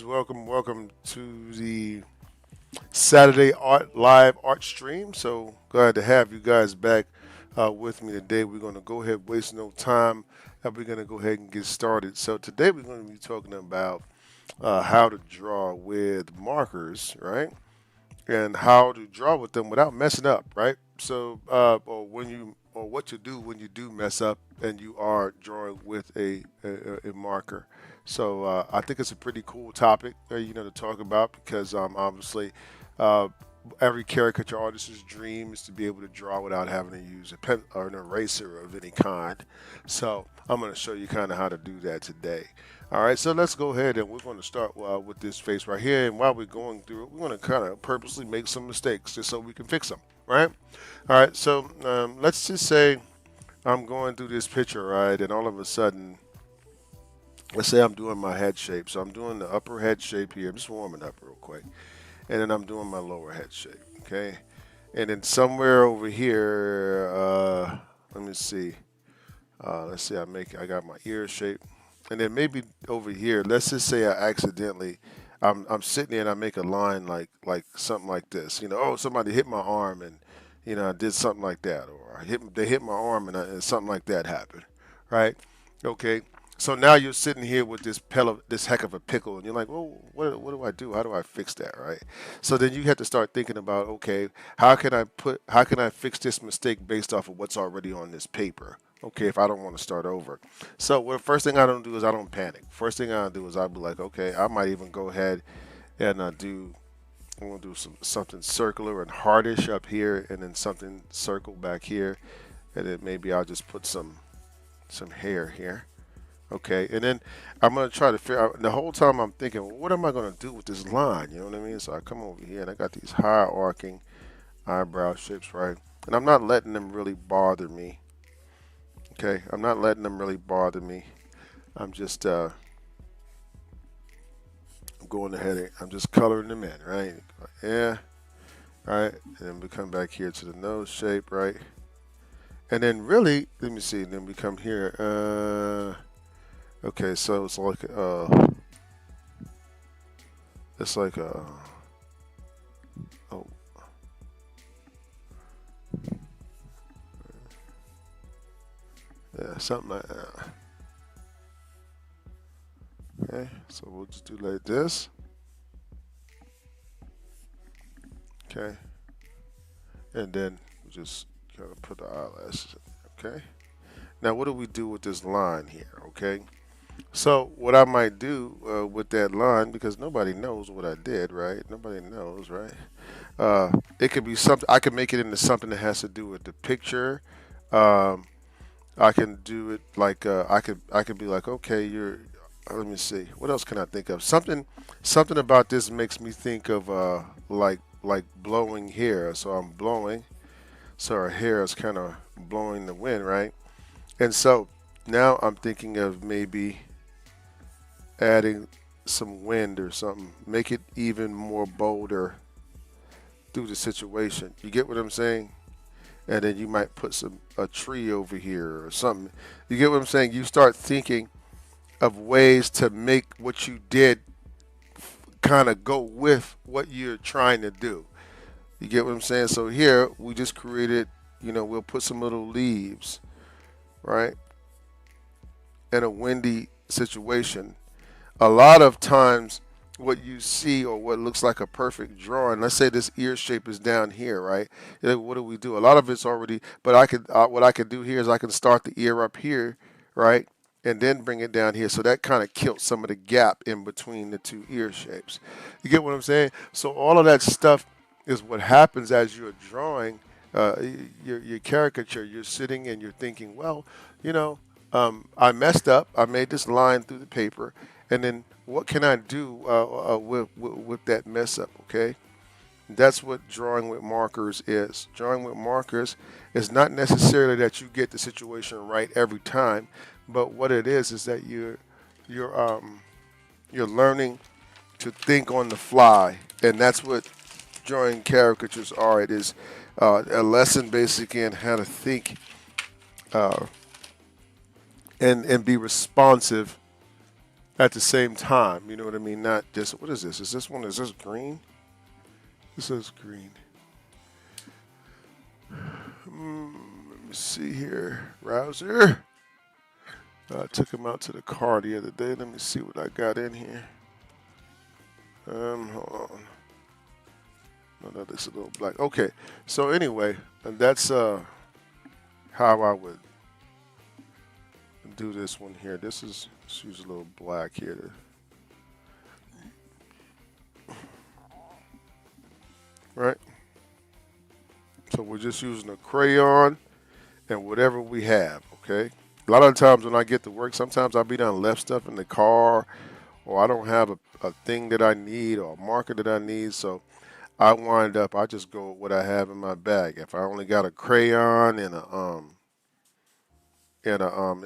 Welcome to the Saturday live art stream. So glad to have you guys back with me today. We're going to go ahead, waste no time, and we're going to go ahead and get started. So today we're going to be talking about how to draw with markers, right? And how to draw with them without messing up, right? So, or what to do when you do mess up and you are drawing with a marker. So, I think it's a pretty cool topic, to talk about because obviously, uh, every caricature artist's dream is to be able to draw without having to use a pen or an eraser of any kind. So, I'm going to show you kind of how to do that today. All right, so let's go ahead and we're going to start with this face right here. And while we're going through it, we're going to kind of purposely make some mistakes just so we can fix them, right? All right, so let's just say I'm going through this picture, right? And all of a sudden, let's say I'm doing my head shape. So I'm doing the upper head shape here. I'm just warming up real quick. And then I'm doing my lower head shape, okay? And then somewhere over here, let me see. Let's see, I got my ear shape. And then maybe over here, let's just say I accidentally, I'm sitting there and I make a line like something like this. Oh, somebody hit my arm and I did something like that, or they hit my arm and something like that happened, right? Okay. So now you're sitting here with this heck of a pickle, and you're like, well, what do I do? How do I fix that, right? So then you have to start thinking about, okay, how can I fix this mistake based off of what's already on this paper? Okay, if I don't want to start over. So well, the first thing I don't do is I don't panic. First thing I do is I'll be like, okay, I might even go ahead and I'm gonna do something circular and hardish up here, and then something circle back here, and then maybe I'll just put some hair here. Okay, and then I'm gonna try to figure out. The whole time I'm thinking, well, what am I gonna do with this line? You know what I mean? So I come over here and I got these high arcing eyebrow shapes, right? And I'm not letting them really bother me. Okay, I'm not letting them really bother me. I'm just going ahead and I'm just coloring them in, right? Yeah, right. And then we come back here to the nose shape, right? And then really, let me see. Then we come here. Okay, so it's like oh yeah, something like that. Okay, so we'll just do like this. Okay, and then we just kind of put the eyelashes in. Okay. Now what do we do with this line here? Okay. So what I might do with that line, because nobody knows what I did, right? Nobody knows, right? It could be something. I can make it into something that has to do with the picture. Um, I can do it like I could be like, okay, you're. Let me see. What else can I think of? Something about this makes me think of like blowing hair. So I'm blowing. So our hair is kind of blowing the wind, right? And so now I'm thinking of maybe adding some wind or something, make it even more bolder through the situation. You get what I'm saying? And then you might put a tree over here or something. You get what I'm saying? You start thinking of ways to make what you did kind of go with what you're trying to do. You get what I'm saying? So here we just created, we'll put some little leaves, right? In a windy situation. A lot of times what you see or what looks like a perfect drawing, let's say this ear shape is down here, right? What do we do? A lot of it's already, but what I can do here is I can start the ear up here, right? And then bring it down here. So that kind of kills some of the gap in between the two ear shapes. You get what I'm saying? So all of that stuff is what happens as you're drawing your caricature. You're sitting and you're thinking, well, you know, I messed up. I made this line through the paper, and then what can I do with that mess up? Okay, that's what drawing with markers is. Drawing with markers is not necessarily that you get the situation right every time, but what it is that you're you're learning to think on the fly, and that's what drawing caricatures are. It is a lesson basically in how to think uh, and be responsive at the same time. You know what I mean? Not just, what is this? Is this one? Is this green? This is green. Let me see here. Browser. I took him out to the car the other day. Let me see what I got in here. Hold on. No, this is a little black. Okay, so anyway, and that's how I would do this one here. Let's use a little black here. Right? So we're just using a crayon and whatever we have, okay? A lot of times when I get to work, sometimes I'll be done left stuff in the car, or I don't have a thing that I need or a marker that I need, so I just go with what I have in my bag. If I only got a crayon and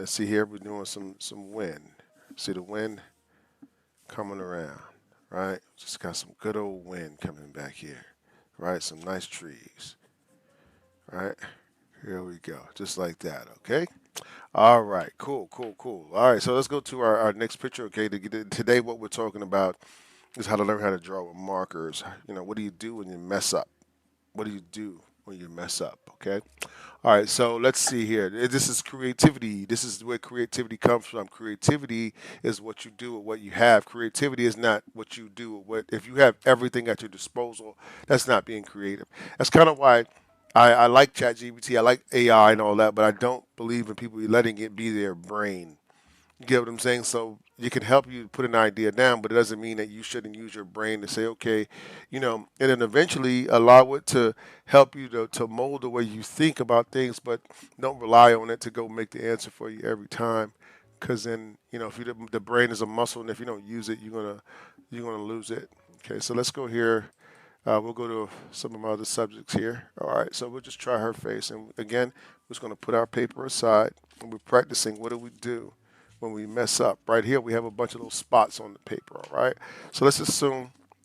see here we're doing some wind. See the wind coming around, right? Just got some good old wind coming back here, right? Some nice trees, right? Here we go, just like that, okay? All right, cool, cool, cool. All right, so let's go to our next picture, okay? Today what we're talking about is how to learn how to draw with markers. You know, what do you do when you mess up? What do you do when you mess up, okay? All right, so let's see here. This is creativity. This is where creativity comes from. Creativity is what you do with what you have. Creativity is not what you do with what. If you have everything at your disposal, that's not being creative. That's kind of why I like ChatGPT. I like AI and all that, but I don't believe in people letting it be their brain. You get what I'm saying? So you can help you put an idea down, but it doesn't mean that you shouldn't use your brain to say, okay, and then eventually allow it to help you to mold the way you think about things, but don't rely on it to go make the answer for you every time. Because then, if the brain is a muscle, and if you don't use it, you're gonna lose it. Okay, so let's go here. We'll go to some of my other subjects here. All right, so we'll just try her face. And again, we're just going to put our paper aside, and we're practicing what do we do when we mess up. Right here, we have a bunch of little spots on the paper, all right? So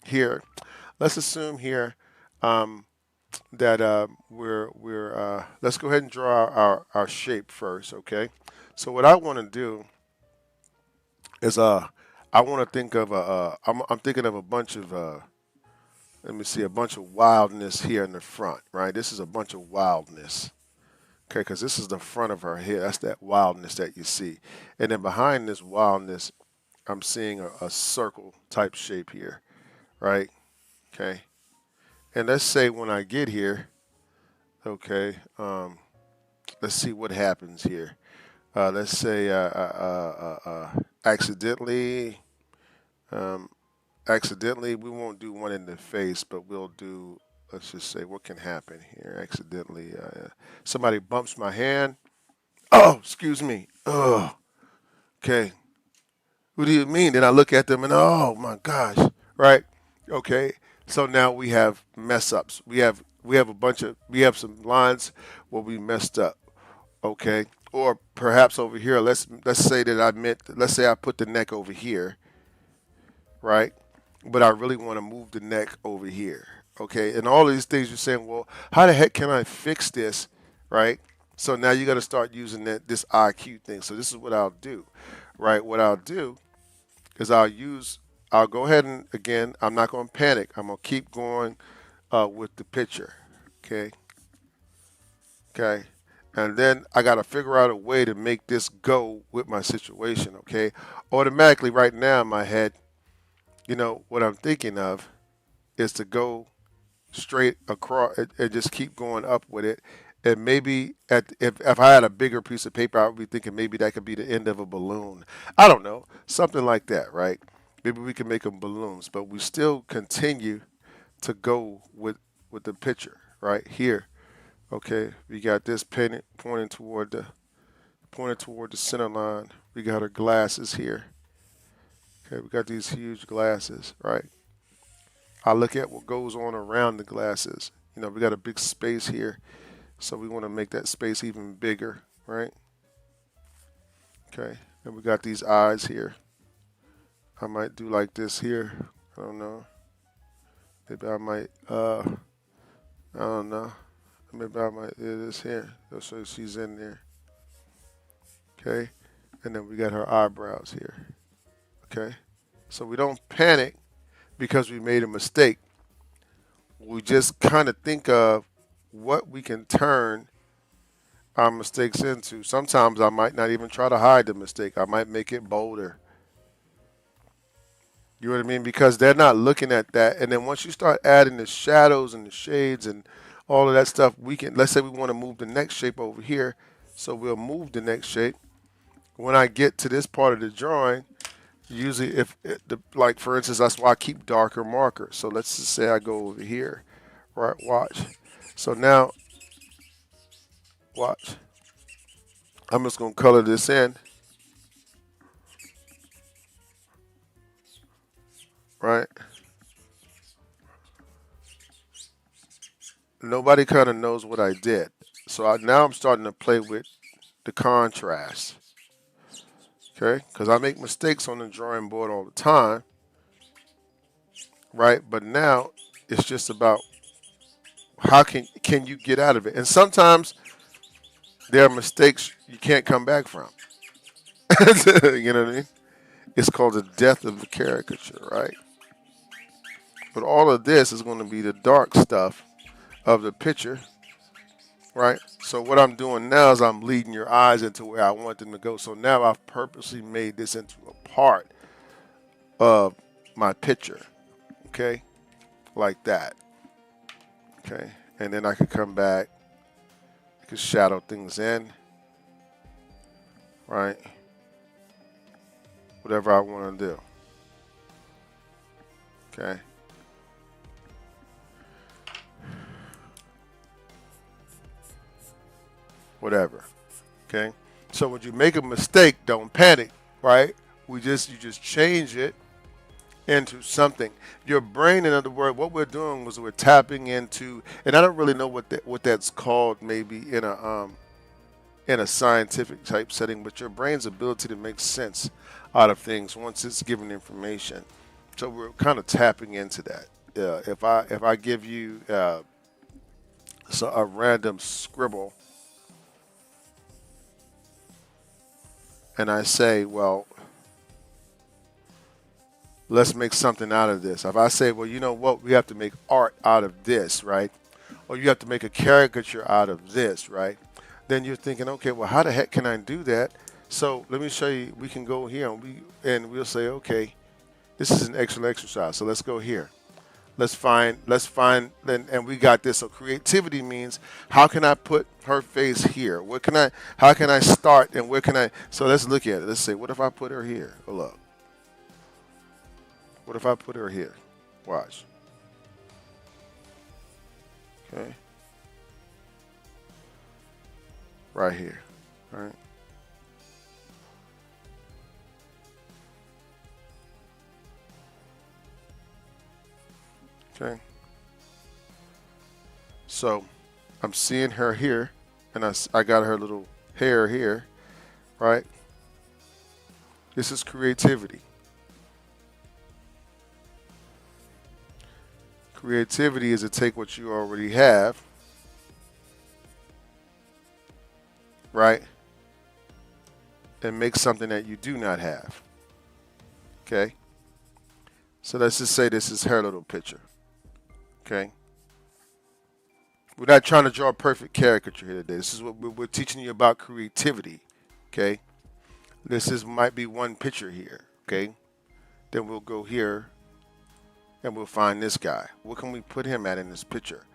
here, let's assume here that let's go ahead and draw our shape first, okay? So what I want to do is I want to think of I'm thinking of a bunch of let me see, a bunch of wildness here in the front, right? This is a bunch of wildness, okay, because this is the front of her hair. That's that wildness that you see. And then behind this wildness, I'm seeing a circle type shape here, right? Okay. And let's say when I get here, okay, let's see what happens here. Let's say accidentally, um, we won't do one in the face, but we'll do, let's just say, what can happen here? Accidentally, somebody bumps my hand. Oh, excuse me. Oh, okay. What do you mean? Then I look at them and, oh my gosh, right? Okay. So now we have mess ups. We have some lines where we messed up. Okay. Or perhaps over here, let's say that let's say I put the neck over here, right? But I really want to move the neck over here. Okay, and all of these things you're saying, well, how the heck can I fix this, right? So now you got to start using this IQ thing. So this is what I'll do, right? What I'll do is I'll go ahead and again, I'm not going to panic. I'm going to keep going with the picture, okay? Okay, and then I got to figure out a way to make this go with my situation, okay? Automatically, right now in my head, what I'm thinking of is to go straight across and just keep going up with it. And maybe if I had a bigger piece of paper, I would be thinking maybe that could be the end of a balloon. I don't know, something like that, right? Maybe we can make them balloons, but we still continue to go with the picture right here. Okay, we got this pointing toward the center line. We got our glasses here. Okay, we got these huge glasses, right? I look at what goes on around the glasses. We got a big space here, so we want to make that space even bigger, right? Okay, and we got these eyes here. I might do like this here. I don't know. Maybe I might, I don't know. Maybe I might do this here. So she's in there. Okay, and then we got her eyebrows here. Okay? So we don't panic because we made a mistake. We just kind of think of what we can turn our mistakes into. Sometimes I might not even try to hide the mistake. I might make it bolder. You know what I mean? Because they're not looking at that. And then once you start adding the shadows and the shades and all of that stuff, we can, let's say we want to move the next shape over here. So we'll move the next shape. When I get to this part of the drawing, usually like for instance, that's why I keep darker markers. So let's just say I go over here, right? Watch. So now, watch. I'm just going to color this in, right? Nobody kind of knows what I did. So now I'm starting to play with the contrast, okay? Because I make mistakes on the drawing board all the time, right? But now it's just about how can you get out of it. And sometimes there are mistakes you can't come back from. You know what I mean? It's called the death of the caricature, right? But all of this is going to be the dark stuff of the picture, right? So what I'm doing now is I'm leading your eyes into where I want them to go. So now I've purposely made this into a part of my picture, okay? Like that, okay? And then I could come back, I could shadow things in, right? Whatever I want to do, okay? Whatever, okay? So when you make a mistake, don't panic, right? You just change it into something. Your brain, in other words, what we're doing was we're tapping into, and I don't really know what that's called, maybe in a scientific type setting, but your brain's ability to make sense out of things once it's given information. So we're kind of tapping into that. If I give you a random scribble, and I say, well, let's make something out of this. If I say, well, you know what, we have to make art out of this, right? Or you have to make a caricature out of this, right? Then you're thinking, okay, well, how the heck can I do that? So let me show you. We can go here and we'll say, okay, this is an excellent exercise. So let's go here. And we got this. So creativity means how can I put her face here? How can I start and where can I? So let's look at it. Let's say, what if I put her here? Oh, look. What if I put her here? Watch. Okay. Right here. All right. Okay. So I'm seeing her here, and I got her little hair here, right? This is creativity. Creativity is to take what you already have, right, and make something that you do not have. Okay? So let's just say this is her little picture. Okay? We're not trying to draw a perfect caricature here today. This is what we're teaching you about creativity. Okay? Might be one picture here. Okay? Then we'll go here and we'll find this guy. What can we put him at in this picture?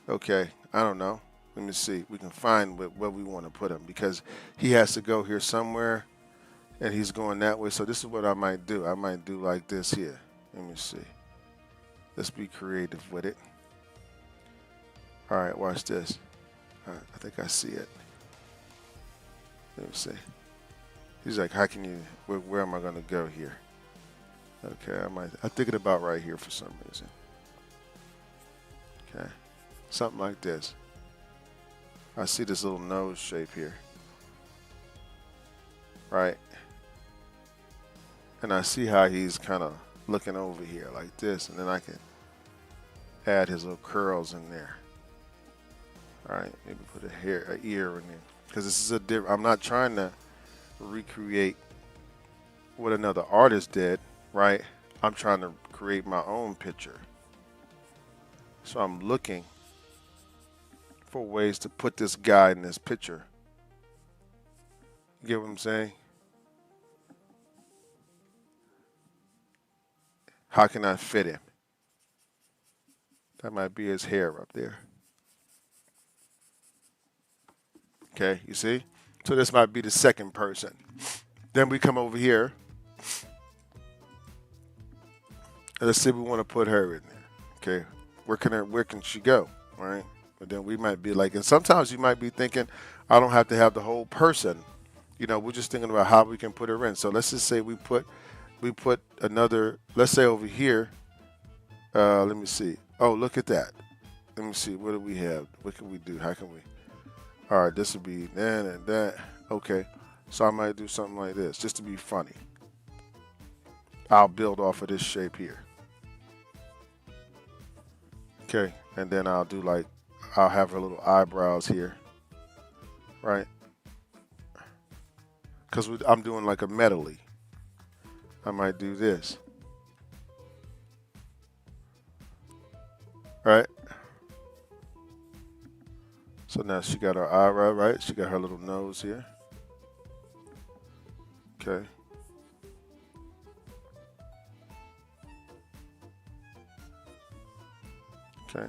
Okay, I don't know. Let me see. We can find where we want to put him because he has to go here somewhere and he's going that way. So this is what I might do. I might do like this here. Let me see. Let's be creative with it. All right, watch this. All right, I think I see it. Let me see. He's like, how can you, where am I going to go here? Okay, I'm thinking about right here for some reason. Okay, something like this. I see this little nose shape here. Right? And I see how he's kind of looking over here like this, and then I can add his little curls in there. All right, maybe put an ear in there because this is I'm not trying to recreate what another artist did, right? I'm trying to create my own picture. So I'm looking for ways to put this guy in this picture. You get what I'm saying? How can I fit him? That might be his hair up there. Okay, you see? So this might be the second person. Then we come over here. And let's say we want to put her in there. Okay, where can she go? Right? But then we might be like, and sometimes you might be thinking, I don't have to have the whole person. We're just thinking about how we can put her in. So let's just say we put another. Let's say over here. Let me see. Oh, look at that. Let me see. What do we have? What can we do? How can we? All right, this would be that and that. Okay, so I might do something like this just to be funny. I'll build off of this shape here. Okay, and then I'll do like, I'll have her little eyebrows here, right? Because I'm doing like a medley. I might do this, right? So now she got her eyebrow, right? She got her little nose here. Okay. Okay.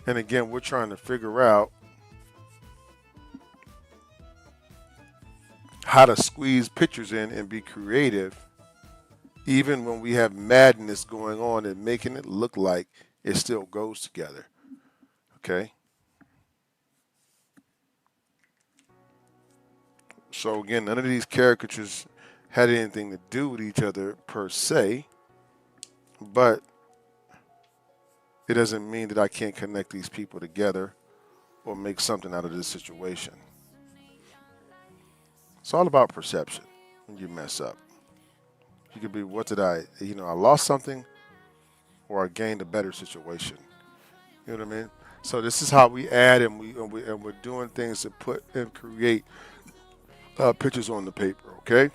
And again, we're trying to figure out how to squeeze pictures in and be creative, even when we have madness going on and making it look like it still goes together. Okay. So again, none of these caricatures had anything to do with each other per se, but it doesn't mean that I can't connect these people together or make something out of this situation. It's all about perception when you mess up. You could be, what did I lost something or I gained a better situation. You know what I mean? So this is how we add and we're doing things to put and create pictures on the paper, okay?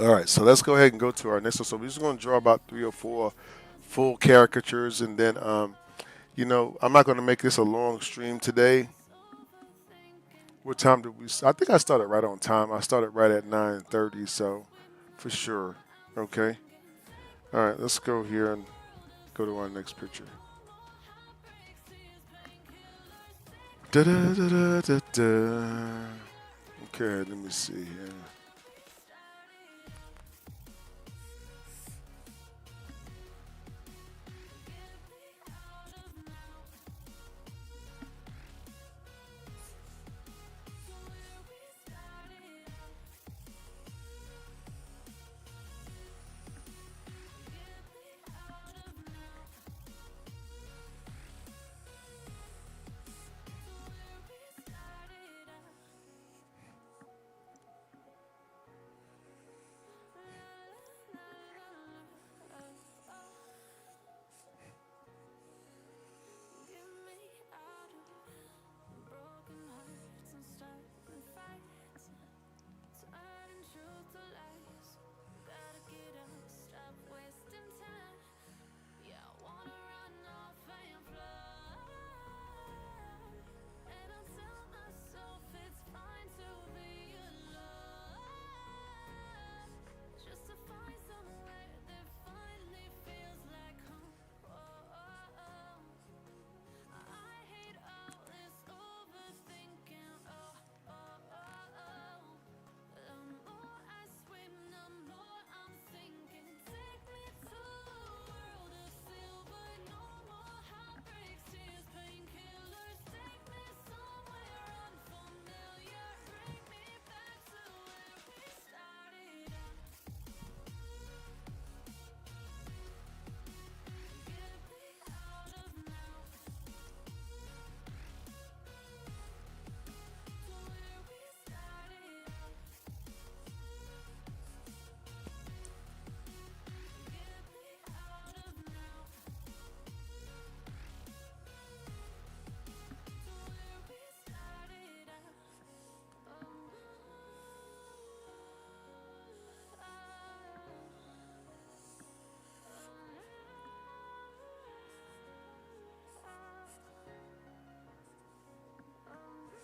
All right, so let's go ahead and go to our next one. So we're just going to draw about 3 or 4 full caricatures, and then, I'm not going to make this a long stream today. What time did we? I think I started right on time. I started right at 9:30, so for sure. Okay. All right, let's go here and go to our next picture. Da da da da da da. Okay, let me see here.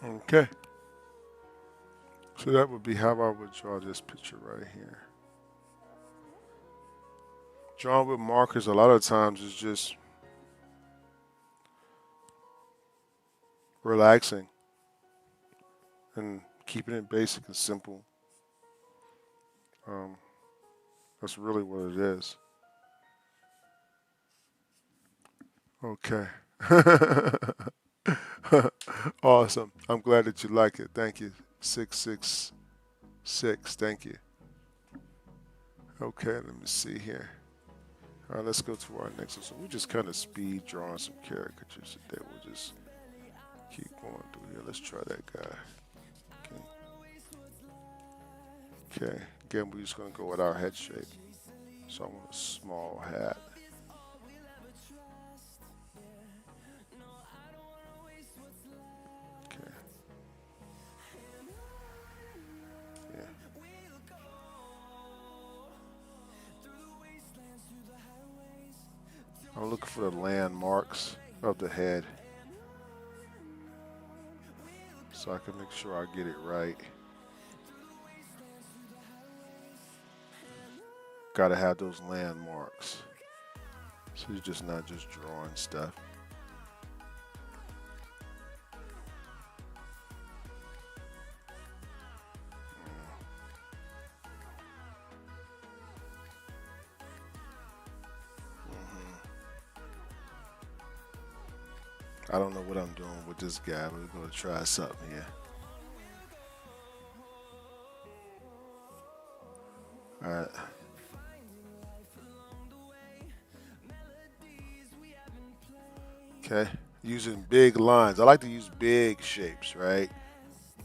Okay. So that would be how I would draw this picture right here. Drawing with markers a lot of times is just relaxing and keeping it basic and simple. Um, that's really what it is. Okay. Awesome. I'm glad that you like it. Thank you. 666. Thank you. Okay, let me see here. All right, let's go to our next one. So we just kind of speed drawing some caricatures today. We'll just keep going through here. Let's try that guy. Okay. Okay. Again, we're just going to go with our head shape. So I want a small hat. Okay. Yeah. I'm looking for the landmarks of the head so I can make sure I get it right. Gotta have those landmarks. So you're just not just drawing stuff. I don't know what I'm doing with this guy. We're gonna try something here. All right. Okay. Using big lines. I like to use big shapes, right?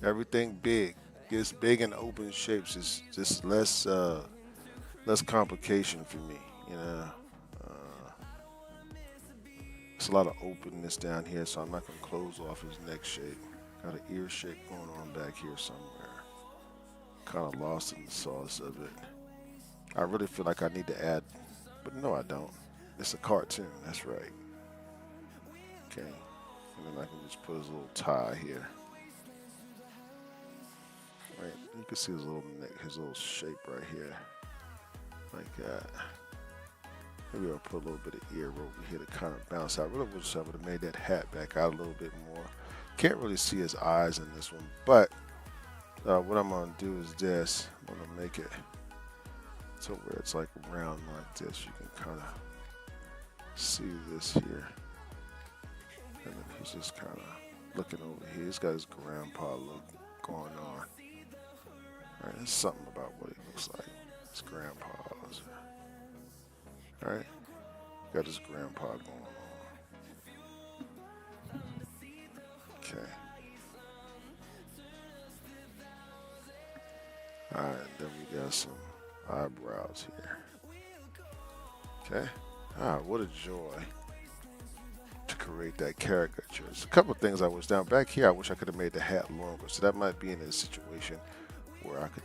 Everything big. Gets big and open shapes is just less complication for me. You know, it's a lot of openness down here, so I'm not gonna close off his neck shape. Got an ear shape going on back here somewhere. Kind of lost in the sauce of it. I really feel like I need to add, but no, I don't. It's a cartoon. That's right. Okay, and then I can just put his little tie here. Right, you can see his little neck, his little shape right here, like that. Maybe I'll put a little bit of ear over here to kind of bounce out. I really wish I would have made that hat back out a little bit more. Can't really see his eyes in this one, but what I'm gonna do is this. I'm gonna make it so where it's like round like this. You can kind of see this here. And then he's just kind of looking over here. He's got his grandpa look going on. All right, there's something about what he looks like. His grandpa's. All right, got his grandpa going on. Okay. All right, then we got some eyebrows here. Okay. Ah, what a joy to create that caricature. There's a couple of things I wish down back here. I wish I could have made the hat longer. So that might be in a situation where I could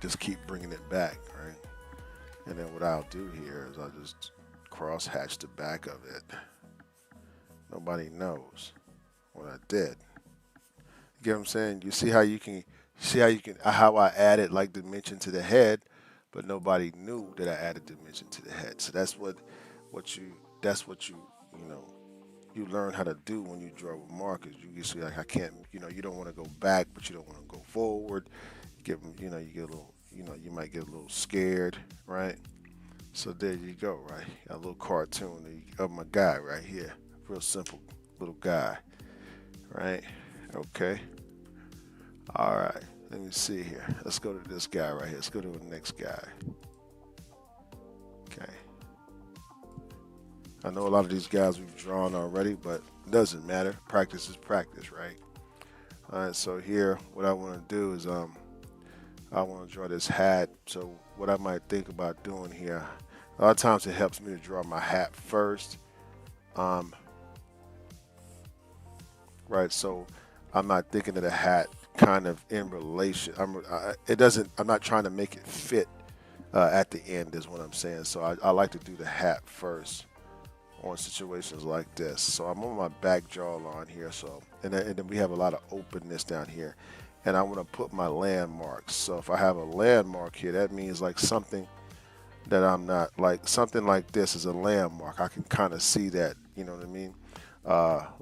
just keep bringing it back, right? And then what I'll do here is I'll just cross hatch the back of it. Nobody knows what I did. You get what I'm saying? You see how you can how I added like dimension to the head, but nobody knew that I added dimension to the head. So that's what you you know you learn how to do when you draw with markers. You see like I can't you don't want to go back, but you don't want to go forward. You get a little you might get a little scared, right? So there you go, right? A little cartoon of my guy right here. Real simple little guy, right? Okay. All right. Let me see here. Let's go to this guy right here. Let's go to the next guy. Okay. I know a lot of these guys we've drawn already, but it doesn't matter. Practice is practice, right? All right. So here, what I want to do is I want to draw this hat. So what I might think about doing here, a lot of times it helps me to draw my hat first. Right. So I'm not thinking of the hat kind of in relation. I'm not trying to make it fit at the end is what I'm saying. So I like to do the hat first on situations like this. So I'm on my back jawline here. So and then we have a lot of openness down here, and I want to put my landmarks. So if I have a landmark here, that means like something that I'm not like something like this is a landmark. I can kind of see that. You know what I mean?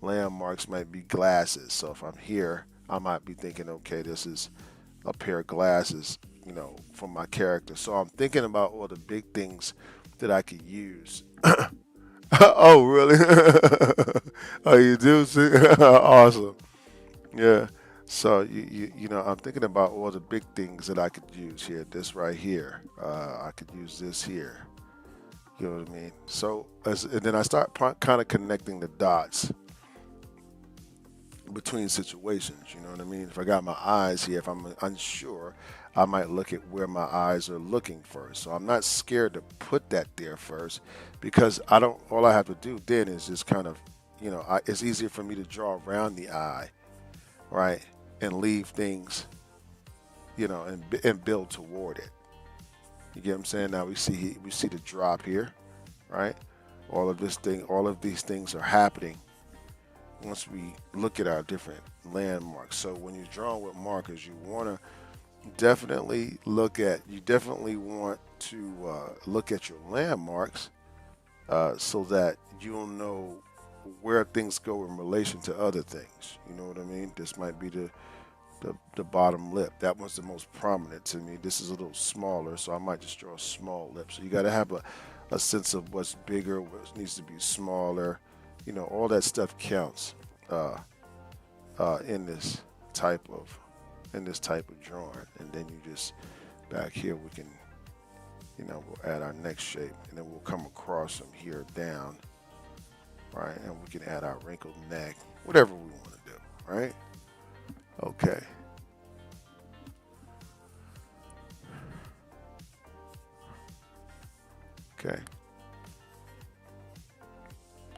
Landmarks might be glasses. So if I'm here, I might be thinking, okay, this is a pair of glasses, you know, for my character. So I'm thinking about all the big things that I could use. Oh, really? Oh, you do see? Awesome. Yeah. So you know, I'm thinking about all the big things that I could use here. This right here. I could use this here. You know what I mean? So and then I start kind of connecting the dots between situations. You know what I mean? If I got my eyes here, if I'm unsure, I might look at where my eyes are looking first. So I'm not scared to put that there first because I don't. All I have to do then is just kind of, you know, it's easier for me to draw around the eye, right, and leave things, you know, and build toward it. You get what I'm saying? Now we see the drop here, right? All of these things are happening once we look at our different landmarks. So when you're drawing with markers, you definitely want to look at your landmarks so that you'll know where things go in relation to other things. You know what I mean? This might be the bottom lip. That one's the most prominent to me. This is a little smaller, so I might just draw a small lip. So you got to have a sense of what's bigger, what needs to be smaller. You know, all that stuff counts in this type of drawing. And then you just back here we can, you know, we'll add our next shape, and then we'll come across from here down, right? And we can add our wrinkled neck, whatever we want to do, right? Okay. Okay.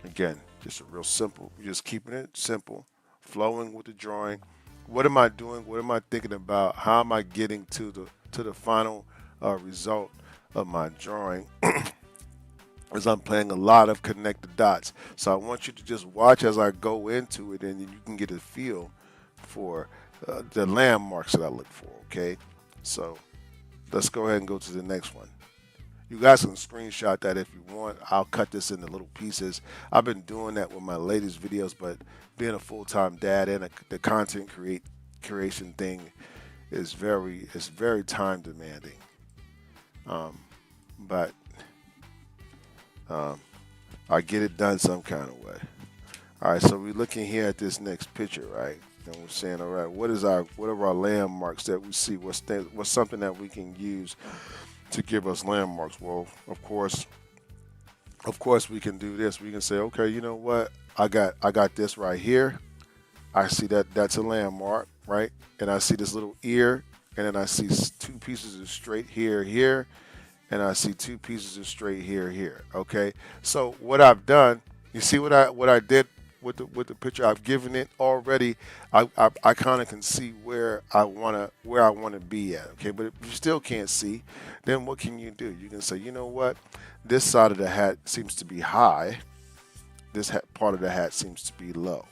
Again, just a real simple. You're just keeping it simple, flowing with the drawing. What am I doing? What am I thinking about? How am I getting to the final result of my drawing? As I'm playing a lot of connect the dots. So I want you to just watch as I go into it, and you can get a feel for the landmarks that I look for. Okay, so let's go ahead and go to the next one. You guys can screenshot that if you want. I'll cut this into little pieces. I've been doing that with my latest videos, but being a full-time dad and the content creation thing is very time demanding. But I get it done some kind of way. All right, so we're looking here at this next picture, right? And we're saying, all right, what are our landmarks that we see? What's something that we can use to give us landmarks? Well, of course, we can do this. We can say, okay, you know what? I got this right here. I see that's a landmark, right? And I see this little ear, and then I see two pieces of straight here, and I see two pieces of straight here. Okay. So what I've done, you see what I did with the picture. I've given it already. I kind of can see where I wanna be at. Okay. But if you still can't see, then what can you do? You can say, you know what? This side of the hat seems to be high. This part of the hat seems to be low.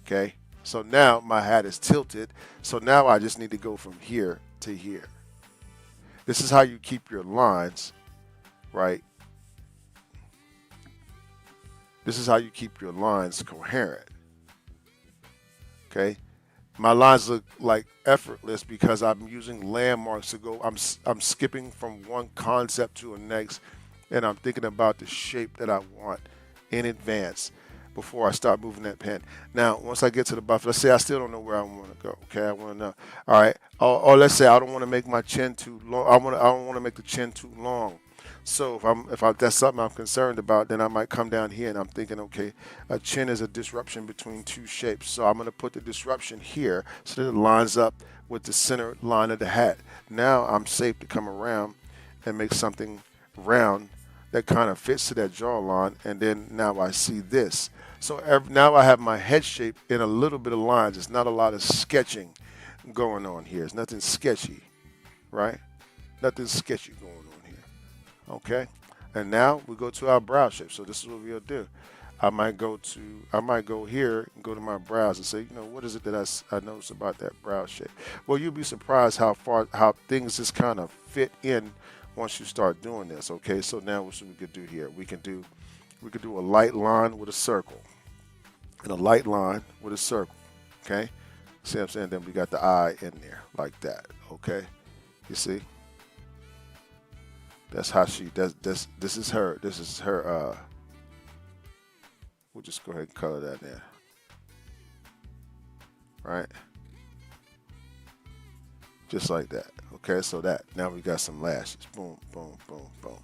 Okay. So now my hat is tilted. So now I just need to go from here to here. This is how you keep your lines, right? This is how you keep your lines coherent. Okay? My lines look like effortless because I'm using landmarks to go. I'm skipping from one concept to the next, and I'm thinking about the shape that I want in advance before I start moving that pen. Now, once I get to the buffer, let's say I still don't know where I want to go. Okay, I want to know. All right, or let's say I don't want to make my chin too long. I don't want to make the chin too long. So if that's something I'm concerned about, then I might come down here and I'm thinking, okay, a chin is a disruption between two shapes. So I'm going to put the disruption here so that it lines up with the center line of the hat. Now I'm safe to come around and make something round that kind of fits to that jawline, and then now I see this. So now I have my head shape in a little bit of lines. It's not a lot of sketching going on here. It's nothing sketchy, right? Nothing sketchy going on here. Okay? And now we go to our brow shape. So this is what we'll do. I might go here and go to my brows and say, what is it that I noticed about that brow shape? Well, you'll be surprised how things just kind of fit in once you start doing this. Okay, so now what we could do here? We could do a light line with a circle and a light line with a circle. Okay, see what I'm saying? Then we got the eye in there like that. Okay, you see? That's how she does this. This is her. We'll just go ahead and color that in. Right? Just like that. Okay, so that. Now we got some lashes. Boom, boom, boom, boom,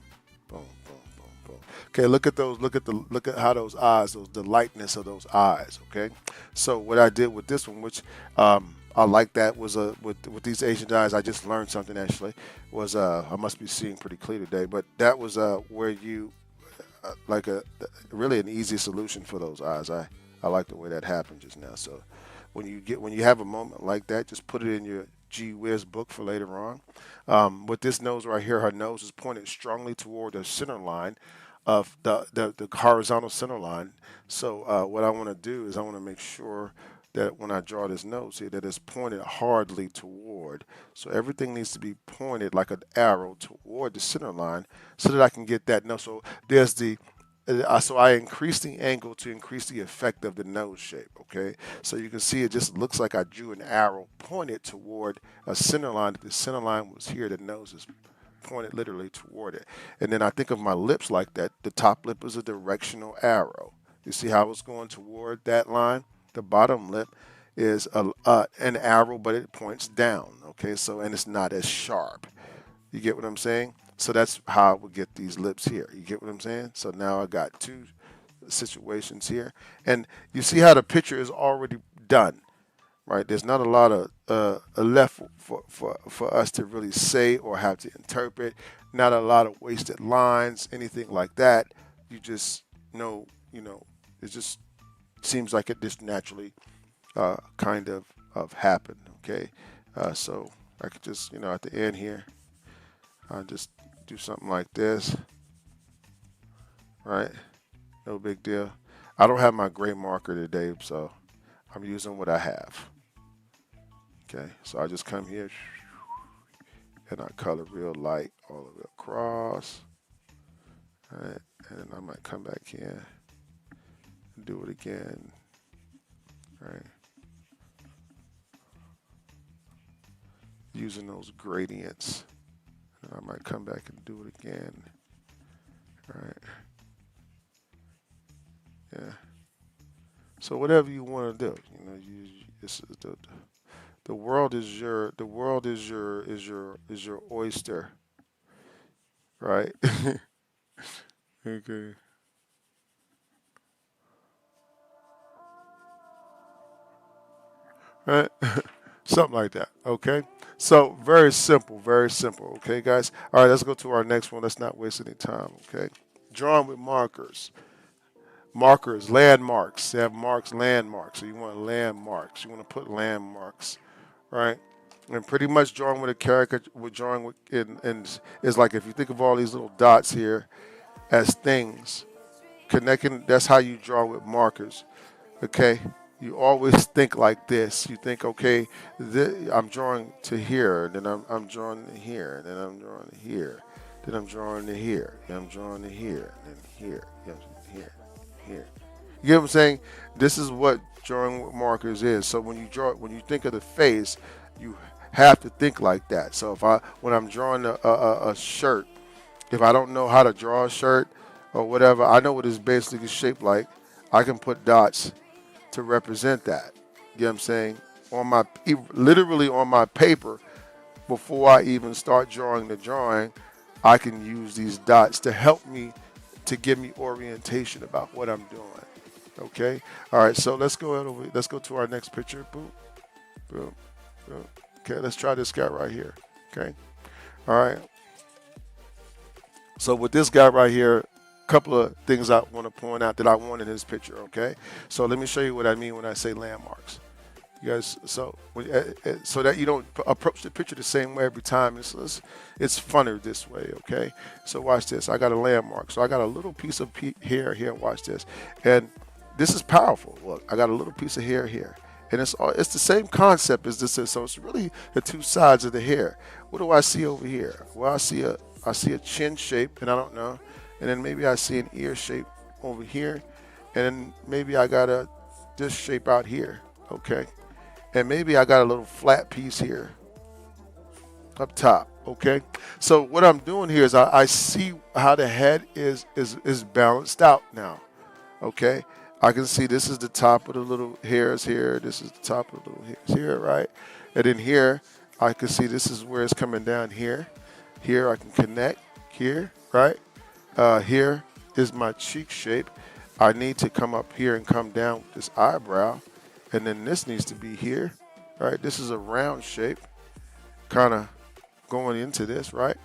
boom, boom, boom, boom. Okay, look at those. Look at how those eyes, the lightness of those eyes. Okay, so what I did with this one, which I like that was with these Asian eyes. I just learned something actually. Was I must be seeing pretty clear today, but that was where you like really an easy solution for those eyes. I like the way that happened just now. So when you have a moment like that, just put it in your Gee Whiz book for later on. With this nose right here, her nose is pointed strongly toward the center line of the horizontal center line. So what I want to do is I want to make sure that when I draw this nose here, that it's pointed hardly toward. So everything needs to be pointed like an arrow toward the center line so that I can get that nose. So there's so I increase the angle to increase the effect of the nose shape, okay? So you can see it just looks like I drew an arrow pointed toward a center line. If the center line was here, the nose is pointed literally toward it. And then I think of my lips like that. The top lip is a directional arrow. You see how it's going toward that line? The bottom lip is an arrow, but it points down, okay? So, and it's not as sharp. You get what I'm saying? So that's how I would get these lips here. You get what I'm saying? So now I got two situations here. And you see how the picture is already done, right? There's not a lot of left for us to really say or have to interpret. Not a lot of wasted lines, anything like that. You just know, it just seems like it just naturally kind of happened, okay? So I could just, at the end here, I'll just do something like this, right? No big deal. I don't have my gray marker today, so I'm using what I have. Okay, so I just come here and I color real light all the way across. All right, and I might come back here and do it again. All right. Using those gradients. I might come back and do it again. All right. Yeah. So whatever you want to do, the world is your oyster, right? Okay. Right. Something like that. Okay. So very simple, very simple. Okay, guys. All right, let's go to our next one. Let's not waste any time. Okay. Drawing with markers. Markers, landmarks. They have marks, landmarks. So you want landmarks. You want to put landmarks, right? And pretty much drawing with a caricature, with drawing with, and is like if you think of all these little dots here as things connecting. That's how you draw with markers. Okay. You always think like this. You think, okay, I'm drawing to here, then I'm drawing to here, then I'm drawing to here, then I'm drawing to here, then I'm drawing to here, then here, here, here. You get what I'm saying? This is what drawing with markers is. So when you think of the face, you have to think like that. So when I'm drawing a shirt, if I don't know how to draw a shirt or whatever, I know what it's basically shaped like. I can put dots to represent that. You know what I'm saying? Literally on my paper, before I even start drawing the drawing, I can use these dots to help me, to give me orientation about what I'm doing. Okay? All right, so let's go to our next picture. Boom, boom, boom. Okay, let's try this guy right here. Okay? All right. So with this guy right here, couple of things I want to point out that I want in this picture, okay? So let me show you what I mean when I say landmarks. You guys, so so that you don't approach the picture the same way every time. It's funner this way, okay? So watch this. I got a landmark. So I got a little piece of hair here. Watch this, and this is powerful. Look, I got a little piece of hair here, and it's the same concept as this is. So it's really the two sides of the hair. What do I see over here? Well, I see a chin shape, and I don't know, and then maybe I see an ear shape over here, and then maybe I got this shape out here, okay? And maybe I got a little flat piece here up top, okay? So what I'm doing here is I see how the head is balanced out now, okay? I can see this is the top of the little hairs here. This is the top of the little hairs here, right? And then here, I can see this is where it's coming down here. Here I can connect here, right? Here is my cheek shape. I need to come up here and come down with this eyebrow. And then this needs to be here, right? This is a round shape, kind of going into this, right?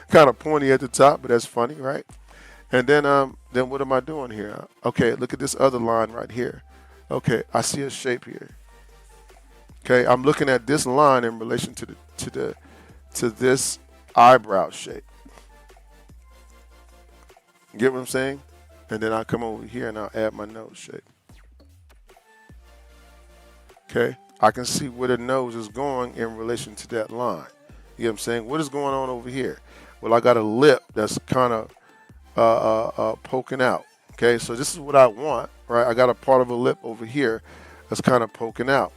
Kind of pointy at the top, but that's funny, right? And then what am I doing here? Okay, look at this other line right here. Okay, I see a shape here. Okay, I'm looking at this line in relation to this eyebrow shape. You get what I'm saying? And then I come over here and I'll add my nose shape. Okay, I can see where the nose is going in relation to that line. You know what I'm saying? What is going on over here? Well, I got a lip that's kind of poking out. Okay, so this is what I want, right? I got a part of a lip over here that's kind of poking out.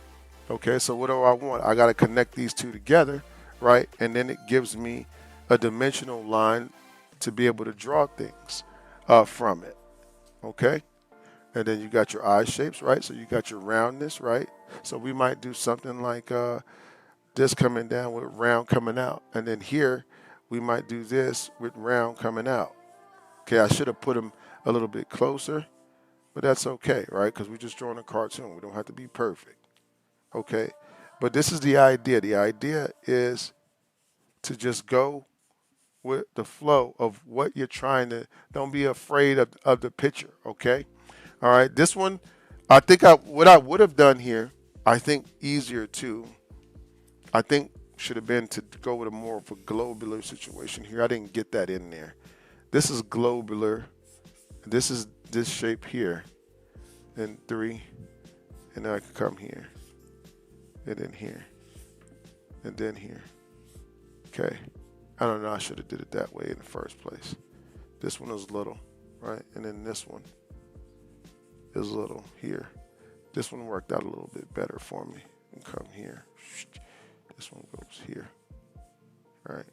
Okay, so what do I want? I got to connect these two together, right? And then it gives me a dimensional line to be able to draw things from it. Okay? And then you got your eye shapes, right? So you got your roundness, right? So we might do something like this coming down with round coming out. And then here, we might do this with round coming out. Okay, I should have put them a little bit closer, but that's okay, right? Because we're just drawing a cartoon. We don't have to be perfect. Okay? But this is the idea. The idea is to just go with the flow of what you're trying to, don't be afraid of the picture, okay? All right, this one, I think what I would have done here, I think easier too, I think should have been to go with a more of a globular situation here. I didn't get that in there. This is globular. This is this shape here. And 3. And then I can come here. And then here. And then here. Okay. I don't know. I should have did it that way in the first place. This one is little, right? And then this one is little here. This one worked out a little bit better for me. And come here. This one goes here. Right.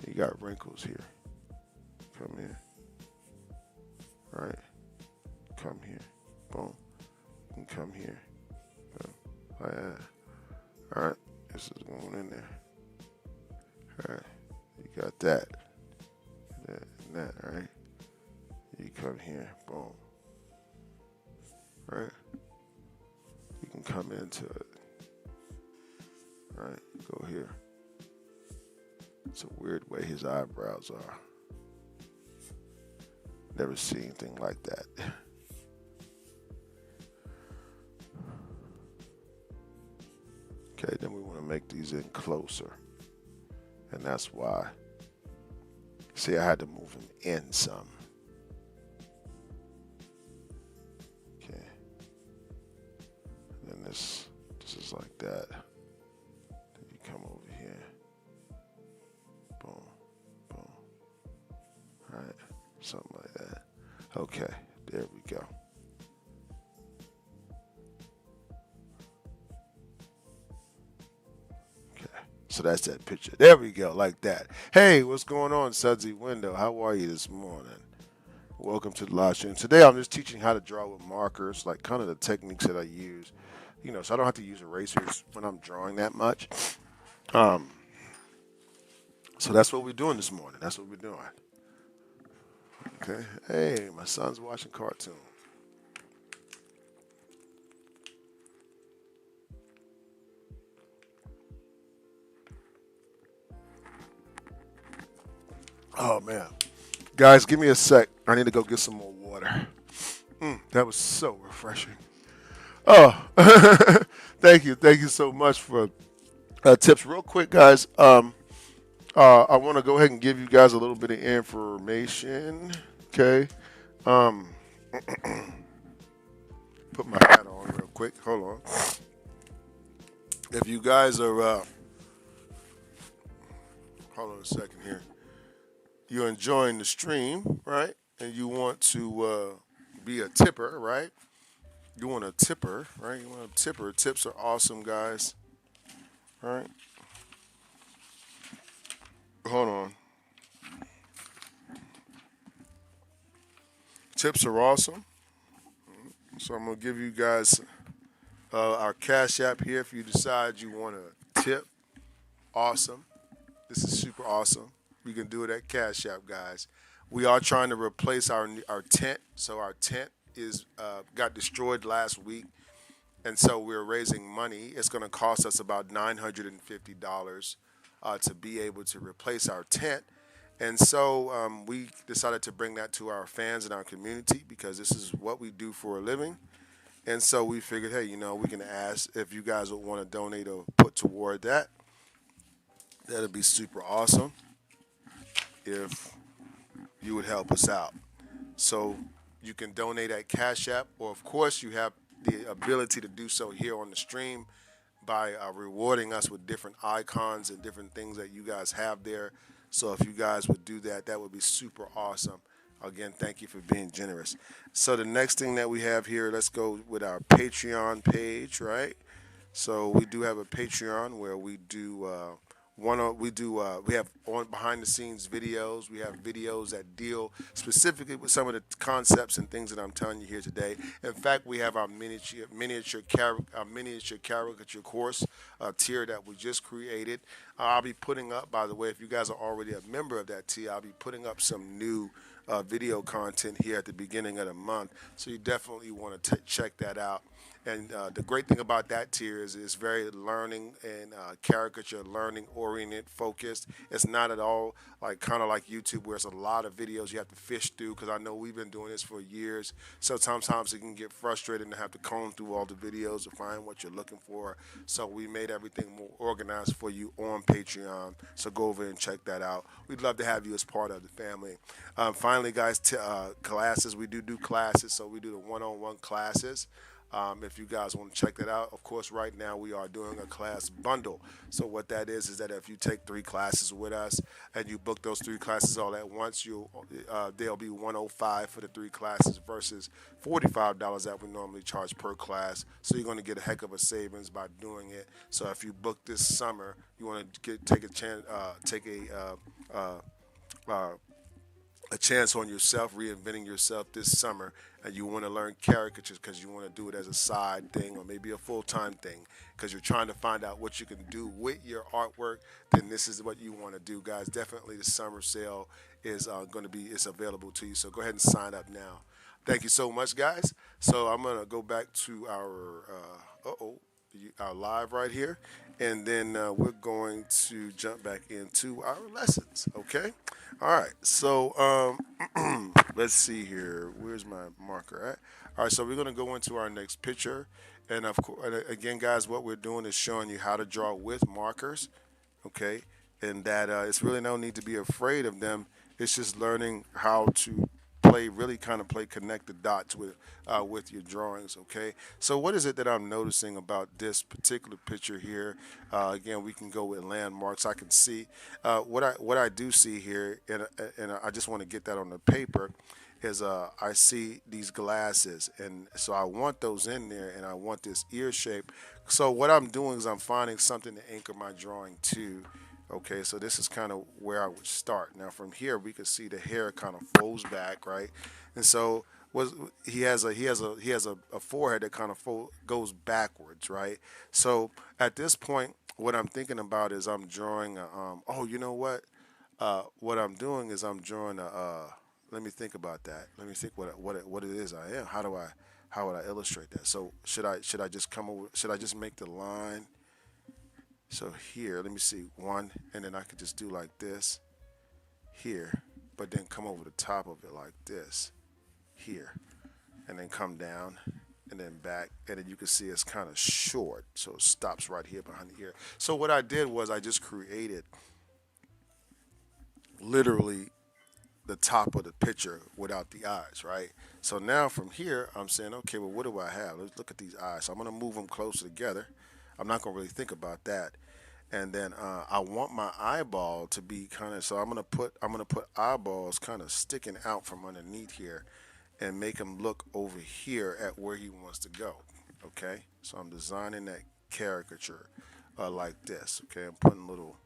You got wrinkles here. Come here. Right. Come here. Boom. And come here. Boom. Like that. Alright. This is going in there. Alright. You got that. And that, right? You come here. Boom. Right? You can come into it. Right? Go here. It's a weird way his eyebrows are. Never seen anything like that. Okay, then we want to make these in closer. And that's why. See, I had to move them in some. Okay. And then this is like that. Then you come over here. Boom. Boom. All right. Something like that. Okay, there we go. Okay, so that's that picture. There we go, like that. Hey, what's going on, Sudsy Window? How are you this morning? Welcome to the live stream. Today I'm just teaching how to draw with markers, like kind of the techniques that I use. You know, so I don't have to use erasers when I'm drawing that much. So that's what we're doing this morning. That's what we're doing. Okay. Hey, my son's watching cartoon. Oh man, guys, give me a sec. I need to go get some more water. That was so refreshing. Oh, thank you so much for tips. Real quick, guys. I want to go ahead and give you guys a little bit of information. Okay. Um, put my hat on real quick. Hold on. If you guys are, hold on a second here. You're enjoying the stream, right? And you want to be a tipper, right? You want a tipper, right? You want a tipper. Tips are awesome, guys. Right? Hold on. Tips are awesome. So I'm gonna give you guys our Cash App here if you decide you want to tip. Awesome. This is super awesome. We can do it at Cash App, guys. We are trying to replace our tent. So our tent is got destroyed last week, and so we're raising money. It's going to cost us about $950 to be able to replace our tent. And so we decided to bring that to our fans and our community because this is what we do for a living. And so we figured, hey, we can ask if you guys would want to donate or put toward that. That'd be super awesome if you would help us out. So you can donate at Cash App, or of course, you have the ability to do so here on the stream by rewarding us with different icons and different things that you guys have there. So if you guys would do that, that would be super awesome. Again, thank you for being generous. So the next thing that we have here, let's go with our Patreon page, right? So we do have a Patreon where we do we have on behind the scenes videos. We have videos that deal specifically with some of the concepts and things that I'm telling you here today. In fact, we have our miniature caricature course tier that we just created. I'll be putting up, by the way, if you guys are already a member of that tier, I'll be putting up some new video content here at the beginning of the month. So you definitely want to check that out. And the great thing about that tier is it's very learning and caricature learning oriented focused. It's not at all like kind of like YouTube where it's a lot of videos you have to fish through because I know we've been doing this for years. So sometimes it can get frustrating to have to comb through all the videos to find what you're looking for. So we made everything more organized for you on Patreon. So go over and check that out. We'd love to have you as part of the family. Finally, guys, classes. We do classes. So we do the one-on-one classes. If you guys want to check that out, of course, right now we are doing a class bundle. So what that is that if you take 3 classes with us and you book those 3 classes all at once, they'll be 105 for the 3 classes versus $45 that we normally charge per class. So you're going to get a heck of a savings by doing it. So if you book this summer, you want to take a chance, take a chance on yourself, reinventing yourself this summer, and you want to learn caricatures because you want to do it as a side thing or maybe a full time thing because you're trying to find out what you can do with your artwork, then this is what you want to do, guys. Definitely the summer sale is going to be is available to you. So go ahead and sign up now. Thank you so much, guys. So I'm gonna go back to our live right here, and then we're going to jump back into our lessons. Okay. All right. So let's see here. Where's my marker at? All right. So we're gonna go into our next picture, and of course, again, guys, what we're doing is showing you how to draw with markers. Okay, and that it's really no need to be afraid of them. It's just learning how to really kind of play connect the dots with your drawings. Okay, so what is it that I'm noticing about this particular picture here? Again, we can go with landmarks. I can see what I do see here, and I just want to get that on the paper. Is I see these glasses, and so I want those in there, and I want this ear shape. So what I'm doing is I'm finding something to anchor my drawing to. Okay, so this is kind of where I would start. Now from here we could see the hair kind of folds back, right? And so was he has a forehead that kind of goes backwards, right? So at this point, what I'm thinking about is I'm drawing a oh, you know what I'm doing is I'm drawing let me think about that. Let me think what it is I am. How would I illustrate that? So should I just come over? Should I just make the line? So here, let me see one, and then I could just do like this here, but then come over the top of it like this here, and then come down and then back, and then you can see it's kind of short, so it stops right here behind the ear. So what I did was I just created literally the top of the picture without the eyes, right? So now from here, I'm saying, okay, well, what do I have? Let's look at these eyes. So I'm gonna move them closer together. I'm not gonna really think about that. And then I want my eyeball to be kind of, so I'm gonna put eyeballs kind of sticking out from underneath here, and make him look over here at where he wants to go. Okay, so I'm designing that caricature like this. Okay, I'm putting little,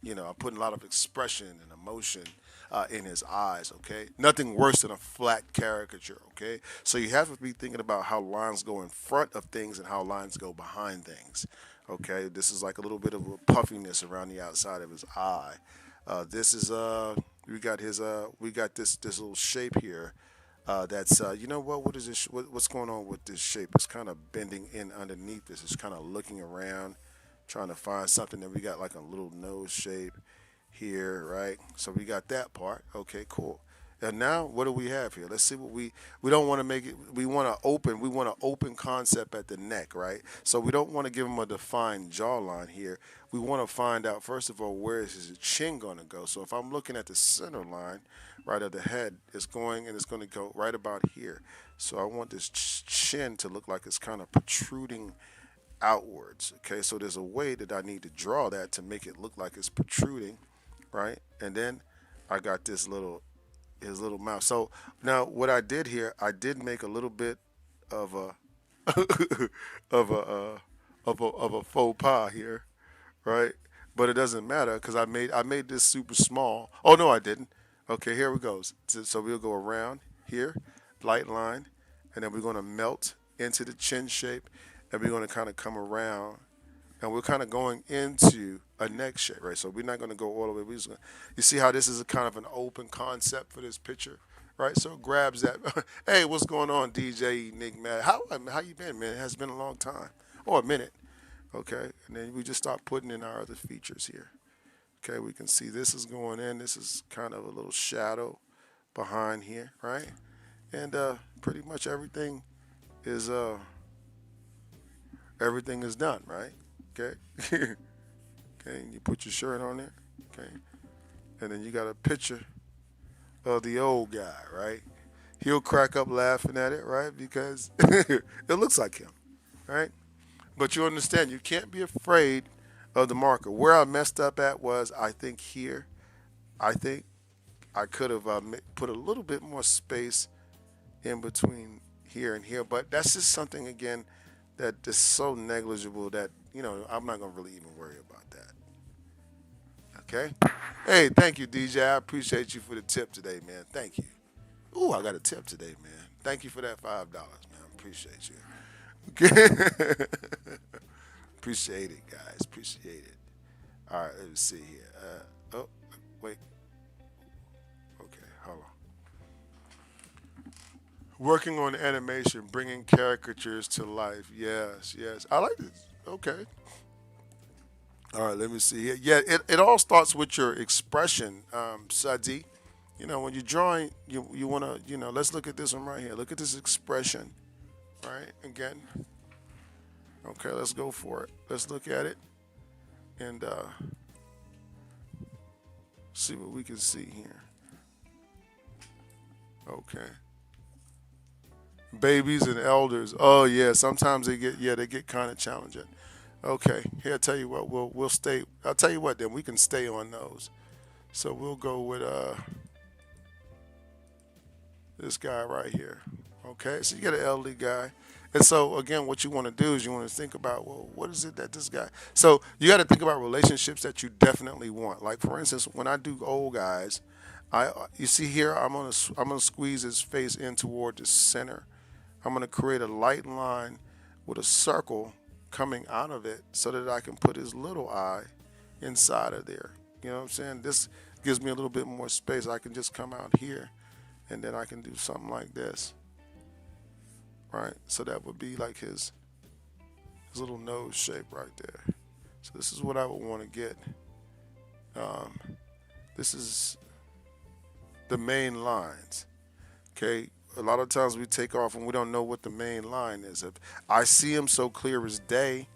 I'm putting a lot of expression and emotion in his eyes. Okay, nothing worse than a flat caricature. Okay, so you have to be thinking about how lines go in front of things and how lines go behind things. Okay, this is like a little bit of a puffiness around the outside of his eye. This is we got this little shape here. That's you know what is this? What's going on with this shape? It's kind of bending in underneath this. It's kind of looking around, trying to find something. Then we got like a little nose shape here, right? So we got that part. Okay, cool. And now what do we have here? Let's see what we don't want to make it. We want an open concept at the neck, right? So we don't want to give him a defined jawline here. We want to find out first of all where is his chin going to go. So if I'm looking at the center line, right of the head, it's going and it's going to go right about here. So I want this chin to look like it's kind of protruding outwards. Okay, so there's a way that I need to draw that to make it look like it's protruding, right? And then I got this little his little mouth. So now what I did here, I did make a little bit of a of a of a faux pas here, right? But it doesn't matter because I made this super small. Oh no, I didn't. Okay, here we go. So we'll go around here, light line, and then we're going to melt into the chin shape, and we're going to kind of come around, and we're kind of going into a neck shape, right? So we're not going to go all the way. You see how this is a kind of an open concept for this picture, right? So it grabs that. Hey, what's going on, DJ Nick Mad? How you been, man? It has been a long time, or a minute. Okay, and then we just start putting in our other features here. Okay, we can see this is going in. This is kind of a little shadow behind here, right? And pretty much is uh, everything is done, right? Okay, okay. And you put your shirt on there, okay, and then you got a picture of the old guy, right? He'll crack up laughing at it, right? Because it looks like him, right? But you understand, you can't be afraid of the marker. Where I messed up at was, I think here, I think I could have put a little bit more space in between here and here. But that's just something, again, that is so negligible that, I'm not going to really even worry about that. Okay? Hey, thank you, DJ. I appreciate you for the tip today, man. Thank you. Ooh, I got a tip today, man. Thank you for that $5, man. Appreciate you. Okay. Appreciate it, guys. Appreciate it. All right, let me see here. Oh, wait. Okay, hold on. Working on animation, bringing caricatures to life. Yes, yes. I like this. Okay. All right, let me see here. Yeah, it all starts with your expression, Sadi. When you're drawing, you want to, let's look at this one right here. Look at this expression, right? Again. Okay, let's go for it. Let's look at it and see what we can see here. Okay. Babies and elders. Oh yeah, sometimes they get kind of challenging. Okay, here I tell you what, we'll stay. I'll tell you what, then we can stay on those. So we'll go with this guy right here. Okay, so you get an elderly guy. And so again, what you want to do is you want to think about, well, what is it that this guy? So you got to think about relationships that you definitely want. Like for instance, when I do old guys, you see here, I'm gonna squeeze his face in toward the center. I'm gonna create a light line with a circle coming out of it so that I can put his little eye inside of there. You know what I'm saying? This gives me a little bit more space. I can just come out here and then I can do something like this, right? So that would be like his little nose shape right there. So this is what I would want to get. This is the main lines. Okay, a lot of times we take off and we don't know what the main line is. If I see them so clear as day,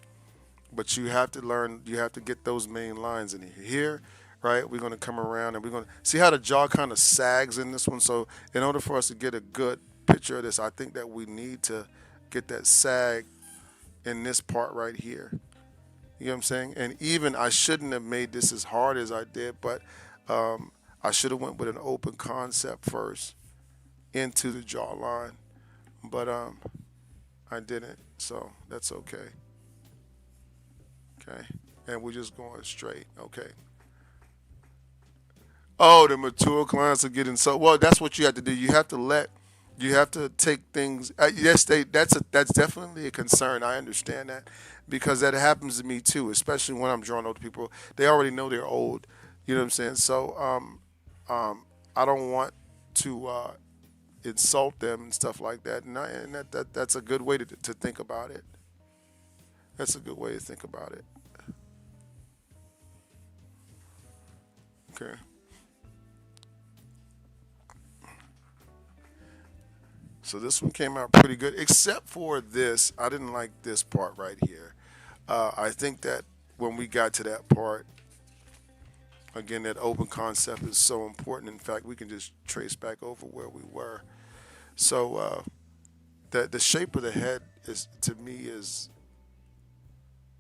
but you have to learn, you have to get those main lines in here. Here, right, we're going to come around and we're going to see how the jaw kind of sags in this one. So in order for us to get a good picture of this, I think that we need to get that sag in this part right here. You know what I'm saying? And even I shouldn't have made this as hard as I did, but I should have went with an open concept first into the jawline, but I didn't, so that's okay. Okay, and we're just going straight. Okay. Oh, the mature clients are getting so well. That's what you have to do. You have to take things. Yes, that's definitely a concern. I understand that because that happens to me too, especially when I'm drawing older people. They already know they're old. You know what I'm saying? So I don't want to insult them and stuff like that. And that's a good way to think about it. That's a good way to think about it. Okay. So this one came out pretty good, except for this. I didn't like this part right here. I think that when we got to that part, again, that open concept is so important. In fact, we can just trace back over where we were. So the shape of the head is, to me, is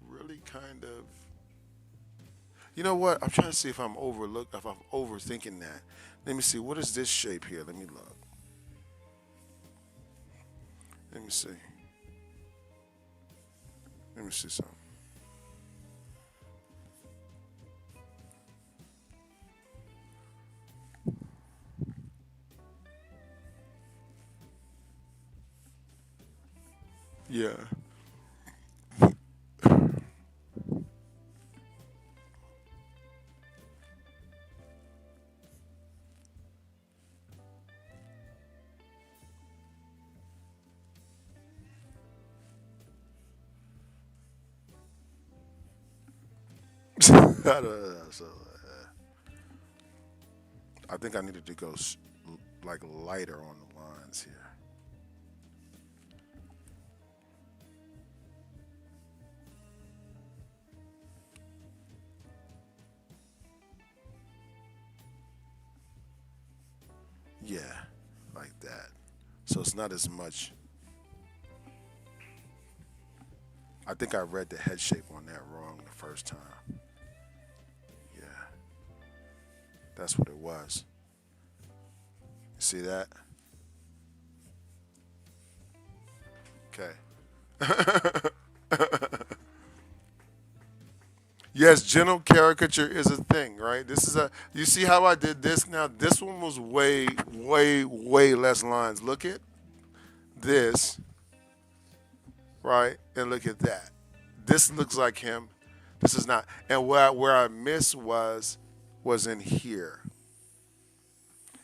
really kind of. You know what? I'm trying to see if I'm overthinking that. Let me see. What is this shape here? Let me look. Let me see. Let me see something. Yeah. I think I needed to go like lighter on the lines here. Yeah, like that. So it's not as much. I think I read the head shape on that wrong the first time. Yeah, that's what it was. You see that? Okay. Yes, gentle caricature is a thing, right? This is a. You see how I did this? Now this one was way, way, way less lines. Look at this, right? And look at that. This looks like him. This is not. And where I missed was in here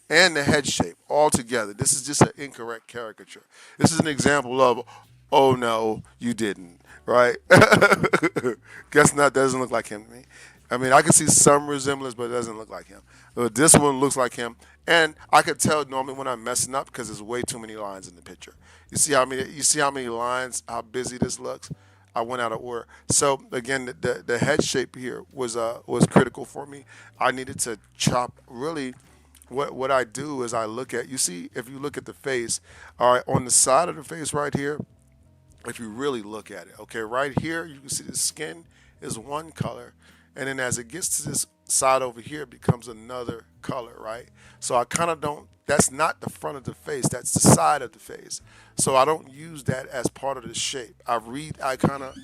and the head shape all together. This is just an incorrect caricature. This is an example of, oh no, you didn't, right? Guess not. Doesn't look like him to me. I mean, I can see some resemblance, but it doesn't look like him. This one looks like him, and I could tell normally when I'm messing up because there's way too many lines in the picture. You see how many? You see how many lines? How busy this looks? I went out of order. So again, the head shape here was critical for me. I needed to chop really. What I do is I look at, you see, if you look at the face, all right, on the side of the face right here, if you really look at it, okay, right here you can see the skin is one color, and then as it gets to this side over here, it becomes another color, right? So I kind of don't. That's not the front of the face. That's the side of the face. So I don't use that as part of the shape. I kind of.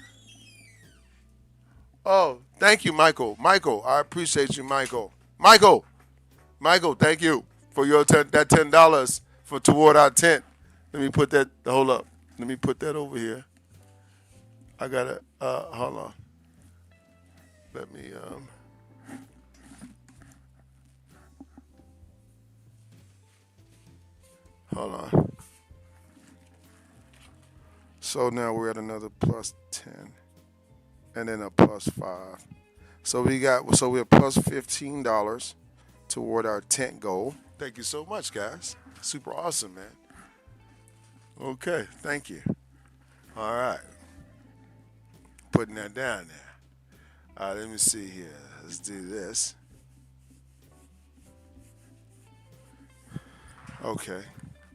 Oh, thank you, Michael. Michael, I appreciate you, Michael. Michael, thank you for your that $10 for toward our tent. Let me put that. Hold up. Let me put that over here. I gotta. Hold on. Let me. Hold on. So now we're at another plus 10, and then a plus 5. So we're plus $15 toward our tent goal. Thank you so much, guys. Super awesome, man. Okay, thank you. All right, putting that down there. All right, let me see here. Let's do this. Okay.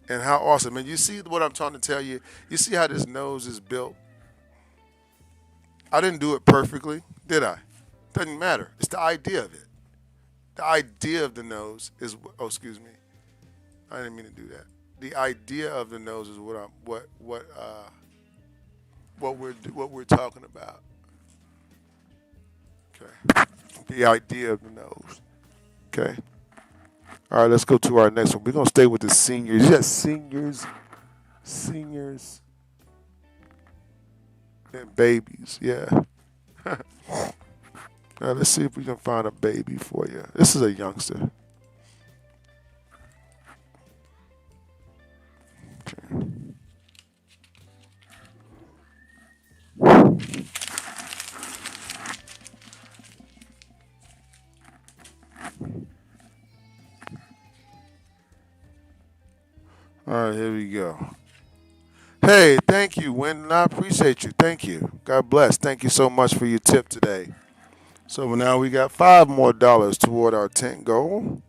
And how awesome. And you see what I'm trying to tell you? You see how this nose is built? I didn't do it perfectly, did I? Doesn't matter. It's the idea of it. The idea of the nose is, oh, excuse me. I didn't mean to do that. The idea of the nose is what we're talking about. Okay. The idea of the nose. Okay. All right, let's go to our next one. We're gonna stay with the seniors. Yes, seniors, and babies. Yeah. Now let's see if we can find a baby for you. This is a youngster. Okay. All right, here we go. Hey, thank you, Wendell. I appreciate you. Thank you. God bless. Thank you so much for your tip today. So now we got $5 more toward our tent goal.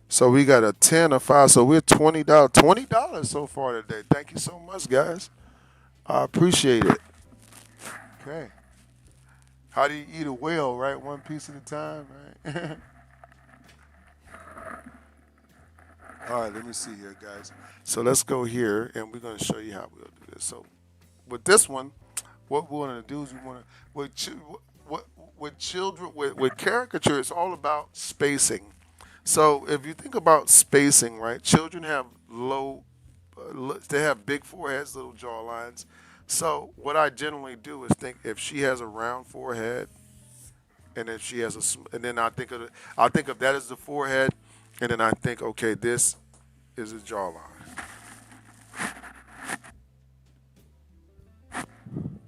So we got a 10 or 5. So we're $20. $20 so far today. Thank you so much, guys. I appreciate it. Okay. How do you eat a whale, right? One piece at a time, right? All right, let me see here, guys. So let's go here, and we're going to show you how we'll do this. So with this one, what we want to do is we want to what with children with caricature. It's all about spacing. So if you think about spacing, right? Children have they have big foreheads, little jaw lines. So what I generally do is think if she has a round forehead, and if she has and then I think of that as the forehead, and then I think, okay, this is a jawline.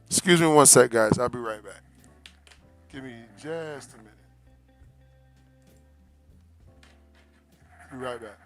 Excuse me one sec, guys. I'll be right back. Give me just a minute. Be right back.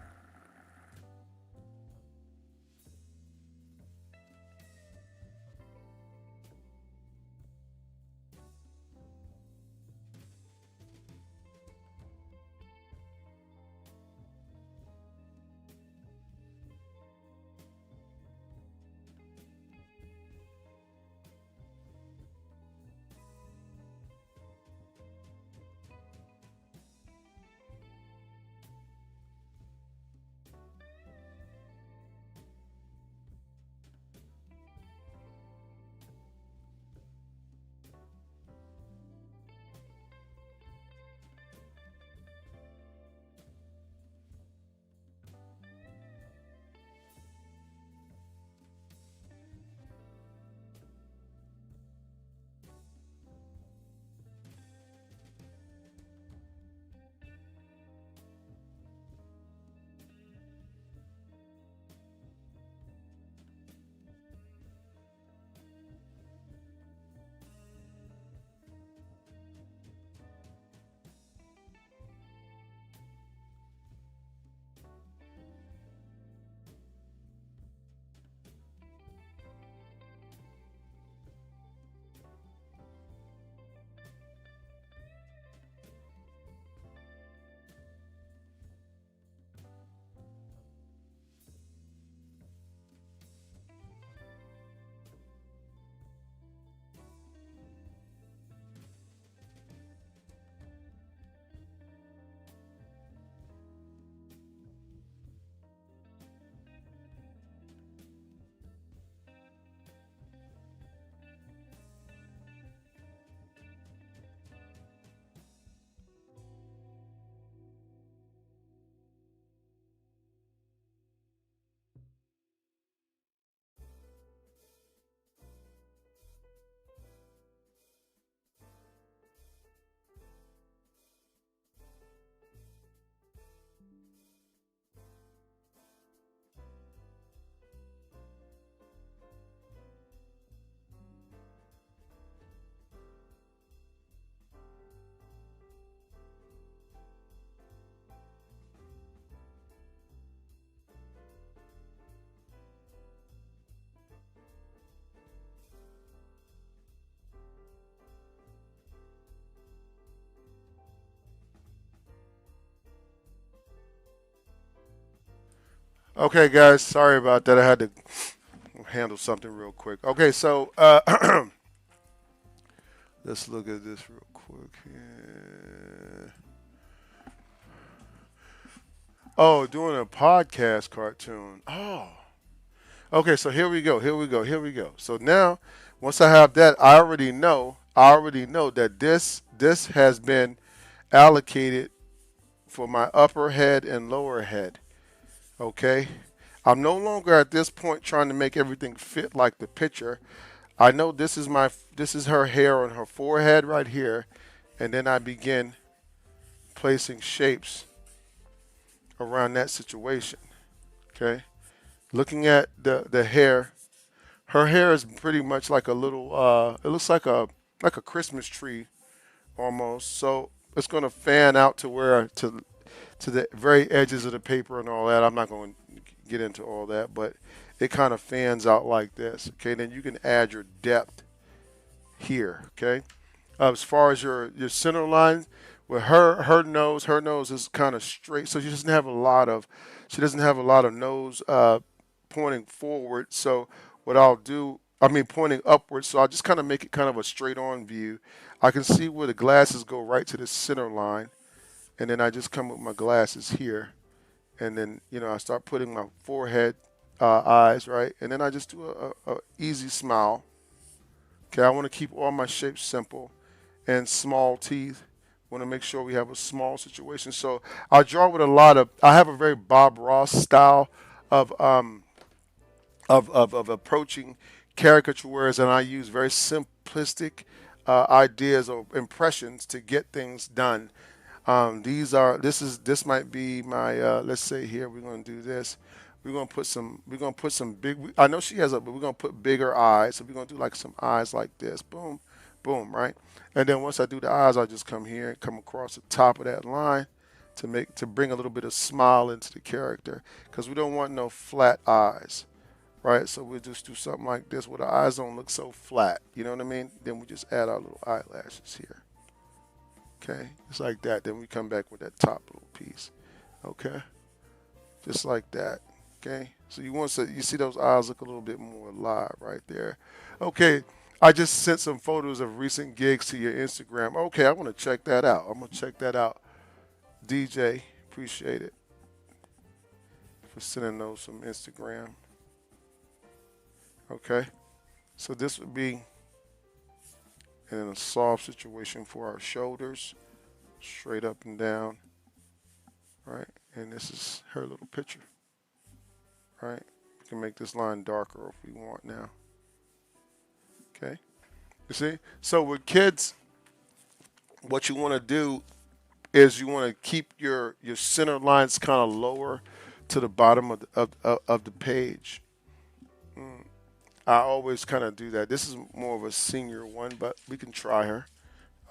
Okay, guys, sorry about that. I had to handle something real quick. Okay, so let's look at this real quick here. Oh, doing a podcast cartoon. Oh, okay. So here we go. Here we go. Here we go. So now, once I have that, I already know. I already know that this has been allocated for my upper head and lower head. Okay. I'm no longer at this point trying to make everything fit like the picture. I know this is her hair on her forehead right here, and then I begin placing shapes around that situation. Okay, looking at the hair, her hair is pretty much like a little. It looks like a Christmas tree almost. So it's going to fan out to where to the very edges of the paper and all that. I'm not going to get into all that, but it kind of fans out like this. Okay, then you can add your depth here. Okay, as far as your center line, with her nose is kind of straight, so she doesn't have a lot of nose pointing forward. So what I'll do, I mean pointing upwards. So I'll just kind of make it kind of a straight on view. I can see where the glasses go right to the center line, and then I just come with my glasses here, and then I start putting my forehead eyes right, and then I just do a easy smile. Okay, I want to keep all my shapes simple and small teeth. Want to make sure we have a small situation. So I draw with a lot of. I have a very Bob Ross style of of approaching caricatures, and I use very simplistic ideas or impressions to get things done. This might be my let's say here we're gonna do this. We're gonna put some big. I know she has a, but we're gonna put bigger eyes. So we're gonna do like some eyes like this. Boom, boom, right? And then once I do the eyes, I'll just come here and come across the top of that line to bring a little bit of smile into the character because we don't want no flat eyes, right? So we'll just do something like this where the eyes don't look so flat. You know what I mean? Then we just add our little eyelashes here. Okay, just like that. Then we come back with that top little piece. Okay, just like that. Okay, so you see those eyes look a little bit more alive right there. Okay, I just sent some photos of recent gigs to your Instagram. Okay, I want to check that out. I'm gonna check that out. DJ, appreciate it for sending those from Instagram. Okay, so this would be in a soft situation for our shoulders, straight up and down, right? And this is her little picture, right? We can make this line darker if we want now. Okay, you see? So with kids, what you want to do is you want to keep your center lines kind of lower to the bottom of the page. Mm. I always kind of do that. This is more of a senior one, but we can try her.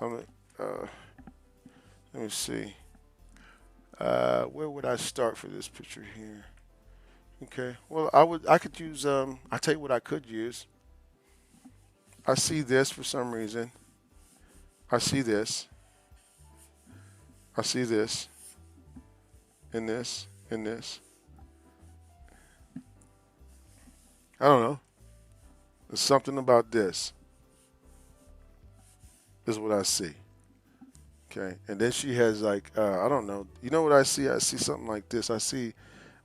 I'm, uh, let me see. Where would I start for this picture here? Okay. Well, I could use I tell you what I could use. I see this for some reason. I see this. I see this. And this. And this. I don't know. There's something about this. This is what I see. Okay. And then she has like I don't know. You know what I see? I see something like this. I see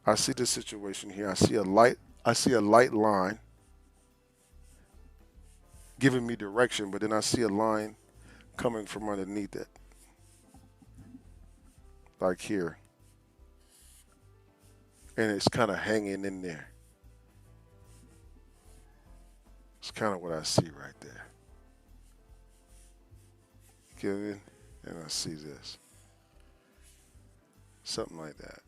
this situation here. I see a light line giving me direction, but then I see a line coming from underneath it. Like here. And it's kind of hanging in there. It's kind of what I see right there. Get it? And I see this. Something like that.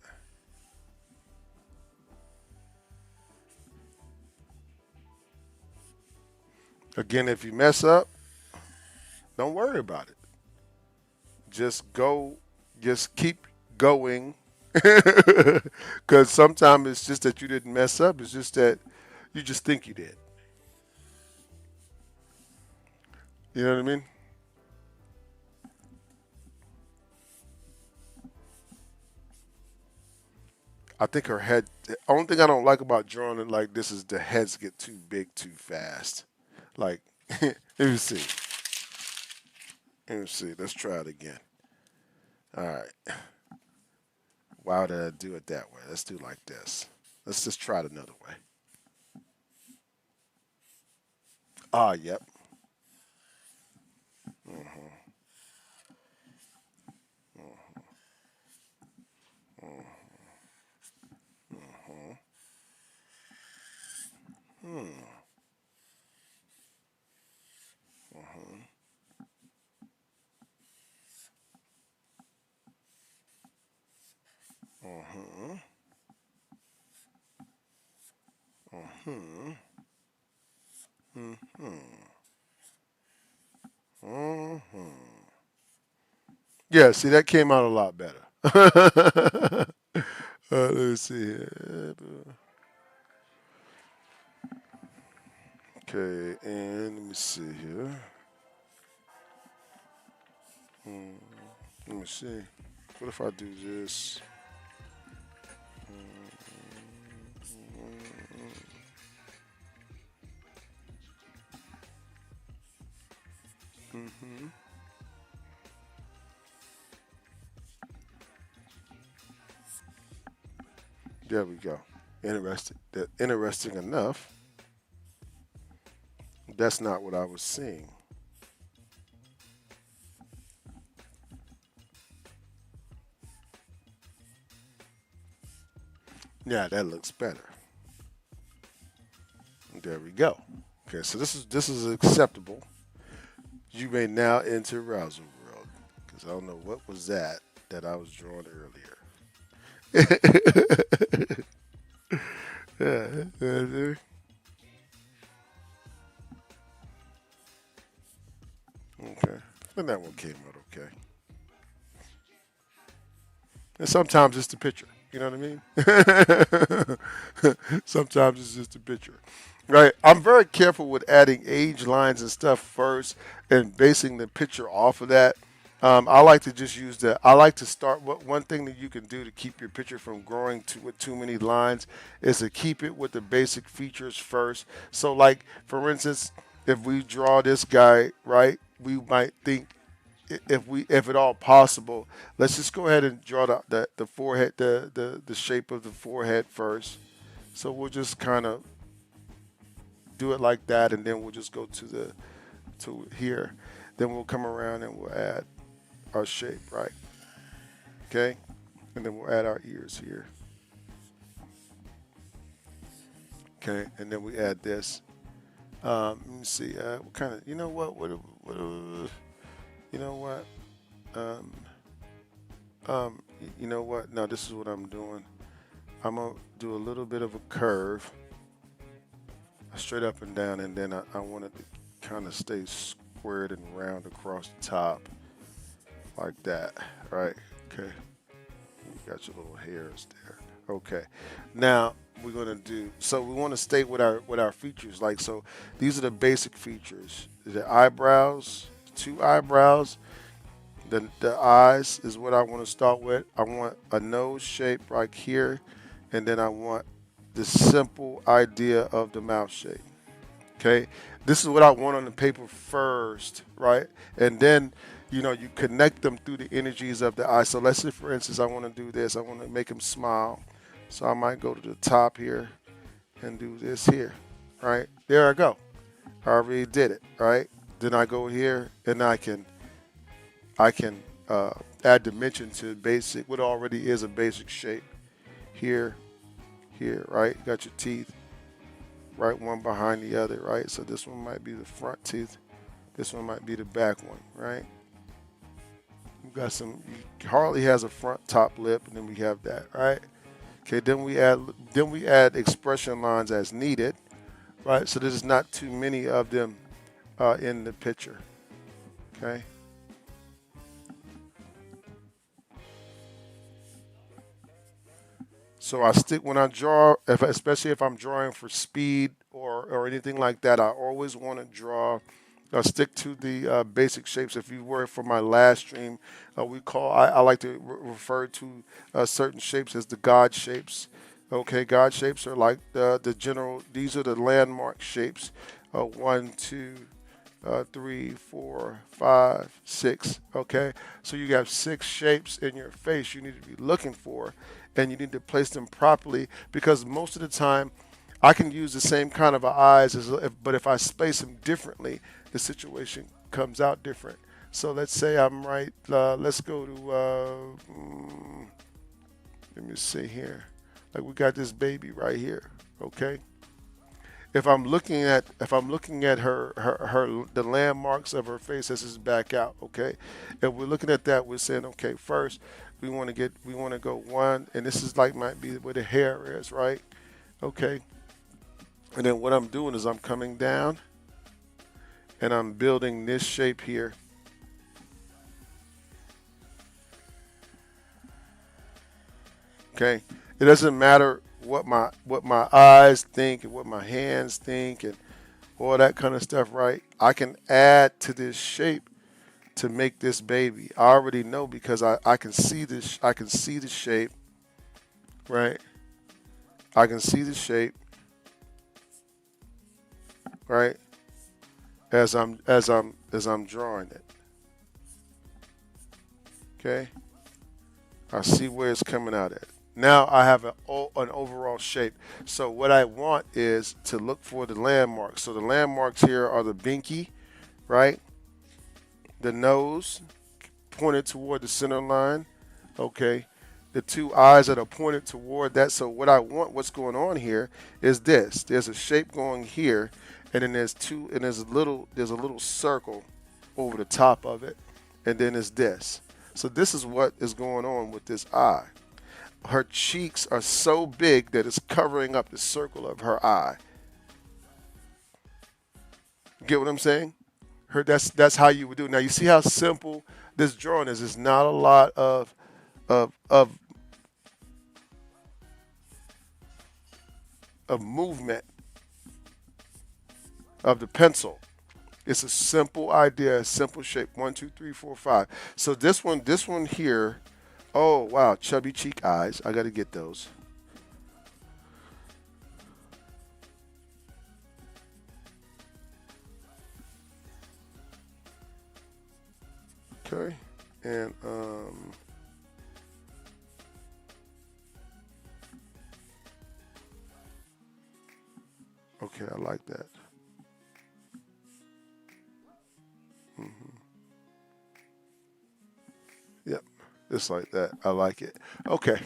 Again, if you mess up, don't worry about it. Just go, just keep going. Because sometimes it's just that you didn't mess up. It's just that you just think you did. You know what I mean? I think her head. The only thing I don't like about drawing it like this is the heads get too big too fast. Like, let me see. Let me see. Let's try it again. All right. Why did I do it that way? Let's do it like this. Let's just try it another way. Ah, yep. Mm-hmm. Mm-hmm. Hmm. Mm-hmm. Mm-hmm. Mm-hmm. Mm-hmm. Mm-hmm. Yeah, see, that came out a lot better. Let's see here. Okay, and let me see here. Hmm, let me see. What if I do this? Mm-hmm. There we go. Interesting. That interesting enough. That's not what I was seeing. Yeah, that looks better. There we go. Okay, so this is acceptable. You may now enter browser world because I don't know what was that I was drawing earlier. Yeah. Okay, and that one came out okay. And sometimes it's the picture. You know what I mean? Sometimes it's just a picture. Right. I'm very careful with adding age lines and stuff first and basing the picture off of that. I like to just use the. I like to start. One thing that you can do to keep your picture from growing with too many lines is to keep it with the basic features first. So, like for instance, if we draw this guy, right, we might think if at all possible, let's just go ahead and draw the forehead, the shape of the forehead first. So we'll just kind of do it like that, and then we'll just go to here. Then we'll come around and we'll add our shape, right? Okay, and then we'll add our ears here. Okay, and then we add this. Let me see. What kind of? You know what? You know what? Um, you know what? No, this is what I'm doing. I'm gonna do a little bit of a curve, straight up and down, and then I want it to kind of stay squared and round across the top, like that, right? Okay, you got your little hairs there. Okay, now we're gonna do. So we want to stay with our features, like so. These are the basic features: the eyebrows, two eyebrows. The eyes is what I want to start with. I want a nose shape right here, and then I want the simple idea of the mouth shape. Okay, this is what I want on the paper first, right? And then, you connect them through the energies of the eye. So let's say, for instance, I want to do this. I want to make him smile. So I might go to the top here and do this here, right? There I go. I already did it, right? Then I go here and I can add dimension to basic, what already is a basic shape. Here, here, right? Got your teeth, right? One behind the other, right? So this one might be the front teeth. This one might be the back one, right? You got some. Harley has a front top lip, and then we have that, right? Okay. Then we add expression lines as needed, right? So there's not too many of them in the picture. Okay. So I stick when I draw, especially if I'm drawing for speed or anything like that. I always want to draw Stick to the basic shapes. If you were for my last stream, I like to refer to certain shapes as the God shapes. Okay, God shapes are like the general. These are the landmark shapes. One, two, three, four, five, six. Okay, so you have six shapes in your face you need to be looking for, and you need to place them properly because most of the time, I can use the same kind of eyes but if I space them differently, the situation comes out different. So let's say I'm right. Let's go to. Let me see here. Like we got this baby right here. Okay, if I'm looking at her the landmarks of her face as is back out, okay? If we're looking at that, we're saying, okay, first we want to go one, and this is like might be where the hair is, right? Okay. And then what I'm doing is I'm coming down and I'm building this shape here. Okay. It doesn't matter what my eyes think and what my hands think and all that kind of stuff, right? I can add to this shape to make this baby. I already know because I can see this. I can see the shape, right? I can see the shape, right? As I'm drawing it. Okay. I see where it's coming out at. Now I have an overall shape. So what I want is to look for the landmarks. So the landmarks here are the binky, right? The nose pointed toward the center line. Okay. The two eyes that are pointed toward that. So what I want, what's going on here is this. There's a shape going here, and then there's a little circle over the top of it, and then it's this. So this is what is going on with this eye. Her cheeks are so big that it's covering up the circle of her eye. Get what I'm saying? That's how you would do it. Now you see how simple this drawing is. It's not a lot of of movement of the pencil. It's a simple idea, a simple shape. One, two, three, four, five. So this one here. Oh wow, chubby cheek eyes. I got to get those. Okay, and okay, I like that. Yep, just like that. I like it. Okay,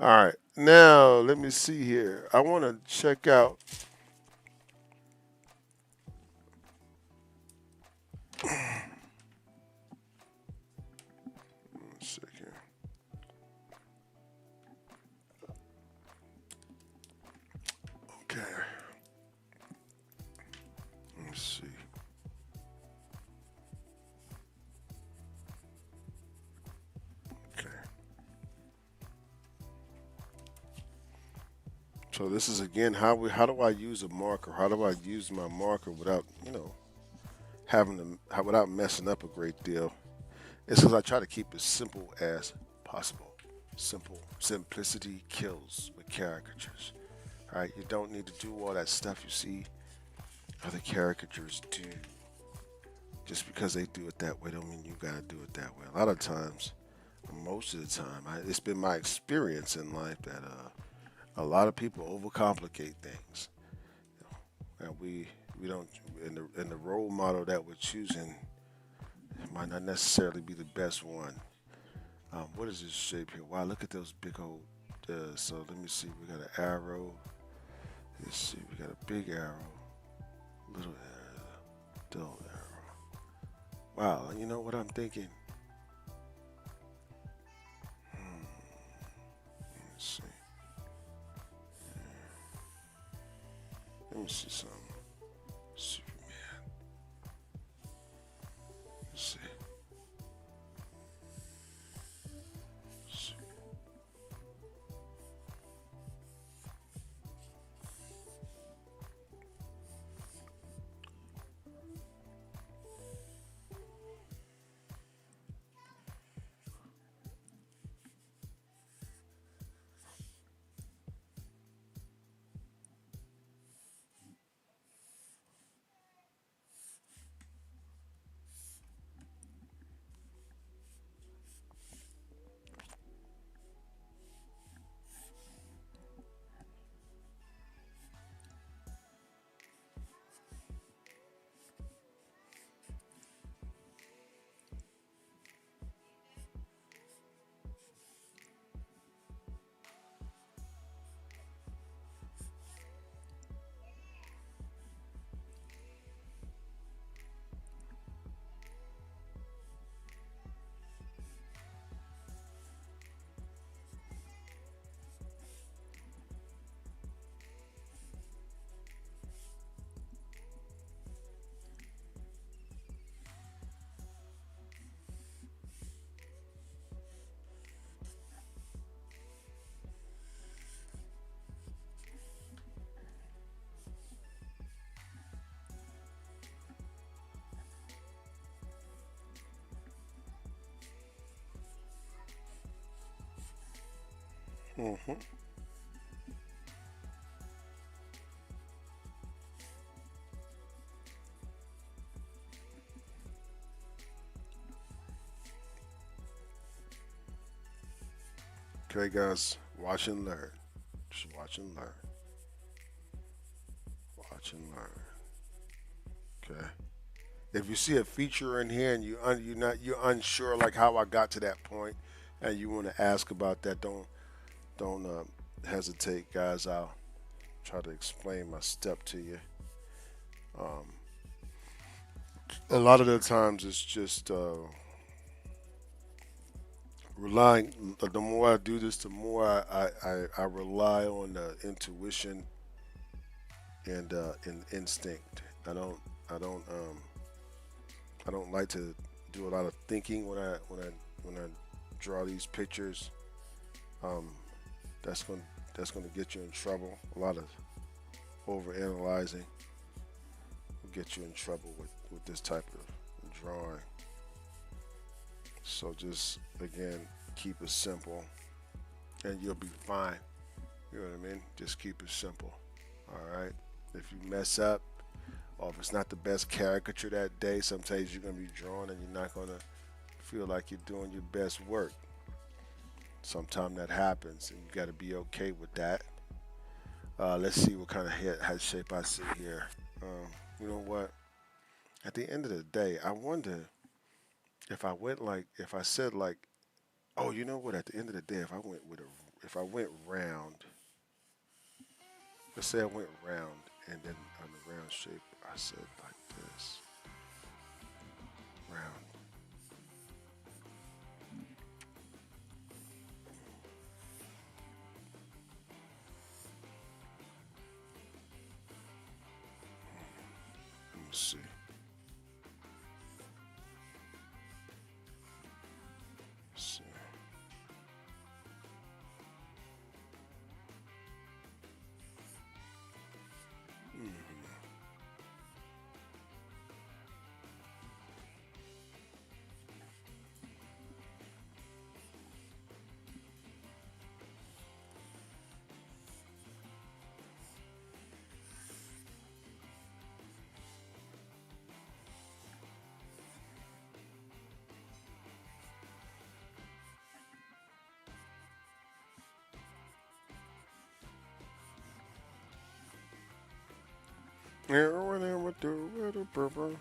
all right. Now let me see here. I want to check out. One second. Okay, let me see. Okay. So this is again how do I use a marker? How do I use my marker without having without messing up a great deal? It's because I try to keep it simple as possible. Simple simplicity kills with caricatures. All right, you don't need to do all that stuff you see other caricatures do. Just because they do it that way don't mean you gotta do it that way. A lot of times, most of the time, it's been my experience in life that a lot of people overcomplicate things, and we don't. And the role model that we're choosing might not necessarily be the best one. What is this shape here? Wow, look at those big old. So let me see. We got an arrow. Let's see. We got a big arrow, little arrow, dull arrow. Wow. You know what I'm thinking? Let's see. Let me see something. Superman. Let's see. Hmm. Okay, guys, watch and learn. Just watch and learn. Watch and learn. Okay. If you see a feature in here and you're unsure like how I got to that point, and you want to ask about that, don't hesitate, guys. I'll try to explain my step to you. Um, a lot of the times it's just relying. The more I do this, the more I rely on intuition and instinct. I don't I don't like to do a lot of thinking when I draw these pictures. Um, that's going that's going to get you in trouble. A lot of over analyzing will get you in trouble with this type of drawing. So just again, keep it simple, and you'll be fine. You know what I mean? Just keep it simple. All right. If you mess up, or if it's not the best caricature that day, sometimes you're gonna be drawing and you're not gonna feel like you're doing your best work. Sometimes that happens, and you got to be okay with that. Let's see what kind of head shape I see here. Um, you know what? At the end of the day, I wonder if I went like, if I said like, oh, you know what? At the end of the day, if I went round, let's say I went round, and then on the round shape, I said like this, round. Let me see. Let's see. Mhm. Yeah, with the purple.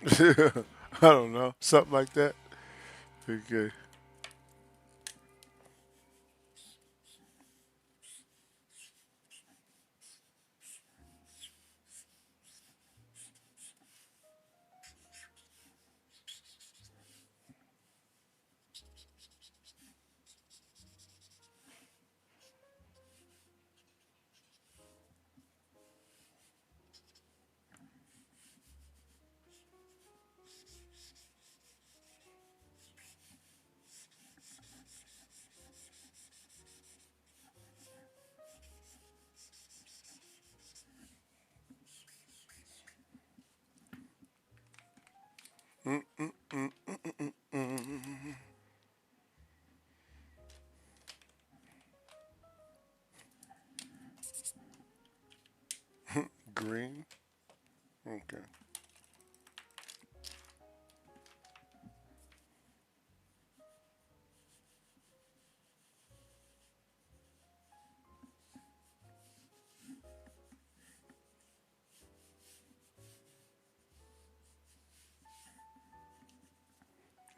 I don't know, something like that. Okay. Mm, mm, mm, mm, mm, mm, Green. Okay.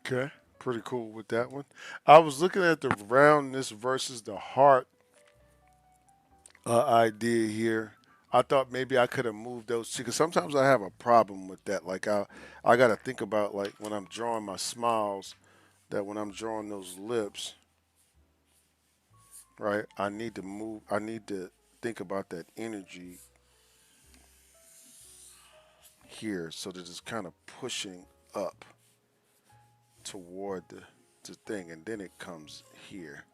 Okay. Pretty cool with that one. I was looking at the roundness versus the heart idea here. I thought maybe I could have moved those two because sometimes I have a problem with that. Like I got to think about like when I'm drawing my smiles, that when I'm drawing those lips, right? I need to move. I need to think about that energy here so that it's kind of pushing up toward the thing, and then it comes here,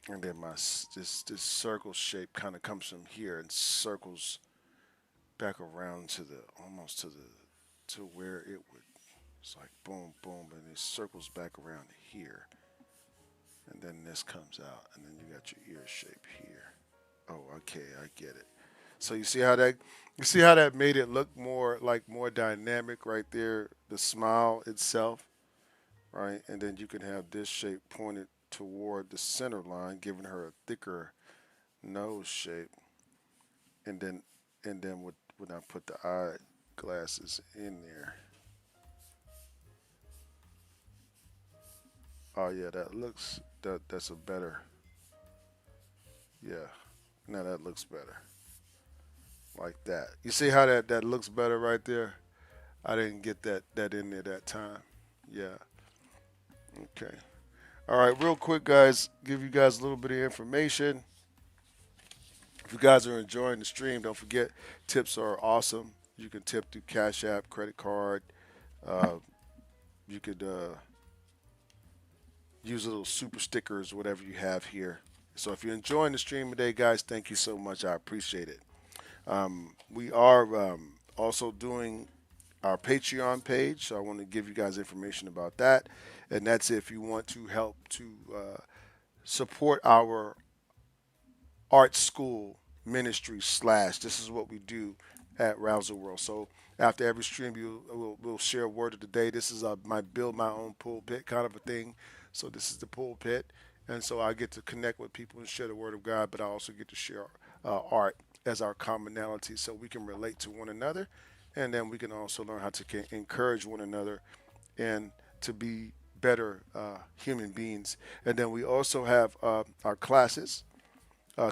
and then this circle shape kind of comes from here and circles back around to the almost to where it would. It's like boom, boom, and it circles back around here, and then this comes out, and then you got your ear shape here. Oh, okay, I get it. So you see how that made it look more dynamic right there, the smile itself, right? And then you can have this shape pointed toward the center line, giving her a thicker nose shape, and then when I put the eye glasses in there, oh yeah, that's a better, yeah. Now that looks better, like that. You see how that looks better right there? I didn't get that in there that time. Yeah. Okay. All right, real quick, guys, give you guys a little bit of information. If you guys are enjoying the stream, don't forget tips are awesome. You can tip through Cash App, credit card. Uh, you could use little super stickers, whatever you have here. So if you're enjoying the stream today, guys, thank you so much. I appreciate it. We are also doing our Patreon page, so I want to give you guys information about that. And that's if you want to help to support our art school ministry slash. This is what we do at Rouser World. So after every stream, we'll share a word of the day. This is my build my own pulpit kind of a thing. So this is the pulpit, and so I get to connect with people and share the word of God, but I also get to share art as our commonality, so we can relate to one another, and then we can also learn how to encourage one another and to be better human beings. And then we also have our classes.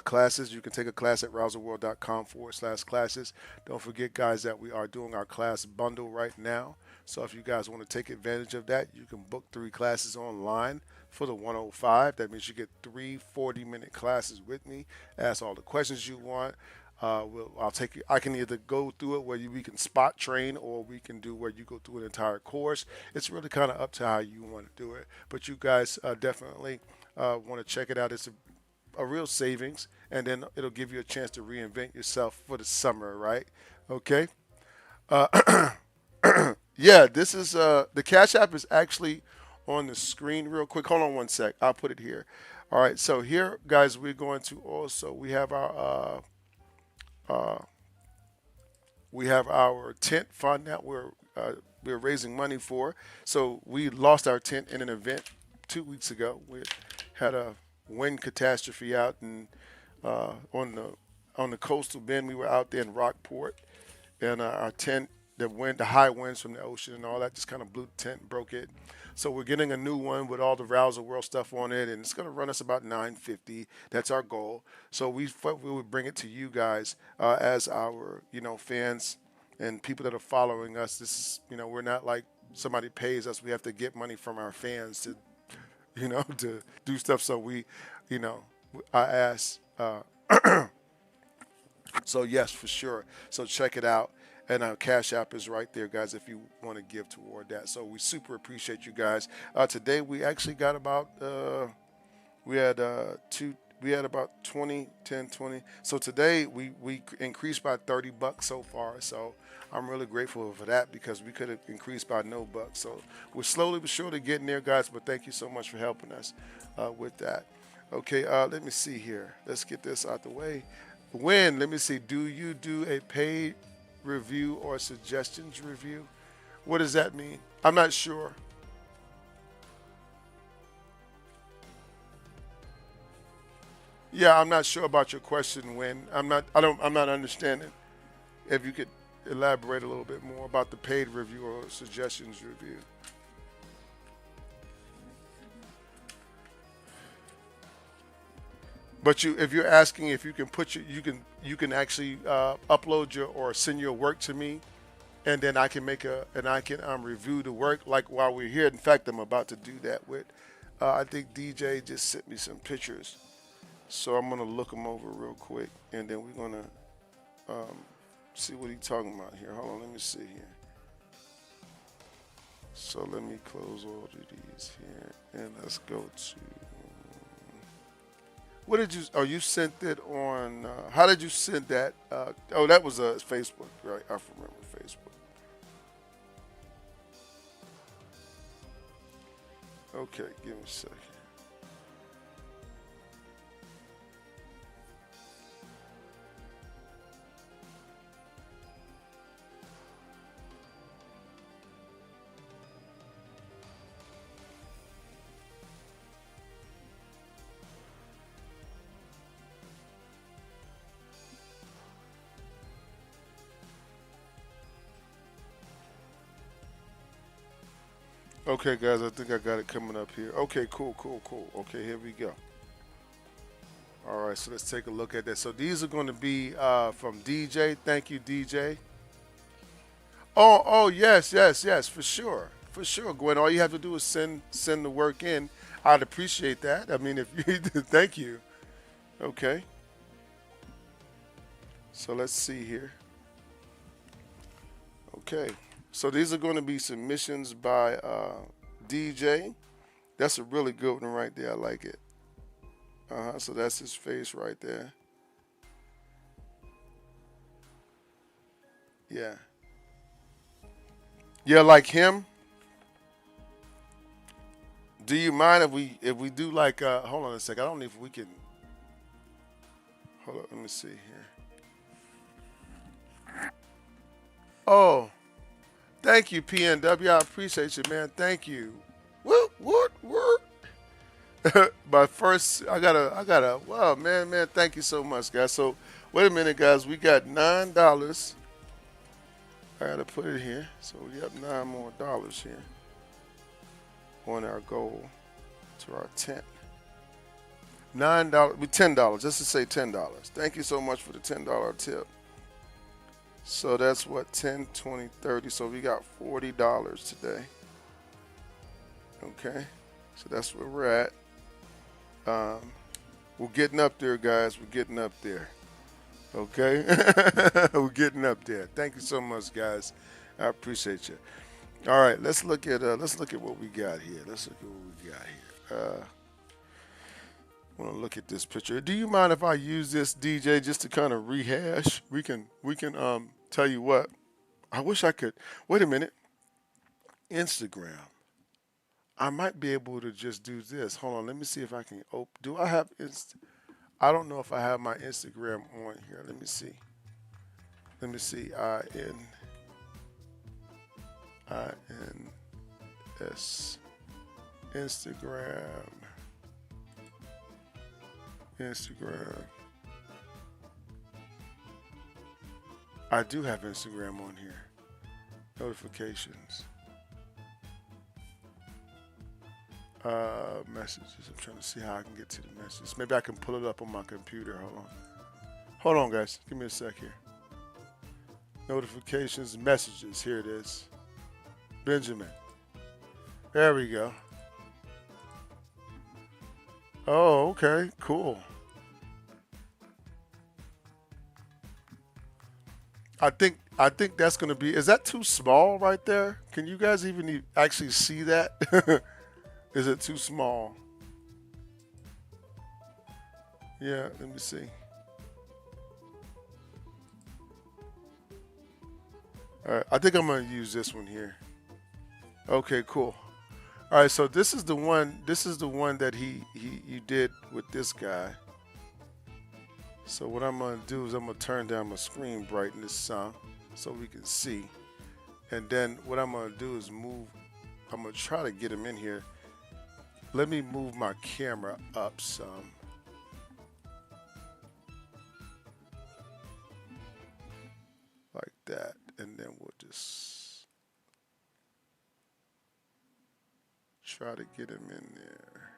Classes. You can take a class at rouserworld.com/classes. Don't forget, guys, that we are doing our class bundle right now. So if you guys want to take advantage of that, you can book 3 classes online for the 105. That means you get 3 40-minute classes with me. Ask all the questions you want. I'll take you. I can either go through it where we can spot train, or we can do where you go through an entire course. It's really kind of up to how you want to do it. But you guys definitely want to check it out. It's a real savings, and then it'll give you a chance to reinvent yourself for the summer, right? Okay. Yeah, this is the Cash App is actually on the screen real quick. Hold on one sec. I'll put it here. All right. So here, guys, we're going to also we have our tent fund that we're raising money for. So we lost our tent in an event 2 weeks ago. We had a wind catastrophe out and on the coastal bend. We were out there in Rockport, and our tent, the high winds from the ocean and all that just kind of blew the tent and broke it. So we're getting a new one with all the Rouser World stuff on it, and it's going to run us about $950. That's our goal. So we thought we would bring it to you guys as our fans and people that are following us. This is we're not like somebody pays us. We have to get money from our fans to to do stuff. So I asked. So yes, for sure. So check it out. And our Cash App is right there, guys, if you want to give toward that. So we super appreciate you guys. Today we actually got about we had about 20, 10, 20. So today we increased by $30 so far. So I'm really grateful for that, because we could have increased by no bucks. So we're slowly but surely getting there, guys. But thank you so much for helping us with that. Okay, let me see here. Let's get this out the way. Let me see. Do you do a paid review or suggestions review? What does that mean? I'm not sure. Yeah, I'm not sure about your question. I'm not understanding. If you could elaborate a little bit more about the paid review or suggestions review. But if you're asking if you can you can actually upload your or send your work to me, and then I can review the work like while we're here. In fact, I'm about to do that with. I think DJ just sent me some pictures, so I'm gonna look them over real quick, and then we're gonna See what he's talking about here. Hold on, let me see here. So let me close all of these here, and let's go to. What did you? Oh, you sent it on. How did you send that? Oh, that was Facebook, right? I remember Facebook. Okay, give me a second. Okay, guys, I think I got it coming up here. Okay, cool, cool, cool. Okay, here we go. All right, so let's take a look at that. So these are going to be from DJ. Thank you, DJ. Oh, yes, yes, yes, for sure, Gwen. All you have to do is send the work in. I'd appreciate that. I mean, if you thank you. Okay, so let's see here. Okay, so these are going to be submissions by DJ. That's a really good one right there. I like it. So that's his face right there. Yeah. Yeah, like him. Do you mind if we do like hold on a second. I don't know if we can hold on, let me see here. Oh, thank you, PNW. I appreciate you, man. Thank you. Whoop. But first I gotta wow, man, thank you so much, guys. So wait a minute, guys, we got $9. I gotta put it here. So we got $9 more here on our goal to our 10. $9 with $10. Just to say $10. Thank you so much for the $10 tip. So that's what 10, 20, 30. So we got $40 today. Okay. So that's where we're at. We're getting up there, guys. We're getting up there. Okay. We're getting up there. Thank you so much, guys. I appreciate you. All right, let's look at what we got here. Let's look at what we got here. I want to look at this picture. Do you mind if I use this, DJ, just to kind of rehash? We can tell you what. I wish I could. Wait a minute. Instagram. I might be able to just do this. Hold on. Let me see if I can. Do I have? I don't know if I have my Instagram on here. Let me see. Let me see. INS. Instagram. I do have Instagram on here. Notifications. Messages. I'm trying to see how I can get to the messages. Maybe I can pull it up on my computer. Hold on, guys. Give me a sec here. Notifications, messages. Here it is. Benjamin. There we go. Oh, okay. Cool. I think that's gonna be. Is that too small right there? Can you guys even actually see that? Is it too small? Yeah, let me see. All right, I think I'm gonna use this one here. Okay, cool. All right, so this is the one. This is the one that he you did with this guy. So what I'm gonna do is I'm gonna turn down my screen brightness some so we can see. And then what I'm gonna do is move. I'm gonna try to get him in here. Let me move my camera up some. Like that. And then we'll just try to get him in there.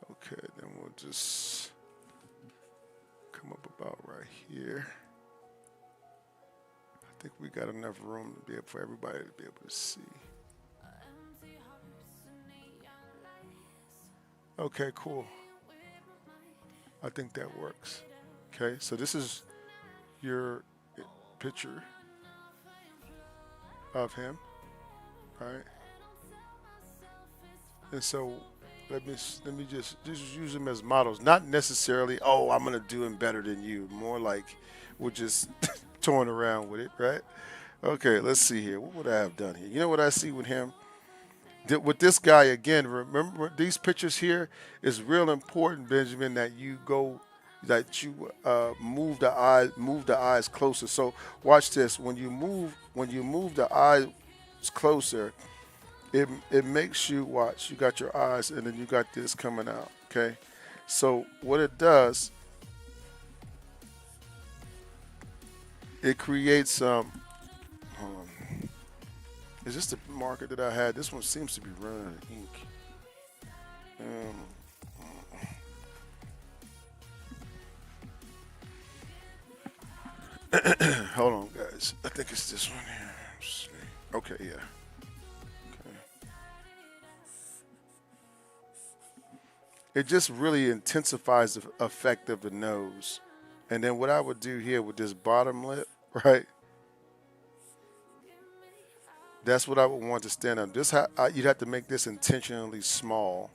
Okay, then we'll just come up about right here. I think we got enough room to be able for everybody to be able to see. Okay, cool. I think that works. Okay, so this is your picture of him, right? And so let me just use them as models, not necessarily. Oh, I'm gonna do him better than you. More like we're just toying around with it, right? Okay, let's see here. What would I have done here? You know what I see with him? With this guy again, remember these pictures here is real important, Benjamin, that you go that you move the eyes closer. So watch this. When you move the eyes closer, it makes you watch. You got your eyes, and then you got this coming out. Okay, so what it does, it creates hold on. Is this the marker that I had? This one seems to be running out of ink. Um, hold on, guys. I think it's this one here. Let's see. Okay, yeah. Okay. It just really intensifies the effect of the nose. And then what I would do here with this bottom lip, right? That's what I would want to stand up. You'd have to make this intentionally small.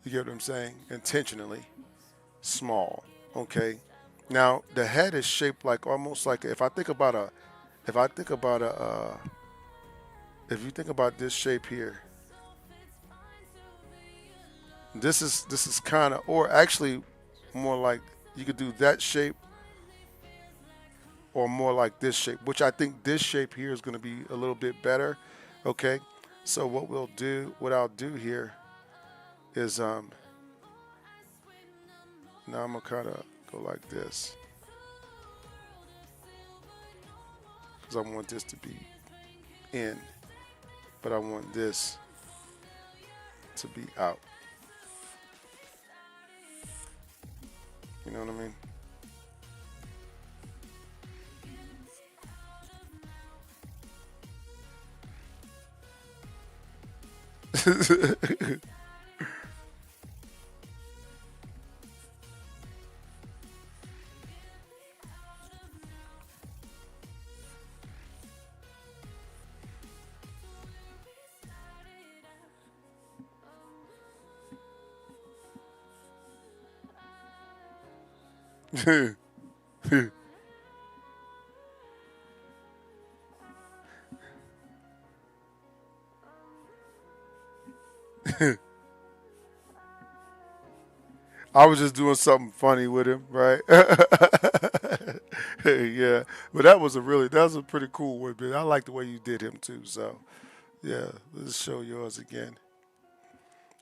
You get what I'm saying? Intentionally small. Okay. Now the head is shaped like almost like if I think about if you think about this shape here, this is kind of, or actually more like you could do that shape or more like this shape, which I think this shape here is going to be a little bit better. Okay. So what I'll do here is now I'm gonna kind of go like this because I want this to be in, but I want this to be out. You know what I mean? I was just doing something funny with him, right? Yeah, but that was a pretty cool one, man. I like the way you did him too. So yeah, let's show yours again.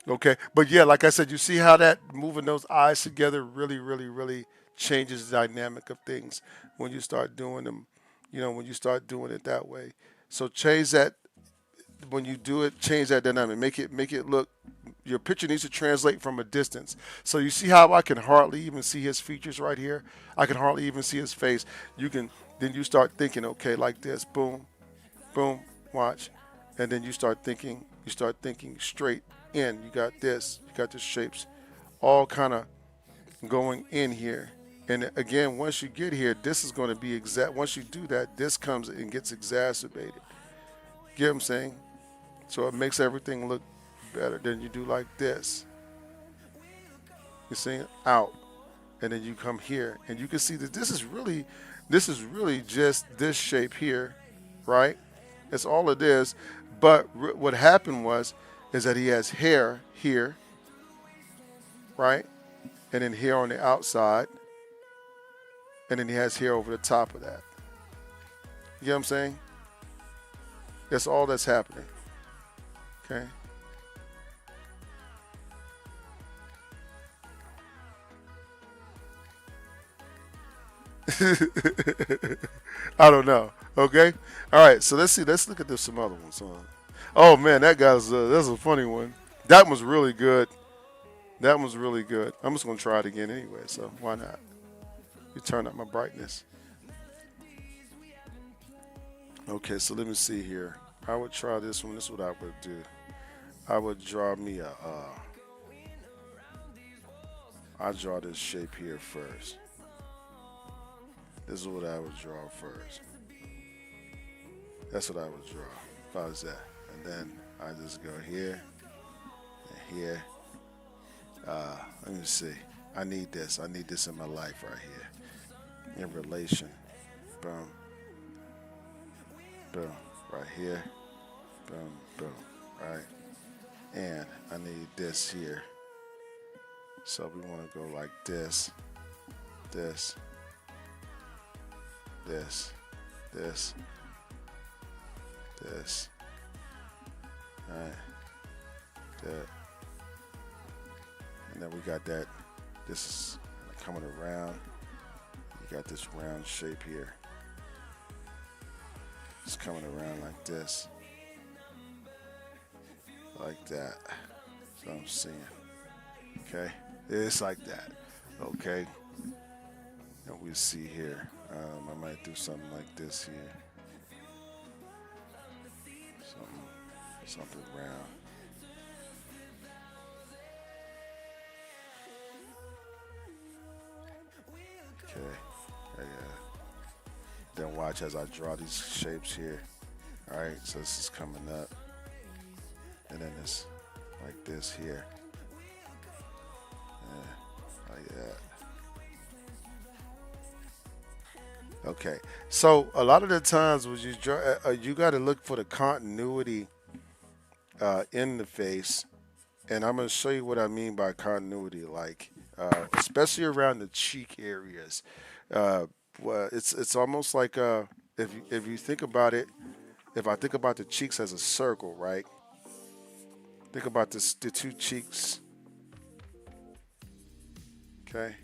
Okay, but yeah, like I said, you see how that moving those eyes together really, really, really changes the dynamic of things when you start doing them. When you start doing it that way. So change that when you do it. Change that dynamic. Make it look. Your picture needs to translate from a distance. So you see how I can hardly even see his features right here. I can hardly even see his face. You can then you start thinking, okay, like this. Boom, boom, watch, and then you start thinking. You start thinking straight in. You got this. You got the shapes, all kind of going in here. And again, once you get here, this is going to be exact. Once you do that, this comes and gets exacerbated. Get what I'm saying? So it makes everything look better. Then you do like this. You see out, and then you come here, and you can see that this is really just this shape here, right? That's all it is. But what happened is that he has hair here, right, and then hair on the outside, and then he has hair over the top of that. You get what I'm saying? That's all that's happening. Okay. I don't know. Okay. All right. So let's see. Let's look at this some other ones. Oh man, that's a funny one. That was really good. That was really good. I'm just gonna try it again anyway. So why not? You turn up my brightness. Okay. So let me see here. I would try this one. This is what I would do. I would draw me a. I draw this shape here first. This is what I would draw first. That's what I would draw if I was that. And then I just go here and here. Let me see. I need this. I need this in my life right here. In relation. Boom. Boom. Right here. Boom. Boom. Right. And I need this here. So we want to go like this. This. This. This. This. Alright. That. And then we got that. This is coming around. You got this round shape here. It's coming around like this. Like that. That's what I'm seeing. Okay? It's like that. Okay? And we see here. I might do something like this here. Something round. Okay. Yeah. Then watch as I draw these shapes here. Alright, so this is coming up. And then it's like this here. Yeah, like that. Okay, so a lot of the times when you draw, you got to look for the continuity in the face, and I'm going to show you what I mean by continuity. Like, especially around the cheek areas, well, it's almost like if you think about it, if I think about the cheeks as a circle, right? Think about this, the two cheeks. Okay.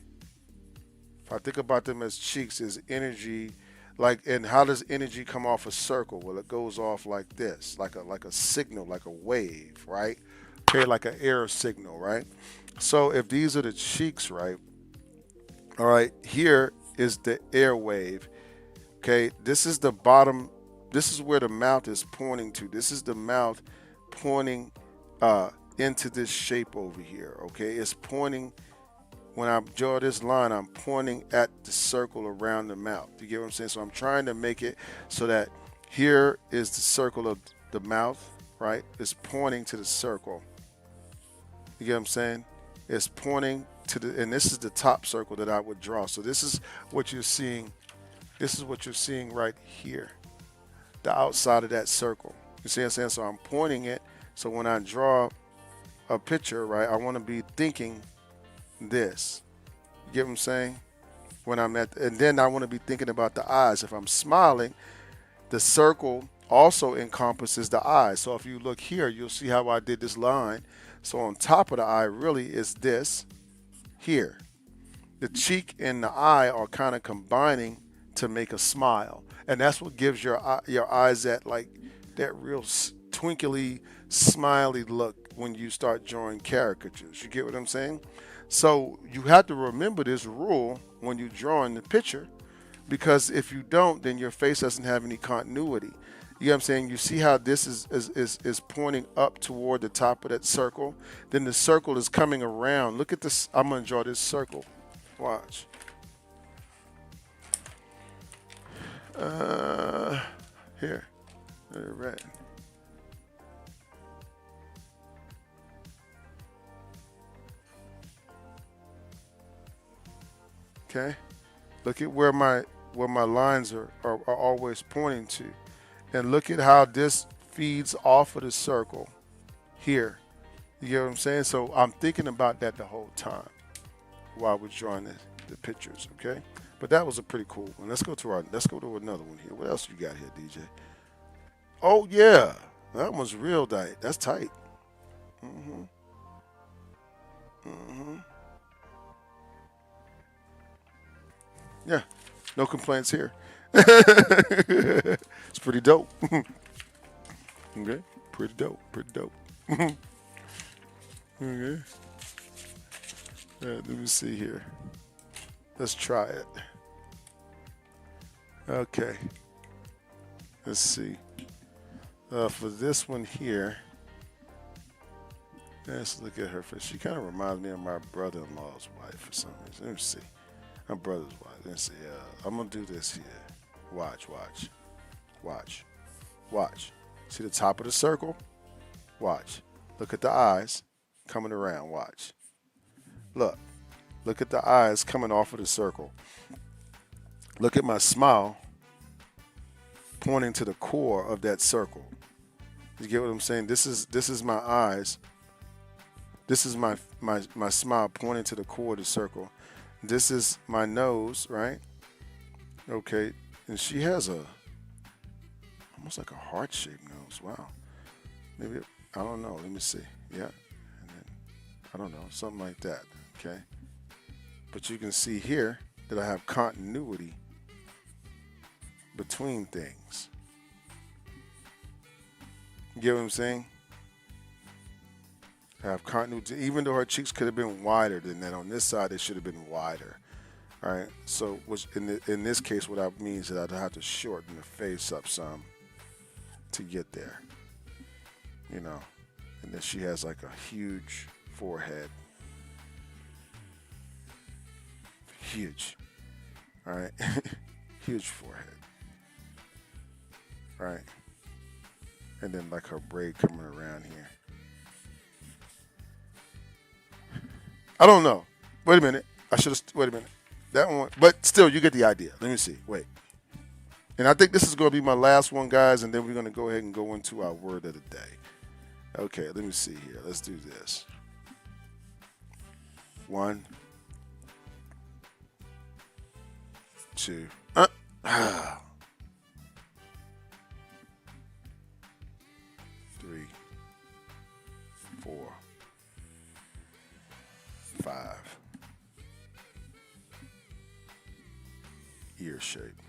If I think about them as cheeks, is energy, like, and how does energy come off a circle? Well, it goes off like this, like a signal, like a wave, right? Okay, like an air signal, right? So if these are the cheeks, right? All right, here is the air wave. Okay, this is the bottom. This is where the mouth is pointing to. This is the mouth pointing into this shape over here. Okay, it's pointing. When I draw this line, I'm pointing at the circle around the mouth. You get what I'm saying? So I'm trying to make it so that here is the circle of the mouth, right? It's pointing to the circle. You get what I'm saying? It's pointing to the, and this is the top circle that I would draw. So this is what you're seeing. This is what you're seeing right here, the outside of that circle. You see what I'm saying? So I'm pointing it. So when I draw a picture, right, I want to be thinking this. You get what I'm saying? When I'm at, and then I want to be thinking about the eyes. If I'm smiling, the circle also encompasses the eyes. So if you look here, you'll see how I did this line. So on top of the eye really is this here. The cheek and the eye are kind of combining to make a smile, and that's what gives your eyes that, like, that real twinkly, smiley look when you start drawing caricatures. You get what I'm saying? So you have to remember this rule when you're drawing the picture, because if you don't, then your face doesn't have any continuity. You know what I'm saying? You see how this is pointing up toward the top of that circle? Then the circle is coming around. Look at this. I'm going to draw this circle. Watch. Here. Red. Okay. Look at where my lines are always pointing to. And look at how this feeds off of the circle here. You get what I'm saying? So I'm thinking about that the whole time while we're drawing the pictures, okay? But that was a pretty cool one. Let's go to another one here. What else you got here, DJ? Oh yeah, that one's real tight. That's tight. Yeah, no complaints here. It's pretty dope. Okay, pretty dope. Okay. Let me see here. Let's try it. Okay. Let's see. For this one here, let's look at her face. She kind of reminds me of my brother-in-law's wife for some reason. Let me see. My brother's watch. Let's see. I'm gonna do this here. Watch, watch, watch, watch. See the top of the circle? Watch. Look at the eyes coming around. Watch. Look. Look at the eyes coming off of the circle. Look at my smile pointing to the core of that circle. You get what I'm saying? This is my eyes. This is my smile pointing to the core of the circle. This is my nose, right? Okay. And she has a almost like a heart-shaped nose. Wow. Maybe I don't know. Let me see. Yeah. And then I don't know, something like that. Okay. But you can see here that I have continuity between things. You get what I'm saying? I have continuity, even though her cheeks could have been wider than that. On this side, it should have been wider. All right. So, which in this case, what that means is that I'd have to shorten the face up some to get there. You know, and then she has like a huge forehead. Huge. All right. Huge forehead. All right. And then like her braid coming around here. I don't know. Wait a minute. I should have. Wait a minute. That one. But still, you get the idea. Let me see. Wait. And I think this is going to be my last one, guys. And then we're going to go ahead and go into our word of the day. Okay. Let me see here. Let's do this. 1, 2. 3, 4, 5. Ear shape.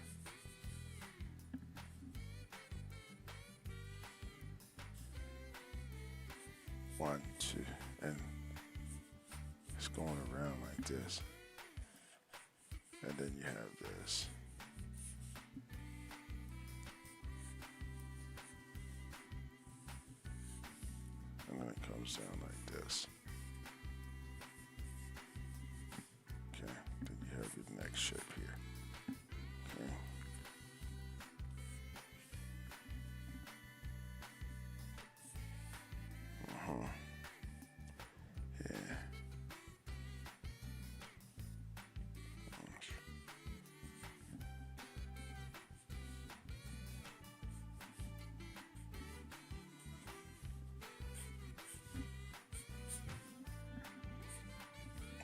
1, 2, and it's going around like this. And then you have this. And then it comes down like this. Okay, then you have your next shape here. Okay. Yeah.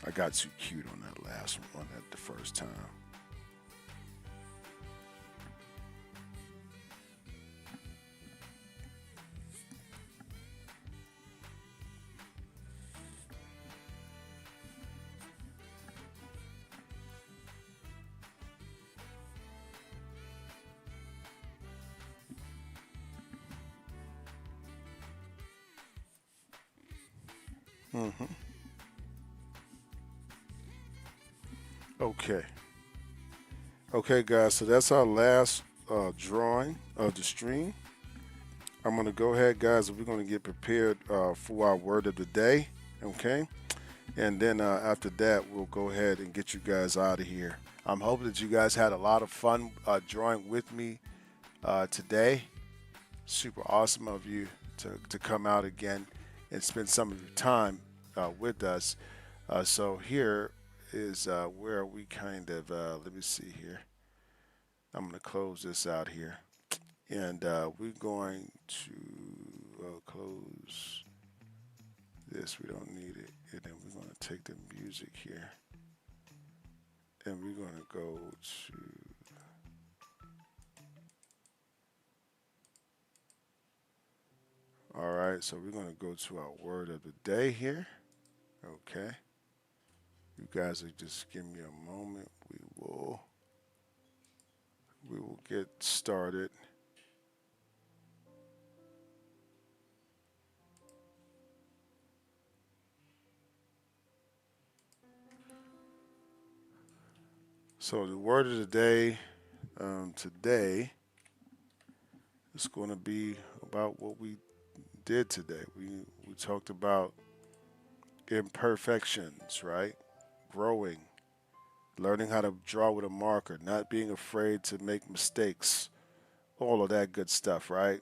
I got too cute on that last one at the first time. Mm-hmm. Okay. Okay, guys. So that's our last drawing of the stream. I'm going to go ahead, guys. We're going to get prepared for our word of the day. Okay. And then after that, we'll go ahead and get you guys out of here. I'm hoping that you guys had a lot of fun drawing with me today. Super awesome of you to come out again and spend some of your time with us. So here is where we kind of, let me see here. I'm going to close this out here. And we're going to close this. We don't need it. And then we're going to take the music here. And we're going to go to all right, so we're going to go to our word of the day here. Okay. You guys will just give me a moment. We will get started. So the word of the day today is going to be about what we did today. We talked about imperfections, right? Growing, learning how to draw with a marker, not being afraid to make mistakes, all of that good stuff, right?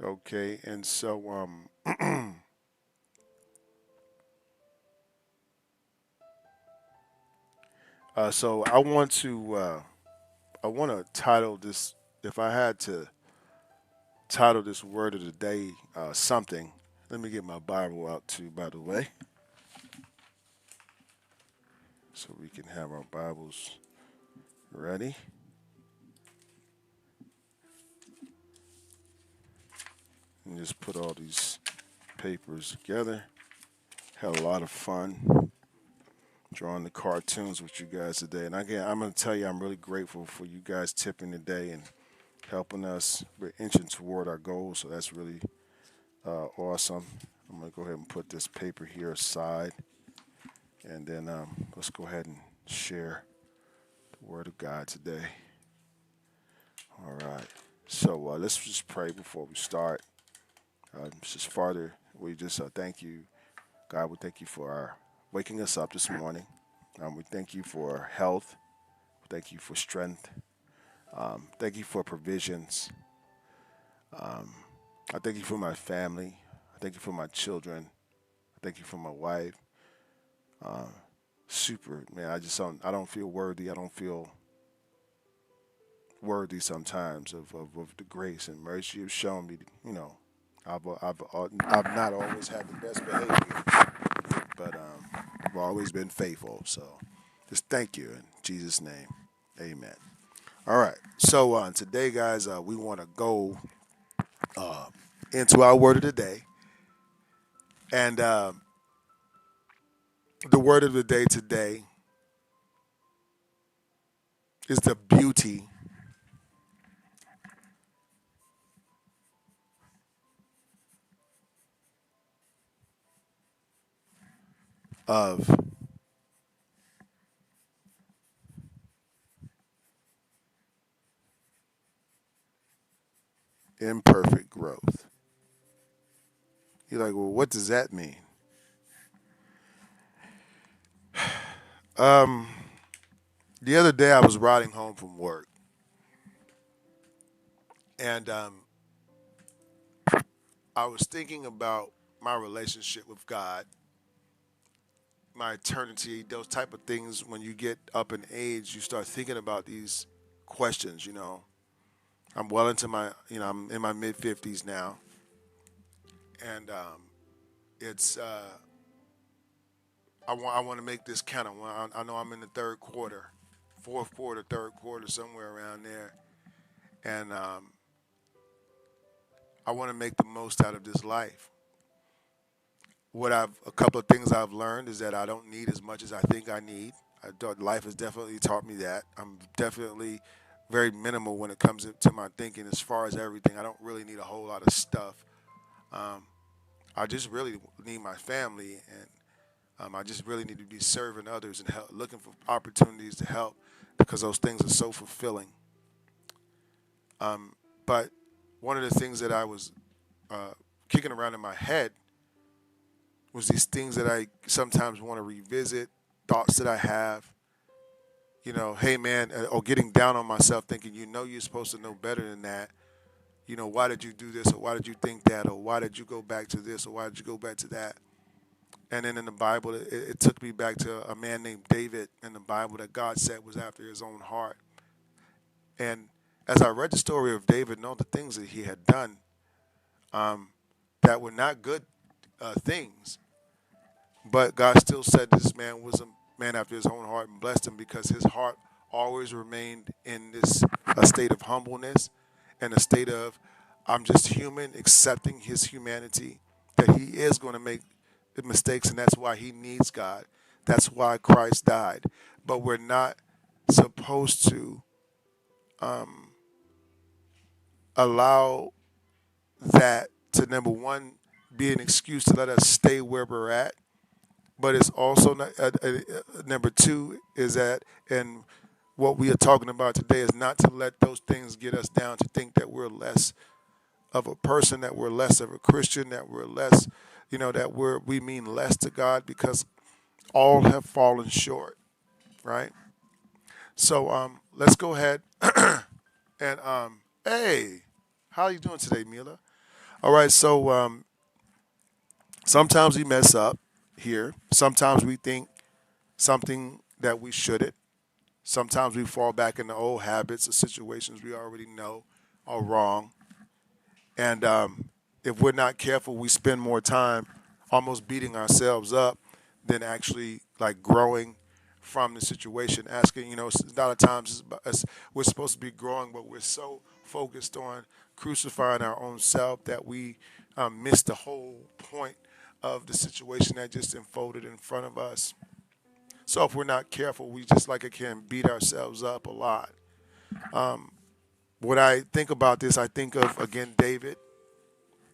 Okay, and so so I want to title this, if I had to title this word of the day something. Let me get my Bible out too, by the way, so we can have our Bibles ready and just put all these papers together. Had a lot of fun drawing the cartoons with you guys today. And again, I'm going to tell you, I'm really grateful for you guys tipping today and helping us. We're inching toward our goals, so that's really awesome. I'm going to go ahead and put this paper here aside, and then let's go ahead and share the Word of God today. All right. So let's just pray before we start. Just farther, we just thank you, God. We thank you for waking us up this morning. We thank you for health. Thank you for strength. Thank you for provisions. I thank you for my family. I thank you for my children. I thank you for my wife. Super, man. I don't feel worthy. I don't feel worthy sometimes of the grace and mercy you've shown me. I've not always had the best behavior, but I've always been faithful. So just thank you in Jesus' name. Amen. All right. So today, guys, we want to go into our word of the day. And the word of the day today is the beauty of imperfect growth. You're like, well, what does that mean? Um, the other day I was riding home from work, and I was thinking about my relationship with God, my eternity, those type of things. When you get up in age, you start thinking about these questions. I'm well into I'm in my mid 50s now, and it's I want to make this count. I know I'm in the third quarter, fourth quarter, third quarter, somewhere around there, and I want to make the most out of this life. A couple of things I've learned is that I don't need as much as I think I need. I thought life has definitely taught me that. I'm definitely very minimal when it comes to my thinking as far as everything. I don't really need a whole lot of stuff. Um, I just really need my family, and I just really need to be serving others and looking for opportunities to help because those things are so fulfilling. But one of the things that I was kicking around in my head was these things that I sometimes want to revisit, thoughts that I have. Hey man, or getting down on myself, thinking you're supposed to know better than that. Why did you do this, or why did you think that, or why did you go back to this, or why did you go back to that? And then in the Bible, it took me back to a man named David in the Bible that God said was after his own heart. And as I read the story of David and all the things that he had done um, that were not good things, but God still said this man was a man after his own heart and blessed him because his heart always remained in this a state of humbleness and a state of I'm just human, accepting his humanity, that he is going to make mistakes, and that's why he needs God. That's why Christ died. But we're not supposed to allow that to, number one, be an excuse to let us stay where we're at. But it's also not, number two is that, and what we are talking about today is not to let those things get us down to think that we're less of a person, that we're less of a Christian, that we're less, that we mean less to God because all have fallen short. right? So let's go ahead and hey, how are you doing today, Mila? All right, so sometimes we mess up here. Sometimes we think something that we shouldn't. Sometimes we fall back into old habits or situations we already know are wrong. And if we're not careful, we spend more time almost beating ourselves up than actually like growing from the situation. Asking, a lot of times we're supposed to be growing, but we're so focused on crucifying our own self that we miss the whole point of the situation that just unfolded in front of us. So if we're not careful, we just like again beat ourselves up a lot. When I think about this, I think of again David.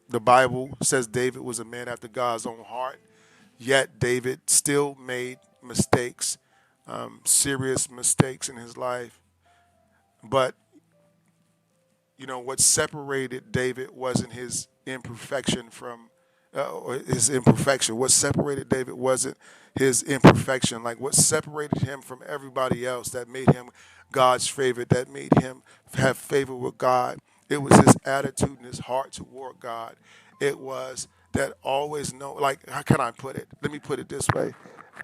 The Bible says David was a man after God's own heart, yet David still made mistakes, serious mistakes in his life. But what separated David wasn't his imperfection from or his imperfection. What separated David wasn't his imperfection. Like what separated him from everybody else that made him God's favorite, that made him have favor with God. It was his attitude and his heart toward God. It was that always know. Like how can I put it? Let me put it this way.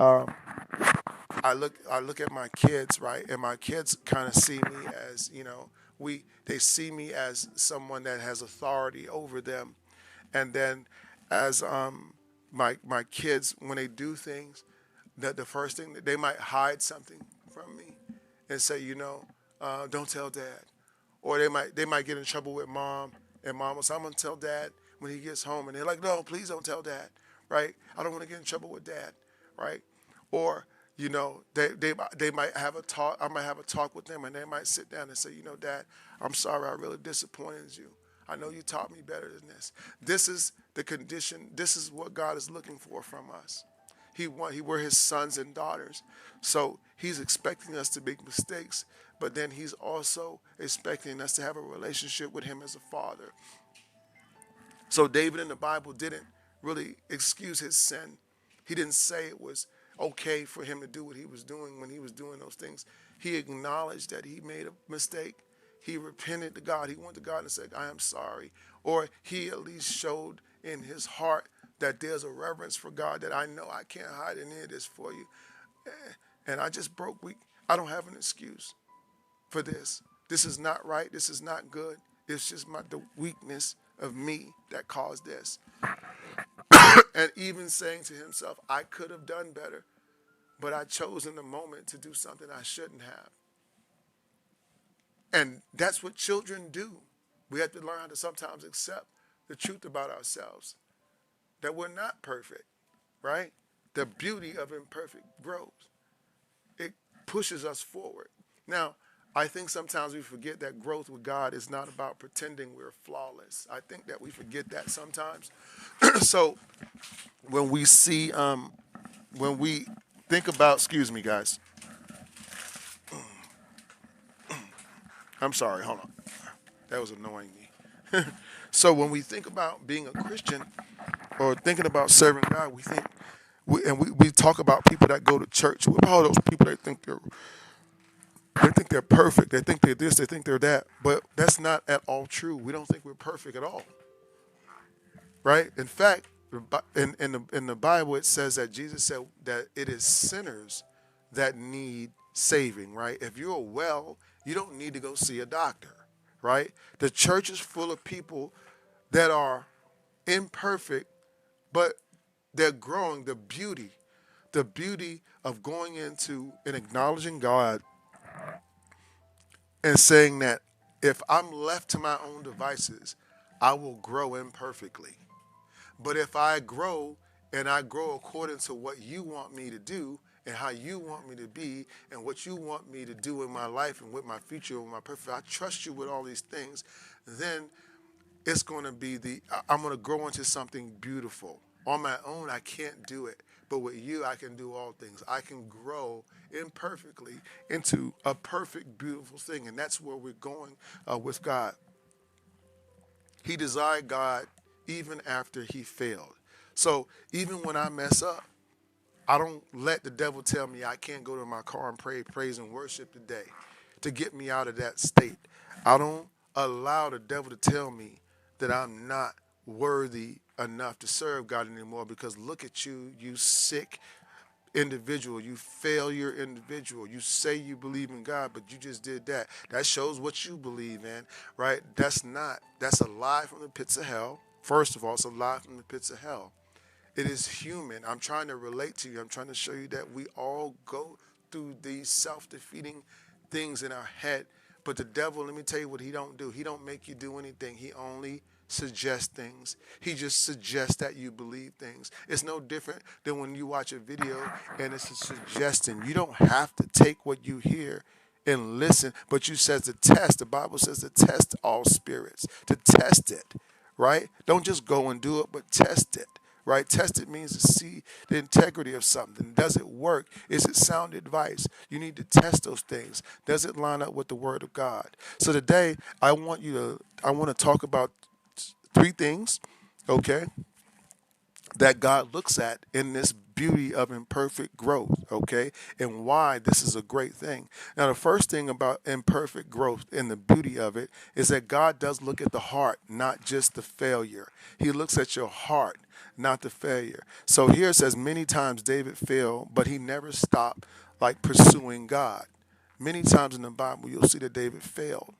I look at my kids, right, and my kids kind of see me as they see me as someone that has authority over them, and then as my kids when they do things, that the first thing that they might hide something from me, and say don't tell dad, or they might get in trouble with mom, and mom will say I'm gonna tell dad when he gets home, and they're like no please don't tell dad, right? I don't want to get in trouble with dad, right? Or they might have a talk. I might have a talk with them, and they might sit down and say, Dad, I'm sorry, I really disappointed you. I know you taught me better than this. This is the condition. This is what God is looking for from us. We're His sons and daughters, so He's expecting us to make mistakes, but then He's also expecting us to have a relationship with Him as a father. So David in the Bible didn't really excuse his sin. He didn't say it was okay for him to do what he was doing when he was doing those things. He acknowledged that he made a mistake. He repented to God. He went to God and said, I am sorry. Or he at least showed in his heart that there's a reverence for God, that I know I can't hide any of this for you. And I just broke weak. I don't have an excuse for this. This is not right. This is not good. It's just the weakness of me that caused this. And even saying to himself, I could have done better, but I chose in the moment to do something I shouldn't have. And that's what children do. We have to learn how to sometimes accept the truth about ourselves, that we're not perfect, right? The beauty of imperfect grows. It pushes us forward. Now, I think sometimes we forget that growth with God is not about pretending we're flawless. I think that we forget that sometimes. So when we see, when we think about, excuse me, guys. I'm sorry, hold on. That was annoying me. So when we think about being a Christian or thinking about serving God, we talk about people that go to church. What about all those people that think they're perfect? They think they're this, they think they're that. But that's not at all true. We don't think we're perfect at all, right? In fact, in the Bible, it says that Jesus said that it is sinners that need saving, right? If you're well, you don't need to go see a doctor, right? The church is full of people that are imperfect, but they're growing the beauty of going into and acknowledging God and saying that if I'm left to my own devices, I will grow imperfectly. But if I grow and I grow according to what you want me to do and how you want me to be and what you want me to do in my life and with my future and my perfect, I trust you with all these things, then it's going to be I'm going to grow into something beautiful. On my own, I can't do it. But with you, I can do all things. I can grow imperfectly into a perfect, beautiful thing. And that's where we're going with God. He desired God even after he failed. So even when I mess up, I don't let the devil tell me I can't go to my car and pray, praise, and worship today to get me out of that state. I don't allow the devil to tell me that I'm not worthy enough to serve God anymore because look at you, you sick individual, you failure individual. You say you believe in God, but you just did that. That shows what you believe in, right? That's a lie from the pits of hell. First of all, it's a lie from the pits of hell. It is human. I'm trying to relate to you. I'm trying to show you that we all go through these self-defeating things in our head. But the devil, let me tell you what he don't do. He don't make you do anything. He only suggests things. He just suggests that you believe things. It's no different than when you watch a video and it's a suggestion. You don't have to take what you hear and listen, but you says to test. The Bible says to test all spirits, to test it, right? Don't just go and do it, but test it, right? Test it means to see the integrity of something. Does it work? Is it sound advice? You need to test those things. Does it line up with the Word of God? So today, I want to talk about three things, okay, that God looks at in this beauty of imperfect growth, okay, and why this is a great thing. Now, the first thing about imperfect growth and the beauty of it is that God does look at the heart, not just the failure. He looks at your heart, not the failure. So here it says, many times David failed, but he never stopped like pursuing God. Many times in the Bible, you'll see that David failed.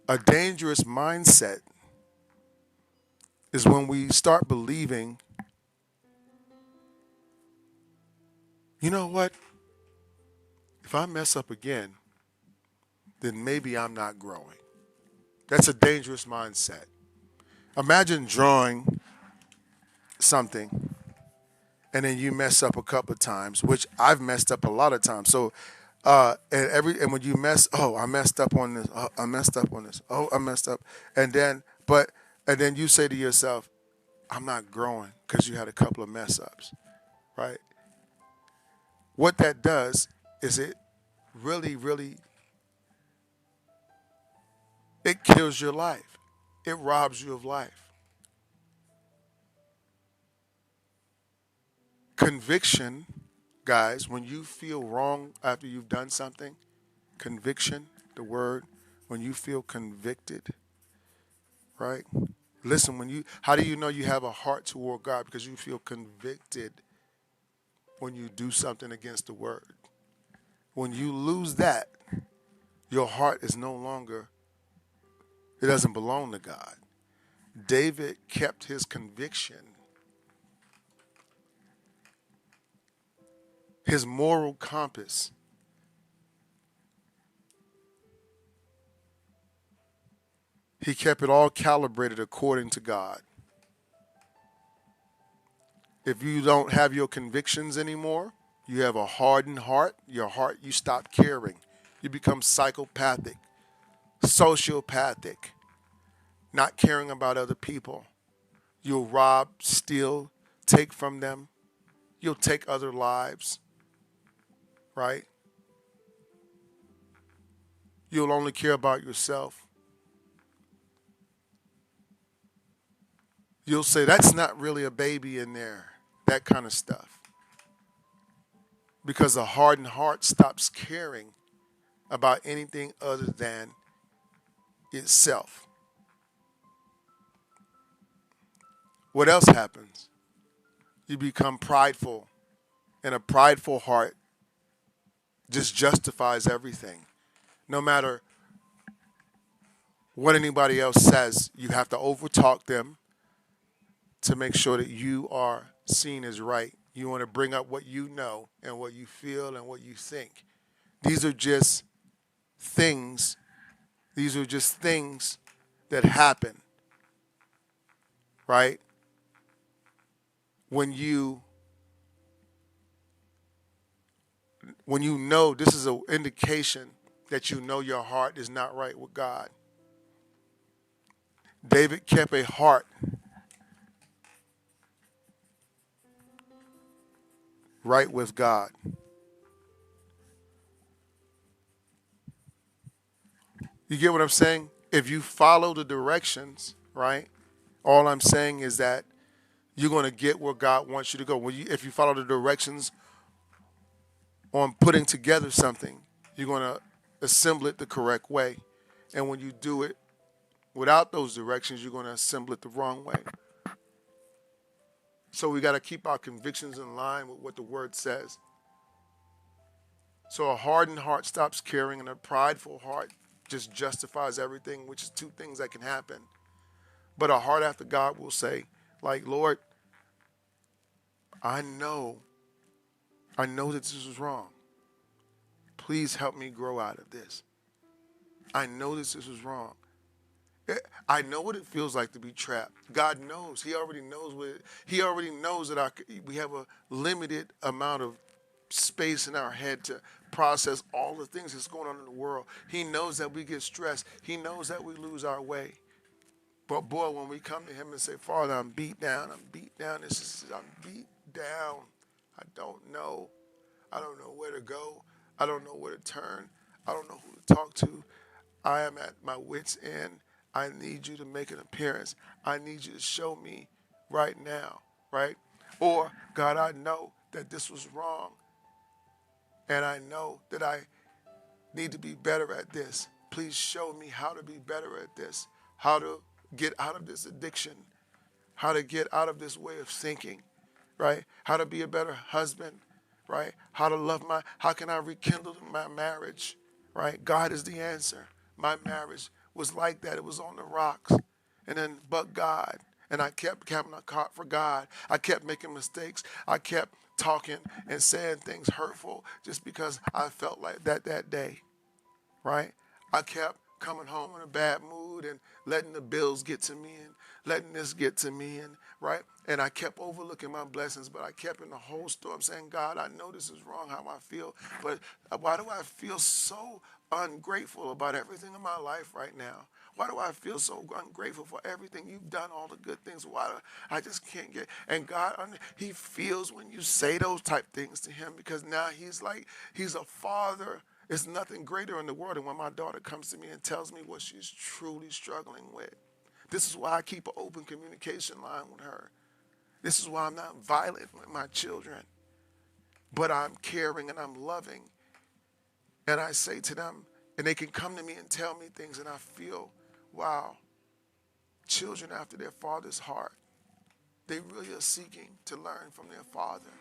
A dangerous mindset is when we start believing, you know what? If I mess up again, then maybe I'm not growing. That's a dangerous mindset. Imagine drawing something and then you mess up a couple of times, which I've messed up a lot of times. So, and when you mess, oh, I messed up on this. Oh, I messed up on this. Oh, I messed up, and then and then you say to yourself, I'm not growing because you had a couple of mess ups, right? What that does is it really, really, it kills your life. It robs you of life. Conviction, guys, when you feel wrong after you've done something, conviction, the word, when you feel convicted, right? Listen, how do you know you have a heart toward God? Because you feel convicted when you do something against the word. When you lose that, your heart is no longer, it doesn't belong to God. David kept his conviction, his moral compass. He kept it all calibrated according to God. If you don't have your convictions anymore, you have a hardened heart. Your heart, you stop caring. You become psychopathic, sociopathic, not caring about other people. You'll rob, steal, take from them. You'll take other lives, right? You'll only care about yourself. You'll say, that's not really a baby in there, that kind of stuff. Because a hardened heart stops caring about anything other than itself. What else happens? You become prideful, and a prideful heart just justifies everything. No matter what anybody else says, you have to overtalk them to make sure that you are seen as right. You want to bring up what you know and what you feel and what you think. These are just things. These are just things that happen, right? When you know, this is an indication that you know your heart is not right with God. David kept a heart right with God. You get what I'm saying? If you follow the directions, right? All I'm saying is that you're going to get where God wants you to go. If you follow the directions on putting together something, you're going to assemble it the correct way. And when you do it without those directions, you're going to assemble it the wrong way. So we got to keep our convictions in line with what the word says. So a hardened heart stops caring, and a prideful heart just justifies everything, which is two things that can happen. But a heart after God will say, like, Lord, I know, I know that this is wrong. Please help me grow out of this. I know this is wrong. I know what it feels like to be trapped. God knows. He already knows He already knows that we have a limited amount of space in our head to process all the things that's going on in the world. He knows that we get stressed. He knows that we lose our way. But boy, when we come to Him and say, Father, I'm beat down. I'm beat down. I'm beat down. I don't know. I don't know where to go. I don't know where to turn. I don't know who to talk to. I am at my wit's end. I need you to make an appearance. I need you to show me right now, right? Or, God, I know that this was wrong, and I know that I need to be better at this. Please show me how to be better at this, how to get out of this addiction, how to get out of this way of thinking, right? How to be a better husband, right? How can I rekindle my marriage, right? God is the answer. My marriage was like that. It was on the rocks. And then, but God. And I kept having a caught for God. I kept making mistakes. I kept talking and saying things hurtful just because I felt like that day, right? I kept coming home in a bad mood and letting the bills get to me and letting this get to me, and right? And I kept overlooking my blessings, but I kept in the whole storm saying, God, I know this is wrong how I feel, but why do I feel so ungrateful about everything in my life right now? Why do I feel so ungrateful for everything you've done, all the good things? Why do I just can't get? And God, He feels when you say those type things to Him, because now He's a father. There's nothing greater in the world than when my daughter comes to me and tells me what she's truly struggling with. This is why I keep an open communication line with her. This is why I'm not violent with my children, but I'm caring and I'm loving. And I say to them, and they can come to me and tell me things, and I feel, wow, children after their father's heart, they really are seeking to learn from their father.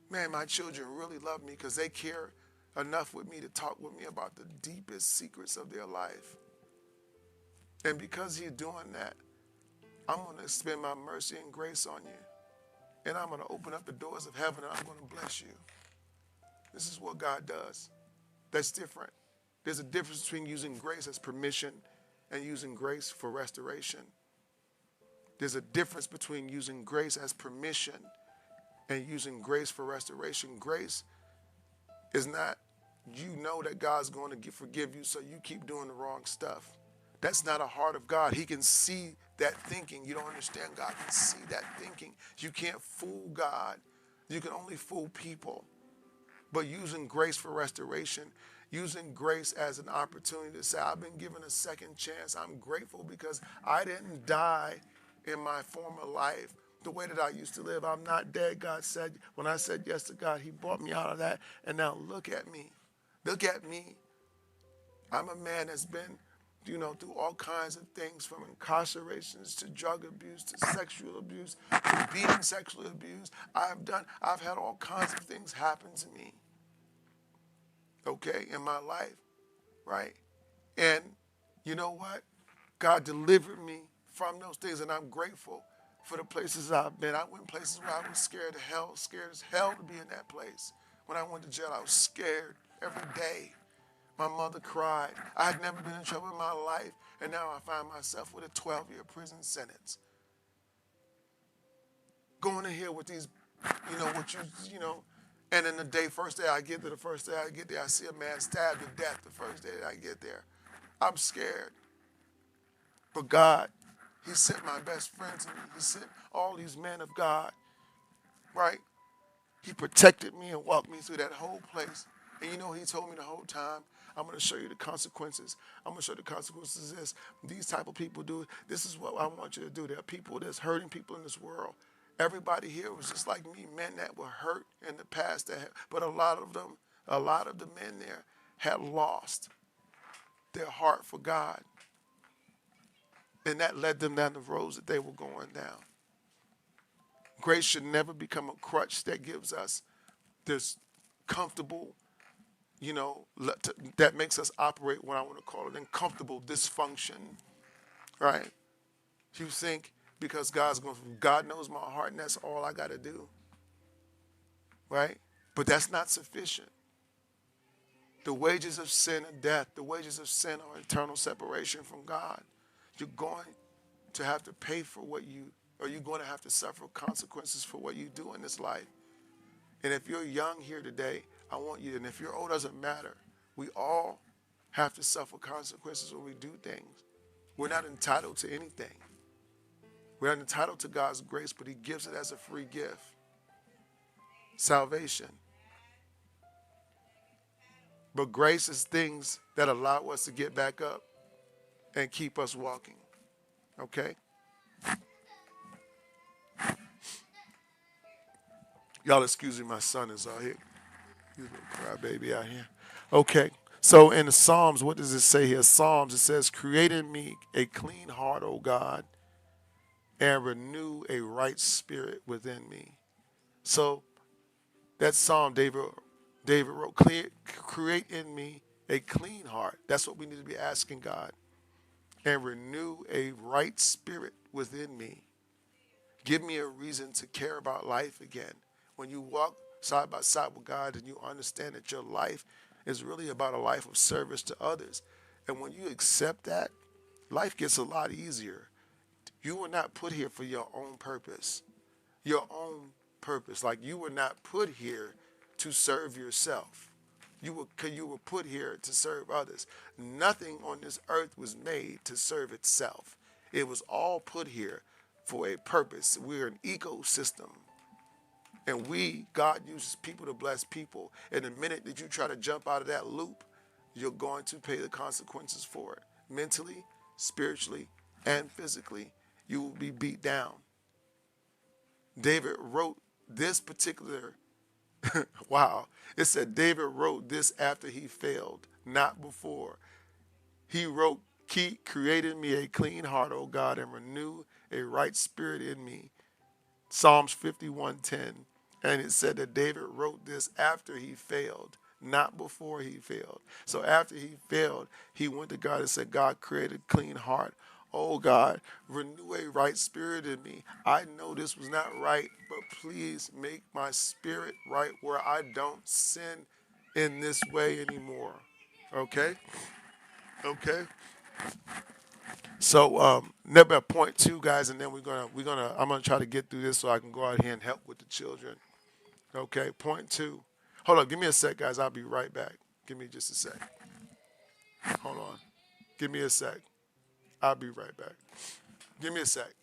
Man, my children really love me because they care enough with me to talk with me about the deepest secrets of their life. And because He's doing that, I'm going to extend my mercy and grace on you. And I'm going to open up the doors of heaven, and I'm going to bless you. This is what God does. That's different. There's a difference between using grace as permission and using grace for restoration. There's a difference between using grace as permission and using grace for restoration. Grace is not, you know that God's going to forgive you, so you keep doing the wrong stuff. That's not a heart of God. He can see that thinking. You don't understand. God can see that thinking. You can't fool God. You can only fool people. But using grace for restoration, using grace as an opportunity to say, I've been given a second chance. I'm grateful because I didn't die in my former life the way that I used to live. I'm not dead. God said, when I said yes to God, He brought me out of that. And now look at me. Look at me. I'm a man that's been, through all kinds of things, from incarcerations to drug abuse to sexual abuse to being sexually abused. I've had all kinds of things happen to me, okay, in my life, right? And you know what? God delivered me from those things, and I'm grateful for the places I've been. I went places where I was scared as hell to be in that place. When I went to jail, I was scared every day. My mother cried. I had never been in trouble in my life, and now I find myself with a 12-year prison sentence. Going in here with these, and then first day I get there, I see a man stabbed to death the first day that I get there. I'm scared. But God, He sent my best friend to me. He sent all these men of God, right? He protected me and walked me through that whole place. And He told me the whole time, I'm going to show you the consequences. I'm going to show you the consequences of this. These type of people do it. This is what I want you to do. There are people that's hurting people in this world. Everybody here was just like me, men that were hurt in the past. But a lot of them, a lot of the men there had lost their heart for God. And that led them down the roads that they were going down. Grace should never become a crutch that gives us this comfortable, that makes us operate what I want to call it uncomfortable dysfunction, right? You think because God knows my heart and that's all I got to do, right? But that's not sufficient. The wages of sin are death. The wages of sin are eternal separation from God. You're going to have to pay for or you're going to have to suffer consequences for what you do in this life. And if you're young here today, I want you, and if you're old, doesn't matter. We all have to suffer consequences when we do things. We're not entitled to anything. We're not entitled to God's grace, but he gives it as a free gift. Salvation. But grace is things that allow us to get back up and keep us walking. Okay? Y'all excuse me, my son is out here. He's a little crybaby out here. Okay. So in the Psalms, what does it say here? Psalms, it says, create in me a clean heart, O God, and renew a right spirit within me. So that Psalm David wrote, create in me a clean heart. That's what we need to be asking God. And renew a right spirit within me. Give me a reason to care about life again. When you walk side by side with God and you understand that your life is really about a life of service to others. And when you accept that, life gets a lot easier. You were not put here for your own purpose. Your own purpose. Like you were not put here to serve yourself. You were put here to serve others. Nothing on this earth was made to serve itself. It was all put here for a purpose. We're an ecosystem. And God uses people to bless people. And the minute that you try to jump out of that loop, you're going to pay the consequences for it. Mentally, spiritually, and physically, you will be beat down. David wrote this particular, wow. It said David wrote this after he failed, not before. He wrote, keep creating me a clean heart, O God, and renew a right spirit in me. Psalms 51:10. And it said that David wrote this after he failed, not before he failed. So after he failed, he went to God and said, God, create a clean heart. Oh God, renew a right spirit in me. I know this was not right, but please make my spirit right where I don't sin in this way anymore. Okay? Okay? So number point two, guys, and then I'm gonna try to get through this so I can go out here and help with the children. Okay, point two. Hold on, give me a sec, guys. I'll be right back. Give me just a sec. Hold on. Give me a sec. I'll be right back. Give me a sec.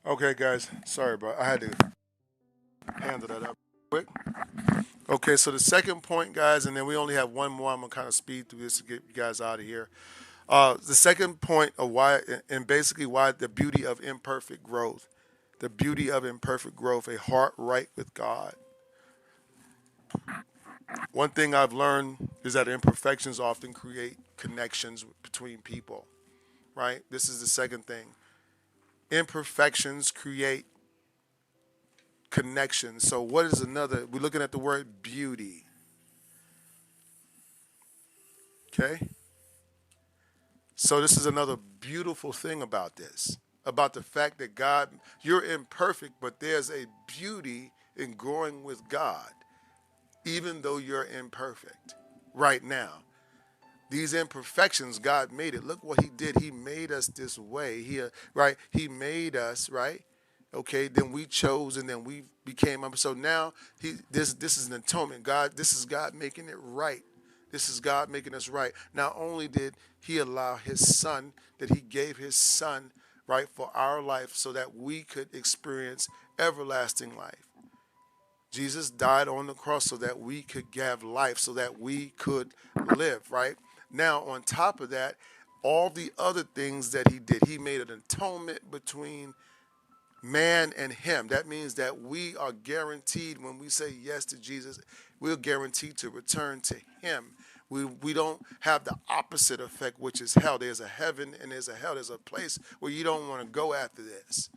Okay, guys. Sorry about. I had to handle that up quick. Okay, so the second point, guys, and then we only have one more. I'm gonna kind of speed through this to get you guys out of here. The second point of why, and basically why the beauty of imperfect growth, a heart right with God. One thing I've learned is that imperfections often create connections between people, right? This is the second thing. Imperfections create connections. So, what is another? We're looking at the word beauty, okay? So, this is another beautiful thing about this, about the fact that God, you're imperfect, but there's a beauty in growing with God, even though you're imperfect right now. These imperfections, God made it. Look what He did. He made us this way. Right? He made us, right? Okay. Then we chose, and then we became. So now this is an atonement. God, this is God making it right. This is God making us right. Not only did He allow His Son, that He gave His Son, right, for our life, so that we could experience everlasting life. Jesus died on the cross so that we could have life, so that we could live, right? Now, on top of that, all the other things that he did, he made an atonement between man and him. That means that we are guaranteed, when we say yes to Jesus, we're guaranteed to return to him. We don't have the opposite effect, which is hell. There's a heaven and there's a hell. There's a place where you don't want to go after this.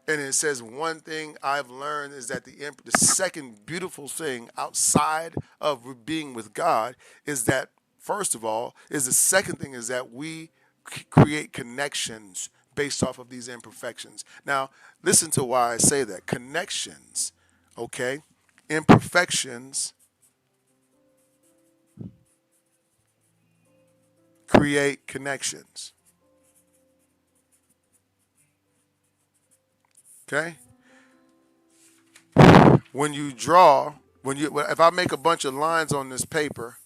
And it says one thing I've learned is that the second beautiful thing outside of being with God is that, first of all, is the second thing is that we create connections based off of these imperfections. Now, listen to why I say that. Connections, okay? Imperfections create connections, okay? When you draw, if I make a bunch of lines on this paper,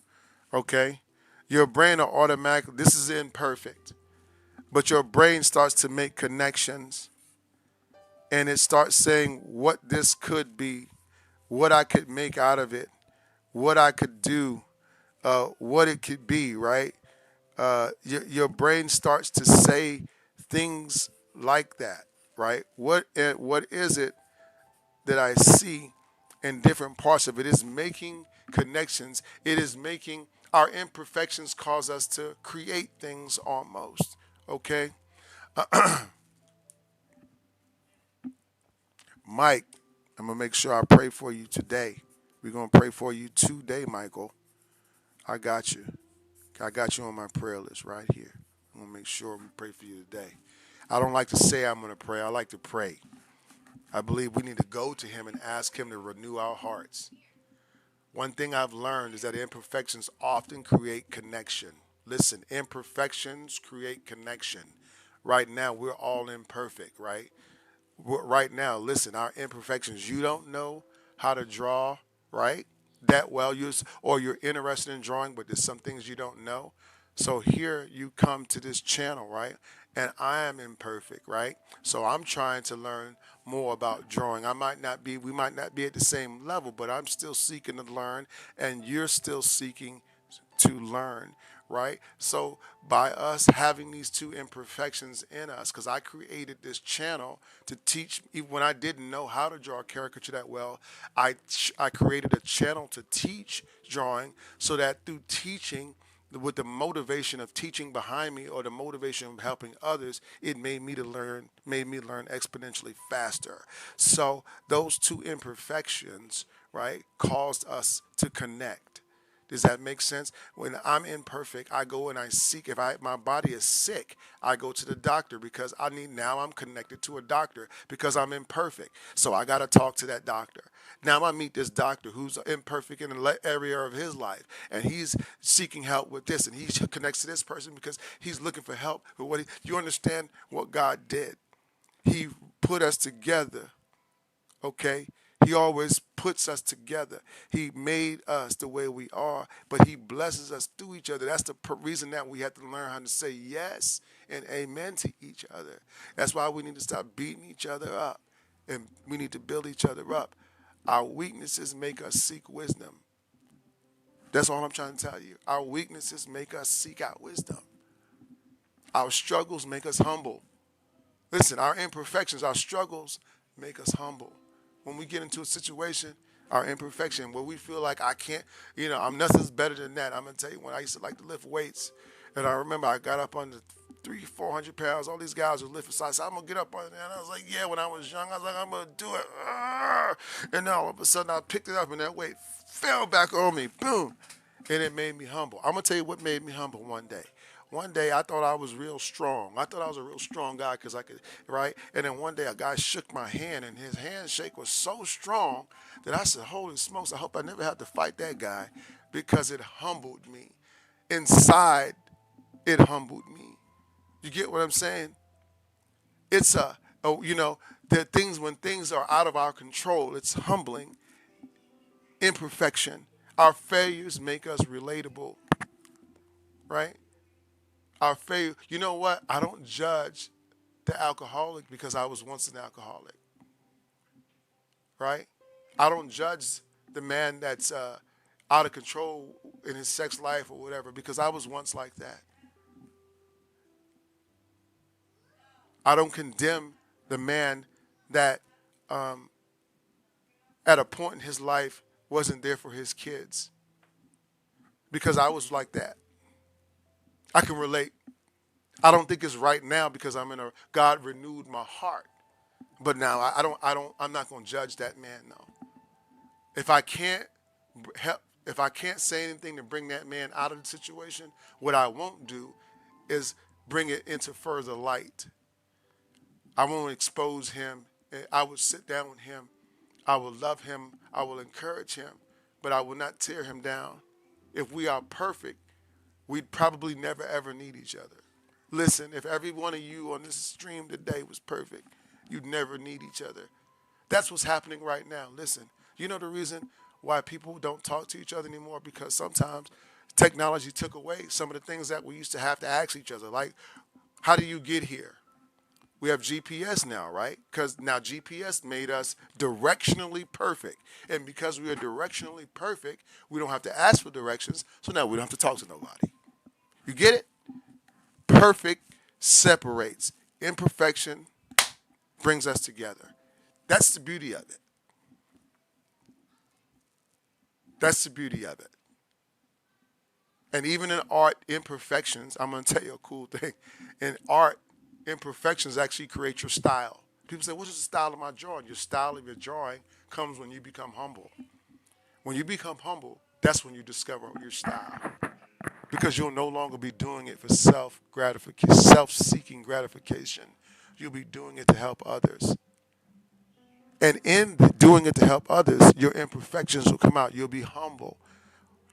okay, your brain will automatically, this is imperfect, but your brain starts to make connections, and it starts saying what this could be, what I could make out of it, what I could do, what it could be, right? Your brain starts to say things like that, right? What is it that I see in different parts of it? Is making connections. It is making our imperfections cause us to create things almost. Okay, Mike, I'm gonna make sure I pray for you today. We're gonna pray for you today, Michael. I got you. I got you on my prayer list right here. I'm gonna make sure we pray for you today. I don't like to say I'm gonna pray. I like to pray. I believe we need to go to Him and ask Him to renew our hearts. One thing I've learned is that imperfections often create connection. Listen, imperfections create connection. Right now, we're all imperfect, right? Right now, listen, our imperfections. You don't know how to draw, right? That well, or you're interested in drawing, but there's some things you don't know. So here you come to this channel, right? And I am imperfect, right? So I'm trying to learn more about drawing. We might not be at the same level, but I'm still seeking to learn, and you're still seeking to learn, right? So by us having these two imperfections in us, because I created this channel to teach, even when I didn't know how to draw a caricature that well, I created a channel to teach drawing, so that through teaching, with the motivation of teaching behind me, or the motivation of helping others, it made me learn exponentially faster. So those two imperfections, right, caused us to connect. Does that make sense? When I'm imperfect, I go and I seek. If my body is sick, I go to the doctor, because now I'm connected to a doctor because I'm imperfect. So I got to talk to that doctor. Now I meet this doctor who's imperfect in an area of his life, and he's seeking help with this, and he connects to this person because he's looking for help with you understand what God did? He put us together, okay? He always puts us together. He made us the way we are, but He blesses us through each other. That's the reason that we have to learn how to say yes and amen to each other. That's why we need to stop beating each other up, and we need to build each other up. Our weaknesses make us seek wisdom. That's all I'm trying to tell you. Our weaknesses make us seek out wisdom. Our struggles make us humble. Listen, our imperfections, our struggles make us humble. When we get into a situation, Our imperfection, where we feel like I can't, I'm nothing's better than that. I'm gonna tell you, when I used to like to lift weights, and I remember I got up under 400 pounds. All these guys were lifting, so I said, I'm gonna get up on there. And I was like, yeah, when I was young, I was like, I'm gonna do it. And then all of a sudden, I picked it up, and that weight fell back on me. Boom. And it made me humble. I'm gonna tell you what made me humble one day. One day I thought I was real strong. I thought I was a real strong guy because I could, right? And then one day a guy shook my hand, and his handshake was so strong that I said, holy smokes, I hope I never have to fight that guy, because it humbled me. Inside, it humbled me. You get what I'm saying? It's the things, when things are out of our control, it's humbling. Imperfection. Our failures make us relatable, right? Our failure. You know what? I don't judge the alcoholic because I was once an alcoholic, right? I don't judge the man that's out of control in his sex life or whatever, because I was once like that. I don't condemn the man that at a point in his life wasn't there for his kids, because I was like that. I can relate. I don't think it's right now because God renewed my heart. But now I'm not going to judge that man. No. If I can't help, if I can't say anything to bring that man out of the situation, what I won't do is bring it into further light. I won't expose him. I will sit down with him. I will love him. I will encourage him, but I will not tear him down. If we are perfect, we'd probably never ever need each other. Listen, if every one of you on this stream today was perfect, you'd never need each other. That's what's happening right now. Listen, you know the reason why people don't talk to each other anymore? Because sometimes technology took away some of the things that we used to have to ask each other. Like, how do you get here? We have GPS now, right? Because now GPS made us directionally perfect. And because we are directionally perfect, we don't have to ask for directions. So now we don't have to talk to nobody. You get it? Perfect separates. Imperfection brings us together. That's the beauty of it. That's the beauty of it. And even in art, imperfections, I'm going to tell you a cool thing. In art, imperfections actually create your style. People say, what is the style of my drawing? Your style of your drawing comes when you become humble. When you become humble, that's when you discover your style. Because you'll no longer be doing it for self-seeking gratification. You'll be doing it to help others. And in doing it to help others, your imperfections will come out. You'll be humble.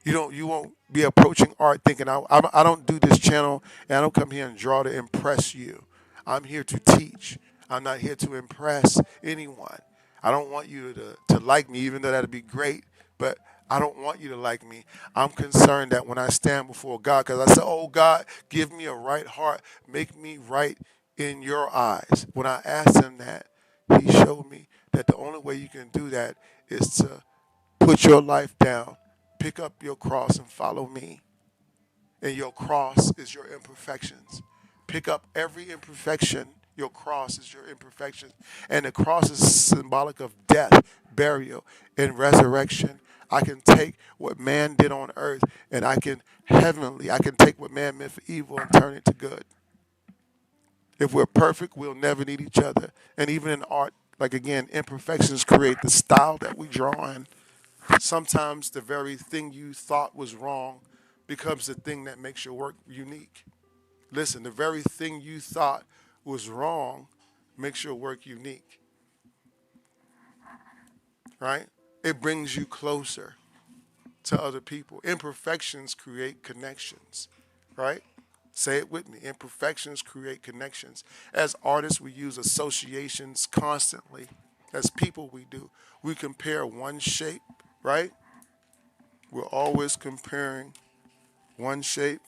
You won't be approaching art thinking, I don't do this channel and I don't come here and draw to impress you. I'm here to teach. I'm not here to impress anyone. I don't want you to like me, even though that'd be great, but I don't want you to like me. I'm concerned that when I stand before God, because I said, oh God, give me a right heart, make me right in your eyes. When I asked him that, he showed me that the only way you can do that is to put your life down, pick up your cross and follow me. And your cross is your imperfections. Pick up every imperfection. Your cross is your imperfections. And the cross is symbolic of death, burial, and resurrection. I can take what man did on earth and I can take what man meant for evil and turn it to good. If we're perfect, we'll never need each other. And even in art, like again, imperfections create the style that we draw in. Sometimes the very thing you thought was wrong becomes the thing that makes your work unique. Listen, the very thing you thought was wrong makes your work unique, right? It brings you closer to other people. Imperfections create connections, right? Say it with me. Imperfections create connections. As artists, we use associations constantly. As people, we do. We compare one shape, right? We're always comparing one shape,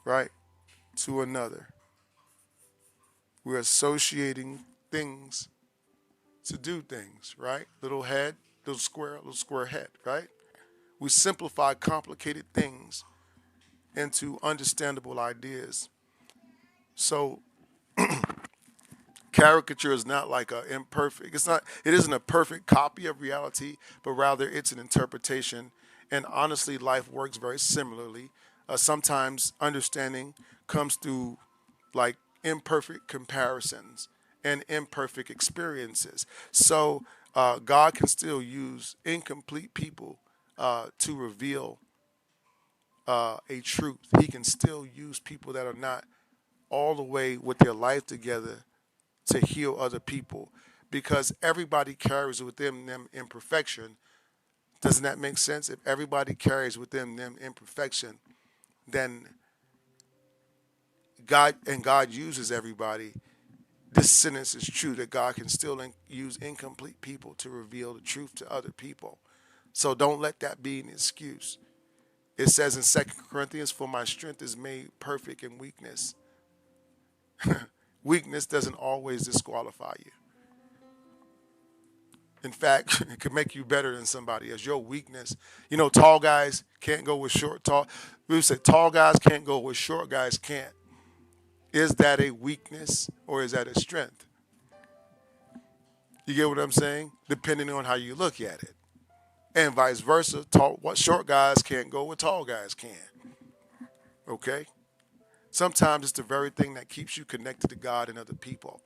right, to another. We're associating things to do things, right? Little head, little square head, right? We simplify complicated things into understandable ideas. So Caricature is not like a imperfect. It isn't a perfect copy of reality, but rather it's an interpretation. And honestly, life works very similarly. Sometimes understanding comes through like imperfect comparisons and imperfect experiences. So God can still use incomplete people to reveal a truth. He can still use people that are not all the way with their life together to heal other people, because everybody carries within them imperfection. Doesn't that make sense? If everybody carries within them imperfection, then God uses everybody. This sentence is true that God can still use incomplete people to reveal the truth to other people. So don't let that be an excuse. It says in 2 Corinthians, "For my strength is made perfect in weakness." Weakness doesn't always disqualify you. In fact, it could make you better than somebody else. Your weakness, tall guys can't go with short. Tall, we would say tall guys can't go with short guys can't. Is that a weakness or is that a strength? You get what I'm saying? Depending on how you look at it, and vice versa. What short guys can't go with tall guys can. Okay. Sometimes it's the very thing that keeps you connected to God and other people.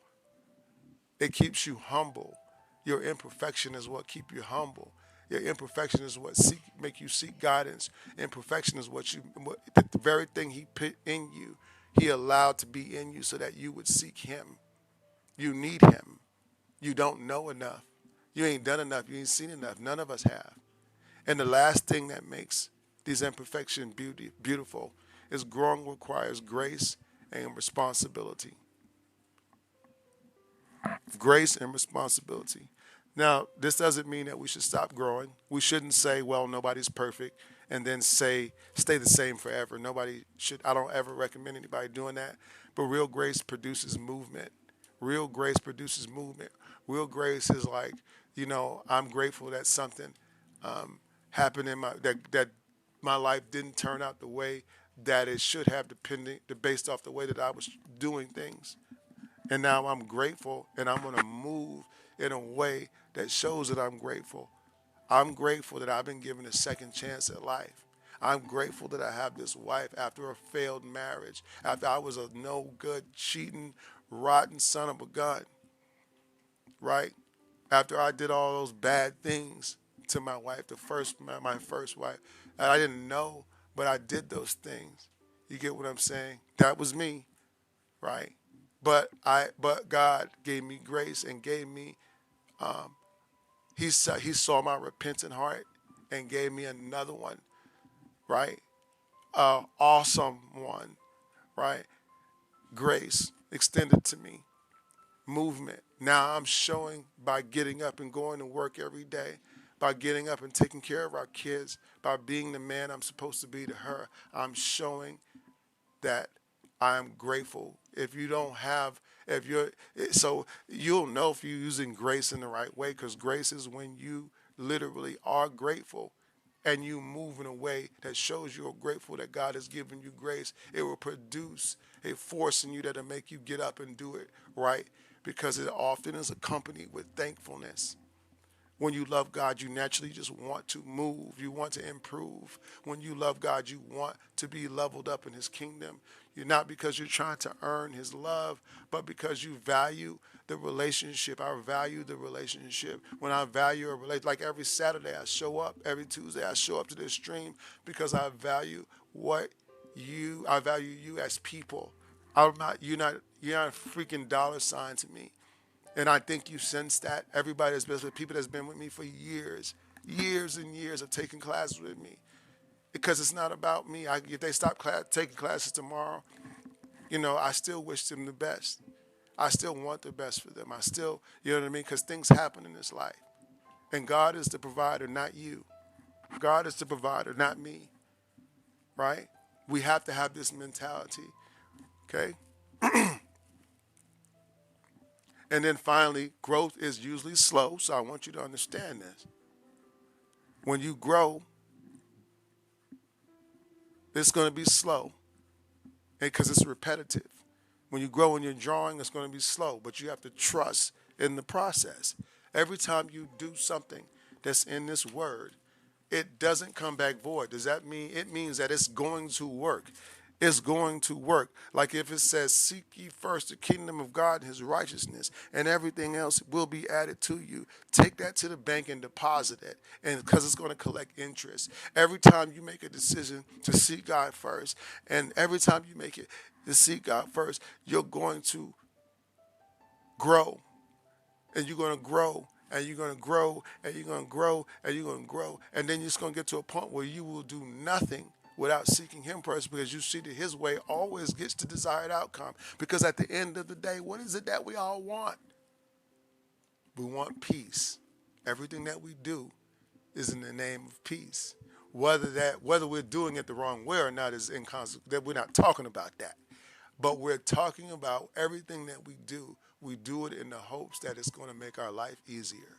It keeps you humble. Your imperfection is what keep you humble. Your imperfection is what make you seek guidance. Imperfection is the very thing He put in you. He allowed to be in you so that you would seek Him. You need Him. You don't know enough. You ain't done enough. You ain't seen enough. None of us have. And the last thing that makes these imperfections beautiful is growing requires grace and responsibility. Grace and responsibility. Now, this doesn't mean that we should stop growing. We shouldn't say, well, nobody's perfect, and then stay the same forever. Nobody should, I don't ever recommend anybody doing that. But real grace produces movement. Real grace produces movement. Real grace is like, I'm grateful that something happened in that my life didn't turn out the way that it should have, based off the way that I was doing things. And now I'm grateful, and I'm going to move in a way that shows that I'm grateful. I'm grateful that I've been given a second chance at life. I'm grateful that I have this wife after a failed marriage, after I was a no good, cheating, rotten son of a gun, right? After I did all those bad things to my wife, my first wife. And I didn't know, but I did those things. You get what I'm saying? That was me, right? But God gave me grace and gave me he saw my repentant heart and gave me another one, right? Awesome one, right? Grace extended to me, movement. Now I'm showing by getting up and going to work every day, by getting up and taking care of our kids, by being the man I'm supposed to be to her. I'm showing that I'm grateful. If you don't have, if you're, so you'll know if you're using grace in the right way, because grace is when you literally are grateful and you move in a way that shows you're grateful that God has given you grace. It will produce a force in you that'll make you get up and do it right, because it often is accompanied with thankfulness. When you love God, you naturally just want to move. You want to improve. When you love God, you want to be leveled up in His kingdom. You're not because you're trying to earn His love, but because you value the relationship. I value the relationship. When I value a relationship, like every Saturday I show up, every Tuesday I show up to this stream because I value I value you as people. You're not a freaking dollar sign to me. And I think you sense that. Everybody that's been with people that's been with me for years, years and years of taking classes with me. Because it's not about me. If they stop taking classes tomorrow, I still wish them the best. I still want the best for them. I still, you know what I mean? Because things happen in this life. And God is the provider, not you. God is the provider, not me. Right? We have to have this mentality. Okay? And then finally, growth is usually slow. So I want you to understand this. When you grow, it's going to be slow because it's repetitive. When you grow in your drawing, it's going to be slow, but you have to trust in the process. Every time you do something that's in this word, it doesn't come back void. Does that mean it means that it's going to work? It's going to work. Like if it says, seek ye first the kingdom of God and his righteousness, and everything else will be added to you. Take that to the bank and deposit it. And because it's going to collect interest. Every time you make a decision to seek God first, and every time you make it to seek God first, you're going to grow, and you're going to grow, and you're going to grow, and you're going to grow, and you're going to grow. And then you're just going to get to a point where you will do nothing without seeking him first, because you see that his way always gets the desired outcome. Because at the end of the day, what is it that we all want? We want peace. Everything that we do is in the name of peace. Whether we're doing it the wrong way or not is inconsequential. That we're not talking about that. But we're talking about everything that we do. We do it in the hopes that it's going to make our life easier.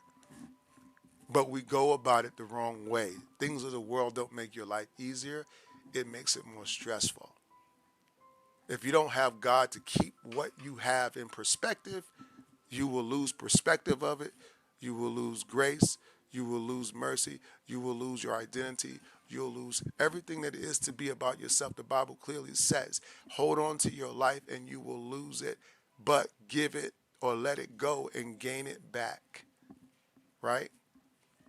But we go about it the wrong way. Things of the world don't make your life easier. It makes it more stressful. If you don't have God to keep what you have in perspective, you will lose perspective of it. You will lose grace. You will lose mercy. You will lose your identity. You'll lose everything that is to be about yourself. The Bible clearly says, hold on to your life and you will lose it, but give it or let it go and gain it back. Right?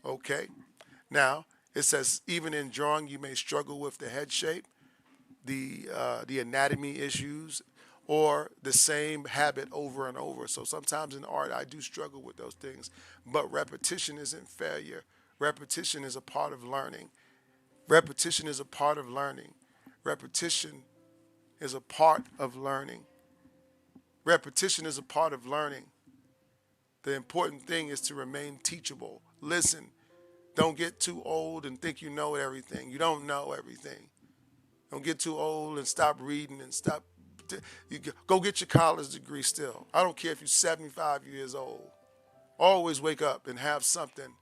Okay. Now, it says, even in drawing, you may struggle with the head shape, the anatomy issues, or the same habit over and over. So sometimes in art, I do struggle with those things. But repetition isn't failure. Repetition is a part of learning. Repetition is a part of learning. Repetition is a part of learning. Repetition is a part of learning. The important thing is to remain teachable. Listen, don't get too old and think you know everything. You don't know everything. Don't get too old and stop reading and stop. Go get your college degree still. I don't care if you're 75 years old. Always wake up and have something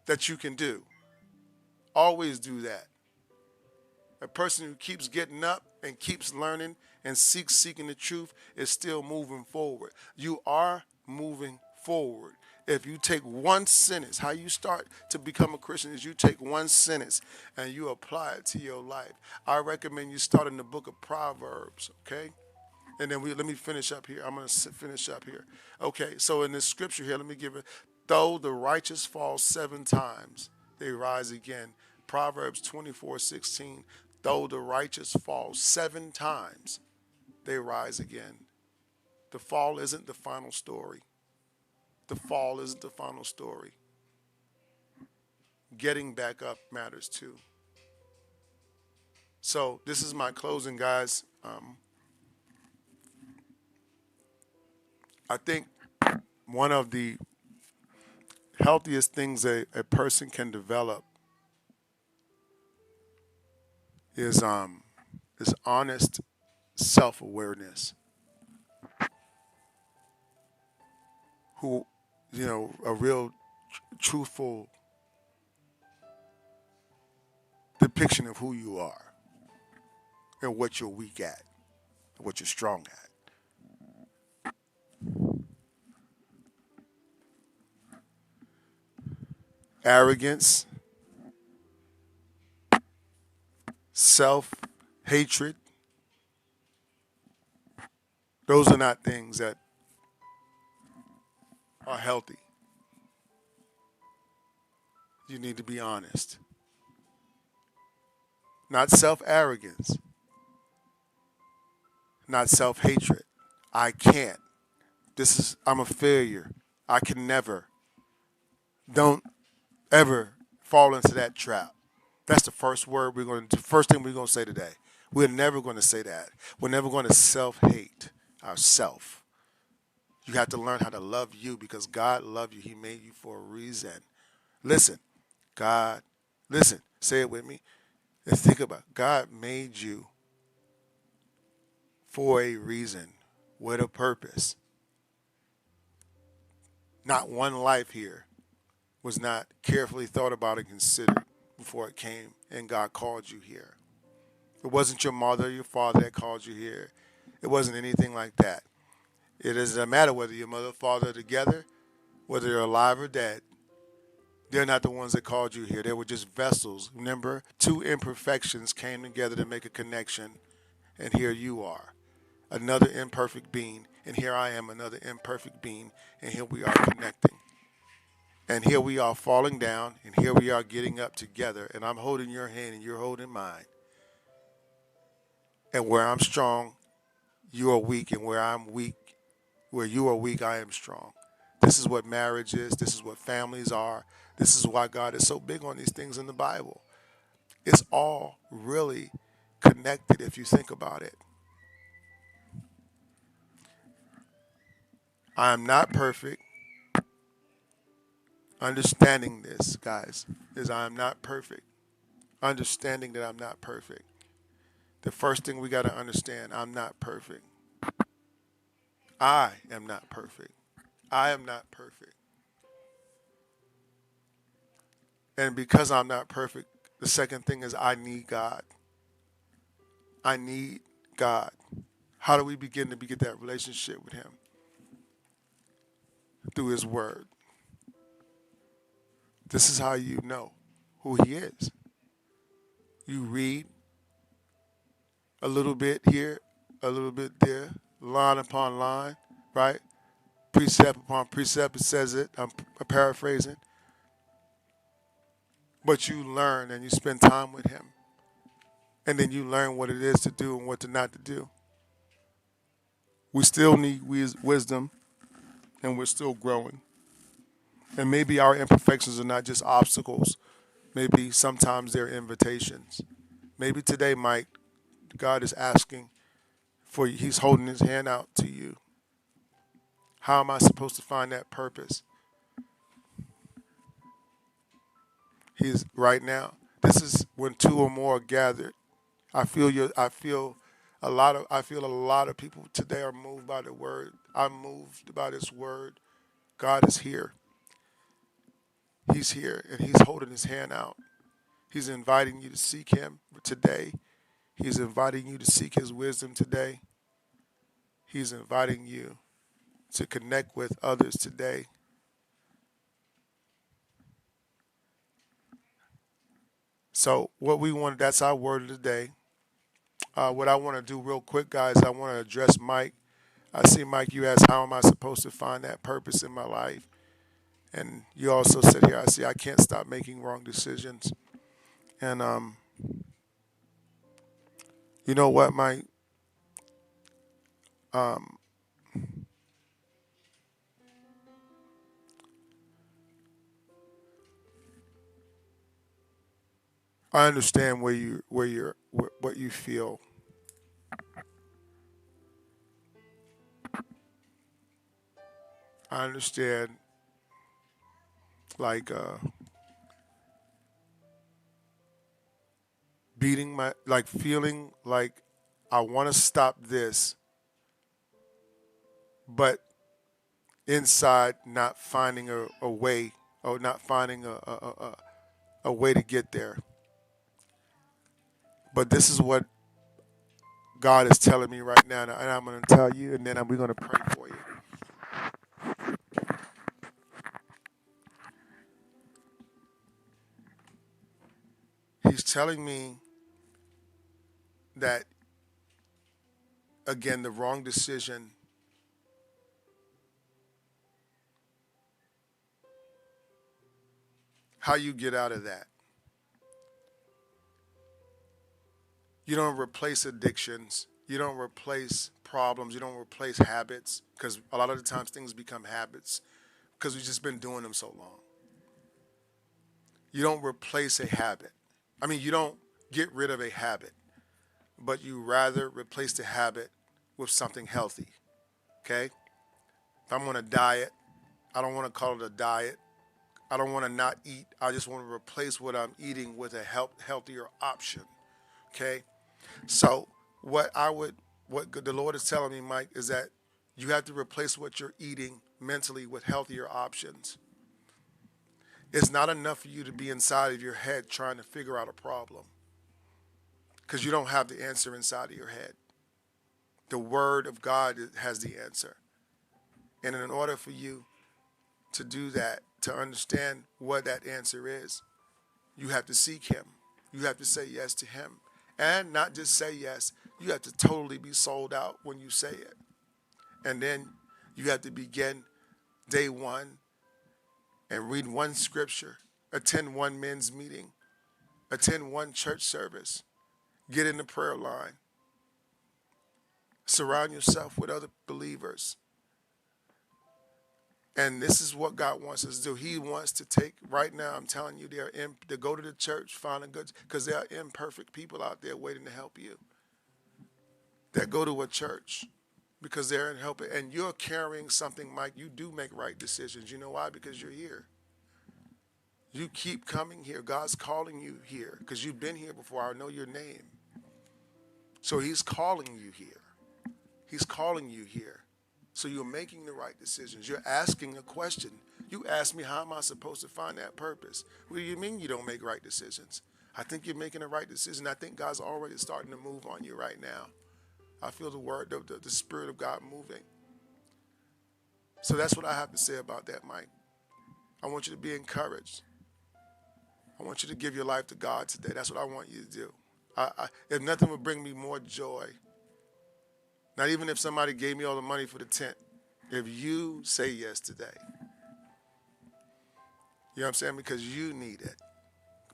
that you can do. Always do that. A person who keeps getting up and keeps learning and seeking the truth is still moving forward. You are moving forward. If you take one sentence, how you start to become a Christian is you take one sentence and you apply it to your life. I recommend you start in the book of Proverbs, okay? And then let me finish up here. I'm going to finish up here. Okay, so in this scripture here, let me give it. Though the righteous fall 7 times, they rise again. Proverbs 24:16. Though the righteous fall 7 times, they rise again. The fall isn't the final story. The fall isn't the final story. Getting back up matters too. So this is my closing, guys. I think one of the healthiest things a person can develop is honest self-awareness. Who, a real truthful depiction of who you are and what you're weak at, and what you're strong at. Arrogance, self-hatred, those are not things that are healthy. You need to be honest. Not self-arrogance, not self-hatred. I can't. I'm a failure. I can never. Don't ever fall into that trap. That's the first thing we're going to say today. We're never going to say that. We're never going to self-hate ourselves. You have to learn how to love you because God loved you. He made you for a reason. Listen, listen, say it with me. And think about it. God made you for a reason, with a purpose. Not one life here was not carefully thought about and considered before it came and God called you here. It wasn't your mother or your father that called you here. It wasn't anything like that. It doesn't matter whether your mother or father are together, whether they're alive or dead. They're not the ones that called you here. They were just vessels. Remember, two imperfections came together to make a connection, and here you are, another imperfect being, and here I am, another imperfect being, and here we are connecting. And here we are falling down, and here we are getting up together, and I'm holding your hand and you're holding mine. And where I'm strong, you are weak, and where you are weak, I am strong. This is what marriage is. This is what families are. This is why God is so big on these things in the Bible. It's all really connected if you think about it. I am not perfect. Understanding this, guys, is I am not perfect. Understanding that I'm not perfect. The first thing we got to understand, I'm not perfect. I am not perfect. I am not perfect. And because I'm not perfect, the second thing is I need God. I need God. How do we begin to get that relationship with Him? Through His Word. This is how you know who He is. You read a little bit here, a little bit there, line upon line, right? Precept upon precept, it says it. I'm paraphrasing. But you learn and you spend time with Him. And then you learn what it is to do and what to not to do. We still need wisdom and we're still growing. And maybe our imperfections are not just obstacles. Maybe sometimes they're invitations. Maybe today, Mike, God is asking for you. He's holding His hand out to you. How am I supposed to find that purpose? He's right now. This is when two or more are gathered. I feel a lot of people today are moved by the word. I'm moved by this word. God is here. He's here and He's holding His hand out. He's inviting you to seek Him today. He's inviting you to seek His wisdom today. He's inviting you to connect with others today. So that's our word of the day. What I want to do real quick, guys, I want to address Mike. I see, Mike, you asked, how am I supposed to find that purpose in my life? And you also said here, I see, I can't stop making wrong decisions. And you know what, Mike? Um, I understand what you feel. I understand, like, feeling like I want to stop this, but inside not finding a way or not finding a way to get there. But this is what God is telling me right now, and I'm going to tell you, and then we're going to pray for you. He's telling me that, again, the wrong decision, how you get out of that. You don't replace addictions. You don't replace problems. You don't replace habits because a lot of the times things become habits because we've just been doing them so long. You don't replace a habit. I mean, you don't get rid of a habit, but you rather replace the habit with something healthy. Okay? If I'm on a diet, I don't want to call it a diet. I don't want to not eat. I just want to replace what I'm eating with a healthier option. Okay? So what the Lord is telling me, Mike, is that you have to replace what you're eating mentally with healthier options. It's not enough for you to be inside of your head trying to figure out a problem because you don't have the answer inside of your head. The Word of God has the answer. And in order for you to do that, to understand what that answer is, you have to seek Him. You have to say yes to Him. And not just say yes, you have to totally be sold out when you say it. And then you have to begin day one and read one scripture, attend one men's meeting, attend one church service, get in the prayer line, surround yourself with other believers. And this is what God wants us to do. He wants to take, right now, I'm telling you, to go to the church, find a good, because there are imperfect people out there waiting to help you that go to a church because they're in help. And you're carrying something, Mike. You do make right decisions. You know why? Because you're here. You keep coming here. God's calling you here because you've been here before. I know your name. So He's calling you here. He's calling you here. So you're making the right decisions. You're asking a question. You ask me, how am I supposed to find that purpose? What do you mean you don't make right decisions? I think you're making the right decision. I think God's already starting to move on you right now. I feel the word, the Spirit of God moving. So that's what I have to say about that, Mike. I want you to be encouraged. I want you to give your life to God today. That's what I want you to do. If nothing would bring me more joy, not even if somebody gave me all the money for the tent, if you say yes today, you know what I'm saying? Because you need it.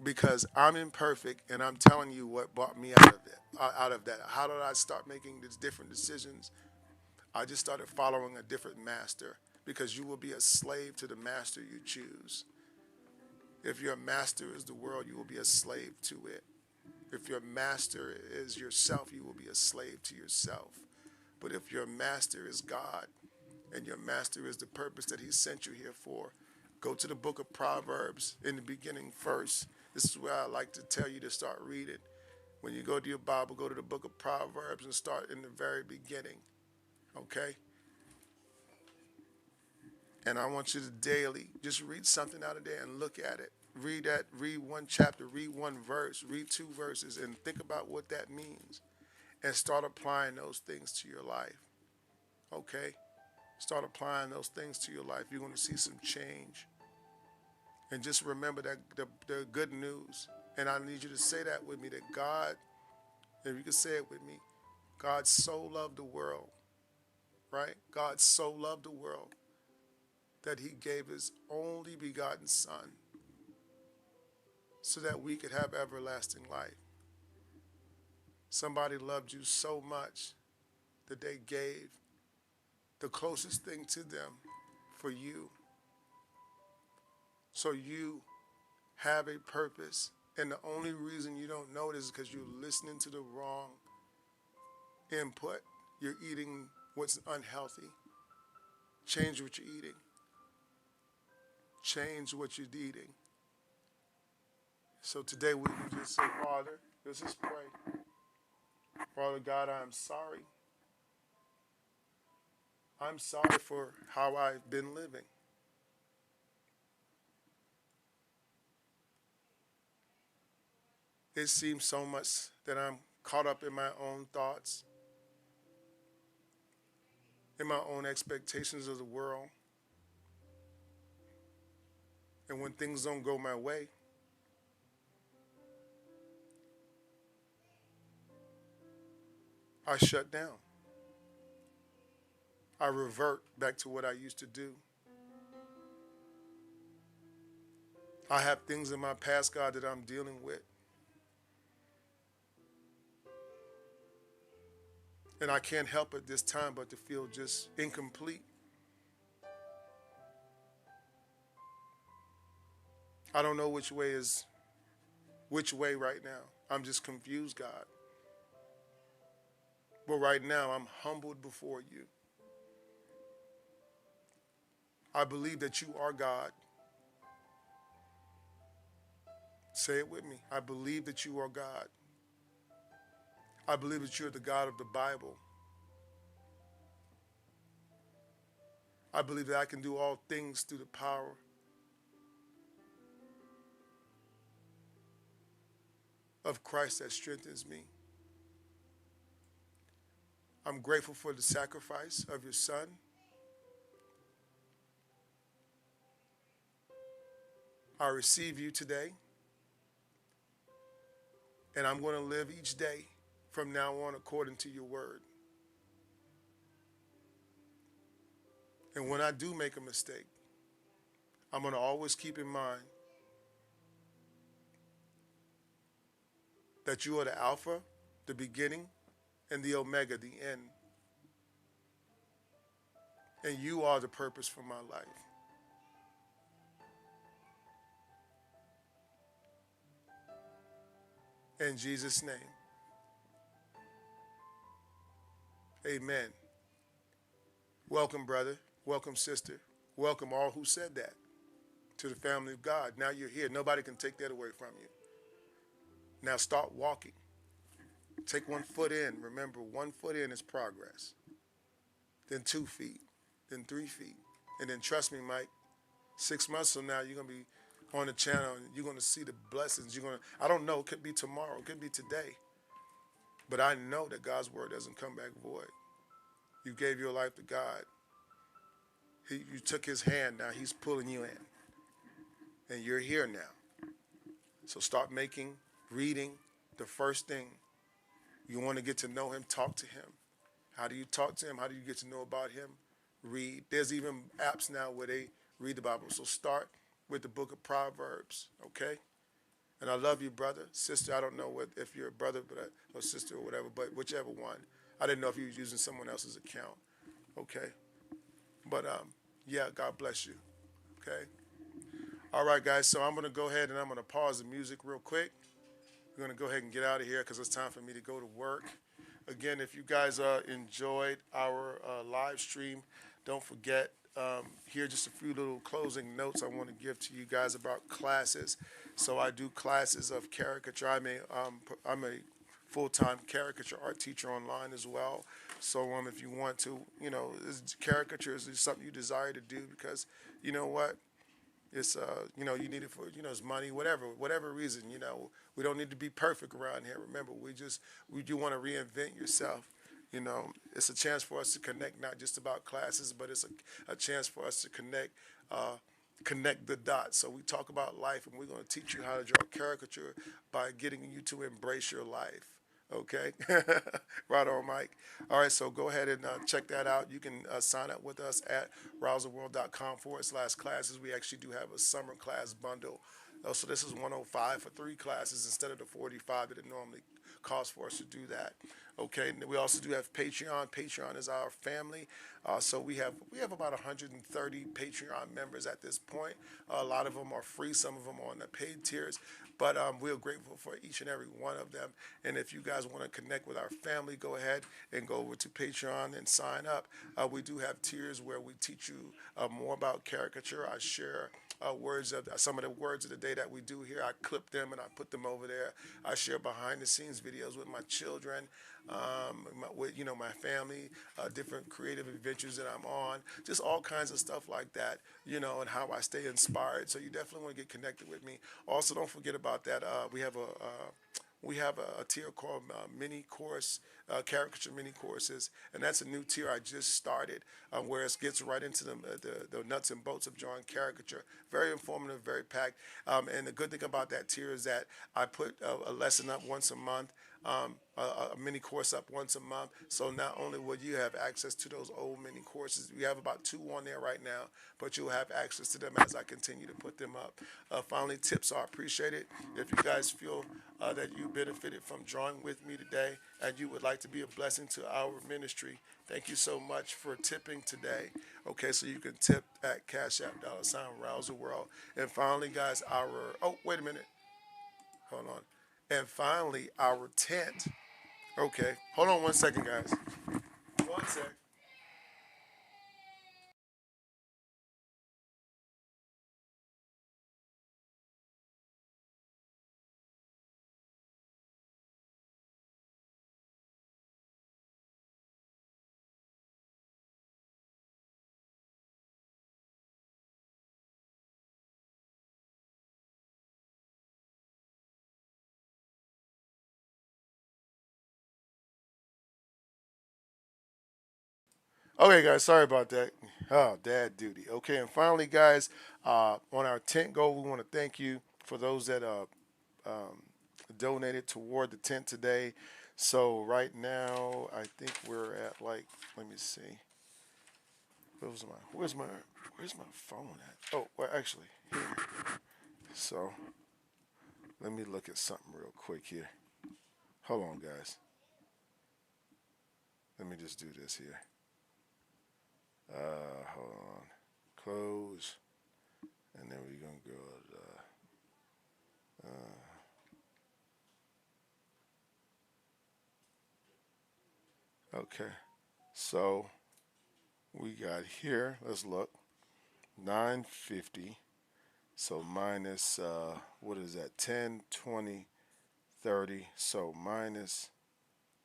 Because I'm imperfect, and I'm telling you what brought me out of it, out of that. How did I start making these different decisions? I just started following a different master, because you will be a slave to the master you choose. If your master is the world, you will be a slave to it. If your master is yourself, you will be a slave to yourself. But if your master is God, and your master is the purpose that He sent you here for, go to the book of Proverbs in the beginning first. This is where I like to tell you to start reading. When you go to your Bible, go to the book of Proverbs and start in the very beginning. Okay? And I want you to daily just read something out of there and look at it. Read one chapter, read one verse, read two verses, and think about what that means. And start applying those things to your life. Okay? Start applying those things to your life. You're going to see some change. And just remember that the good news. And I need you to say that with me, that God, if you can say it with me, God so loved the world, right? God so loved the world that He gave His only begotten Son so that we could have everlasting life. Somebody loved you so much that they gave the closest thing to them for you. So you have a purpose. And the only reason you don't know it is because you're listening to the wrong input. You're eating what's unhealthy. Change what you're eating. Change what you're eating. So today we can just say, Father, let's just pray. Father God, I'm sorry. I'm sorry for how I've been living. It seems so much that I'm caught up in my own thoughts, in my own expectations of the world. And when things don't go my way, I shut down. I revert back to what I used to do. I have things in my past, God, that I'm dealing with. And I can't help at this time but to feel just incomplete. I don't know which way right now. I'm just confused, God. But right now, I'm humbled before you. I believe that you are God. Say it with me. I believe that you are God. I believe that you're the God of the Bible. I believe that I can do all things through the power of Christ that strengthens me. I'm grateful for the sacrifice of your son. I receive you today, and I'm going to live each day from now on according to your word. And when I do make a mistake, I'm going to always keep in mind that you are the Alpha, the beginning, and the Omega, the end. And you are the purpose for my life. In Jesus' name, amen. Welcome, brother. Welcome, sister. Welcome, all who said that, to the family of God. Now you're here. Nobody can take that away from you. Now start walking. Take 1 foot in. Remember, 1 foot in is progress. Then 2 feet. Then 3 feet. And then trust me, Mike, 6 months from now, you're going to be on the channel and you're going to see the blessings. I don't know, it could be tomorrow, it could be today. But I know that God's word doesn't come back void. You gave your life to God. You took his hand, now he's pulling you in. And you're here now. So start reading the first thing. You want to get to know him, talk to him. How do you talk to him? How do you get to know about him? Read. There's even apps now where they read the Bible. So start with the book of Proverbs, okay? And I love you, brother, sister. I don't know if you're a brother or sister or whatever, but whichever one. I didn't know if you was using someone else's account, okay? But yeah, God bless you, okay? All right, guys. So I'm gonna go ahead and I'm gonna pause the music real quick. We're going to go ahead and get out of here because it's time for me to go to work. Again, if you guys enjoyed our live stream, don't forget, here are just a few little closing notes I want to give to you guys about classes. So I do classes of caricature. I'm a full-time caricature art teacher online as well. So if you want to, caricatures is something you desire to do because you know what? It's you need it for it's money, whatever reason. We don't need to be perfect around here. Remember, we do want to reinvent yourself. It's a chance for us to connect, not just about classes, but it's a chance for us to connect the dots. So we talk about life, and we're going to teach you how to draw a caricature by getting you to embrace your life. Okay, right on, Mike. All right, so go ahead and check that out. You can sign up with us at rouserworld.com/classes. We actually do have a summer class bundle. So this is 105 for 3 classes instead of the 45 that it normally costs for us to do that. Okay, and we also do have Patreon. Patreon is our family. So we have about 130 Patreon members at this point. A lot of them are free. Some of them are on the paid tiers. But we're grateful for each and every one of them. And if you guys want to connect with our family, go ahead and go over to Patreon and sign up. We do have tiers where we teach you more about caricature. I share some of the words of the day that we do here. I clip them and I put them over there. I share behind the scenes videos with my children, with my family, different creative adventures that I'm on, just all kinds of stuff like that, and how I stay inspired. So you definitely want to get connected with me. Also, don't forget about that. We have a tier called mini course, caricature mini courses, and that's a new tier I just started, where it gets right into the nuts and bolts of drawing caricature. Very informative, very packed. And the good thing about that tier is that I put a lesson up once a month, a mini course up once a month. So not only will you have access to those old mini courses, we have about 2 on there right now, but you'll have access to them as I continue to put them up. Finally, tips are appreciated. If you guys feel that you benefited from drawing with me today and you would like to be a blessing to our ministry, thank you so much for tipping today. Okay, so you can tip at Cash App $Rouser World. And finally, guys, wait a minute. Hold on. And finally, our tent. Okay, hold on 1 second, guys. 1 sec. Okay, guys, sorry about that. Oh, dad duty. Okay, and finally, guys, on our tent goal, we want to thank you for those that donated toward the tent today. So right now, I think we're at like, let me see. Where's my phone at? Oh, well, actually, here. So let me look at something real quick here. Hold on, guys. Let me just do this here. Hold on. Close, and then we're gonna go. Okay. So we got here. Let's look. 950. So minus what is that? 10, 20, 30. So minus.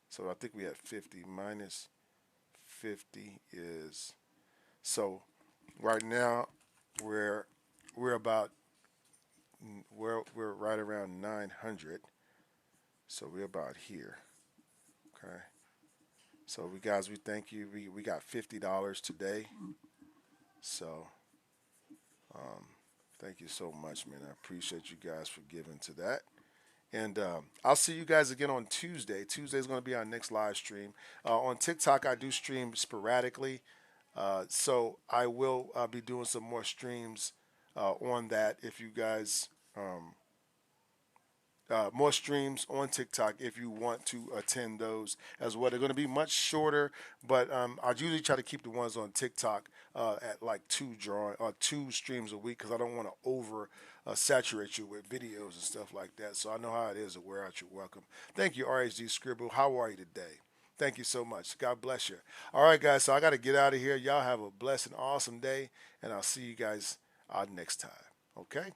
So I think we had 50. Minus 50 is. So right now we're we're about we're right around 900. So we're about here. Okay. So we guys, we thank you. We got $50 today. So thank you so much, man. I appreciate you guys for giving to that. And I'll see you guys again on Tuesday. Tuesday is going to be our next live stream. On TikTok, I do stream sporadically. So I will be doing some more streams on that if you guys more streams on TikTok if you want to attend those as well. They're going to be much shorter, but I usually try to keep the ones on TikTok at like two streams a week because I don't want to over saturate you with videos and stuff like that. So I know how it is to wear out your welcome. Thank you, RHG Scribble. How are you today? Thank you so much. God bless you. All right, guys. So I got to get out of here. Y'all have a blessed and awesome day, and I'll see you guys next time. Okay?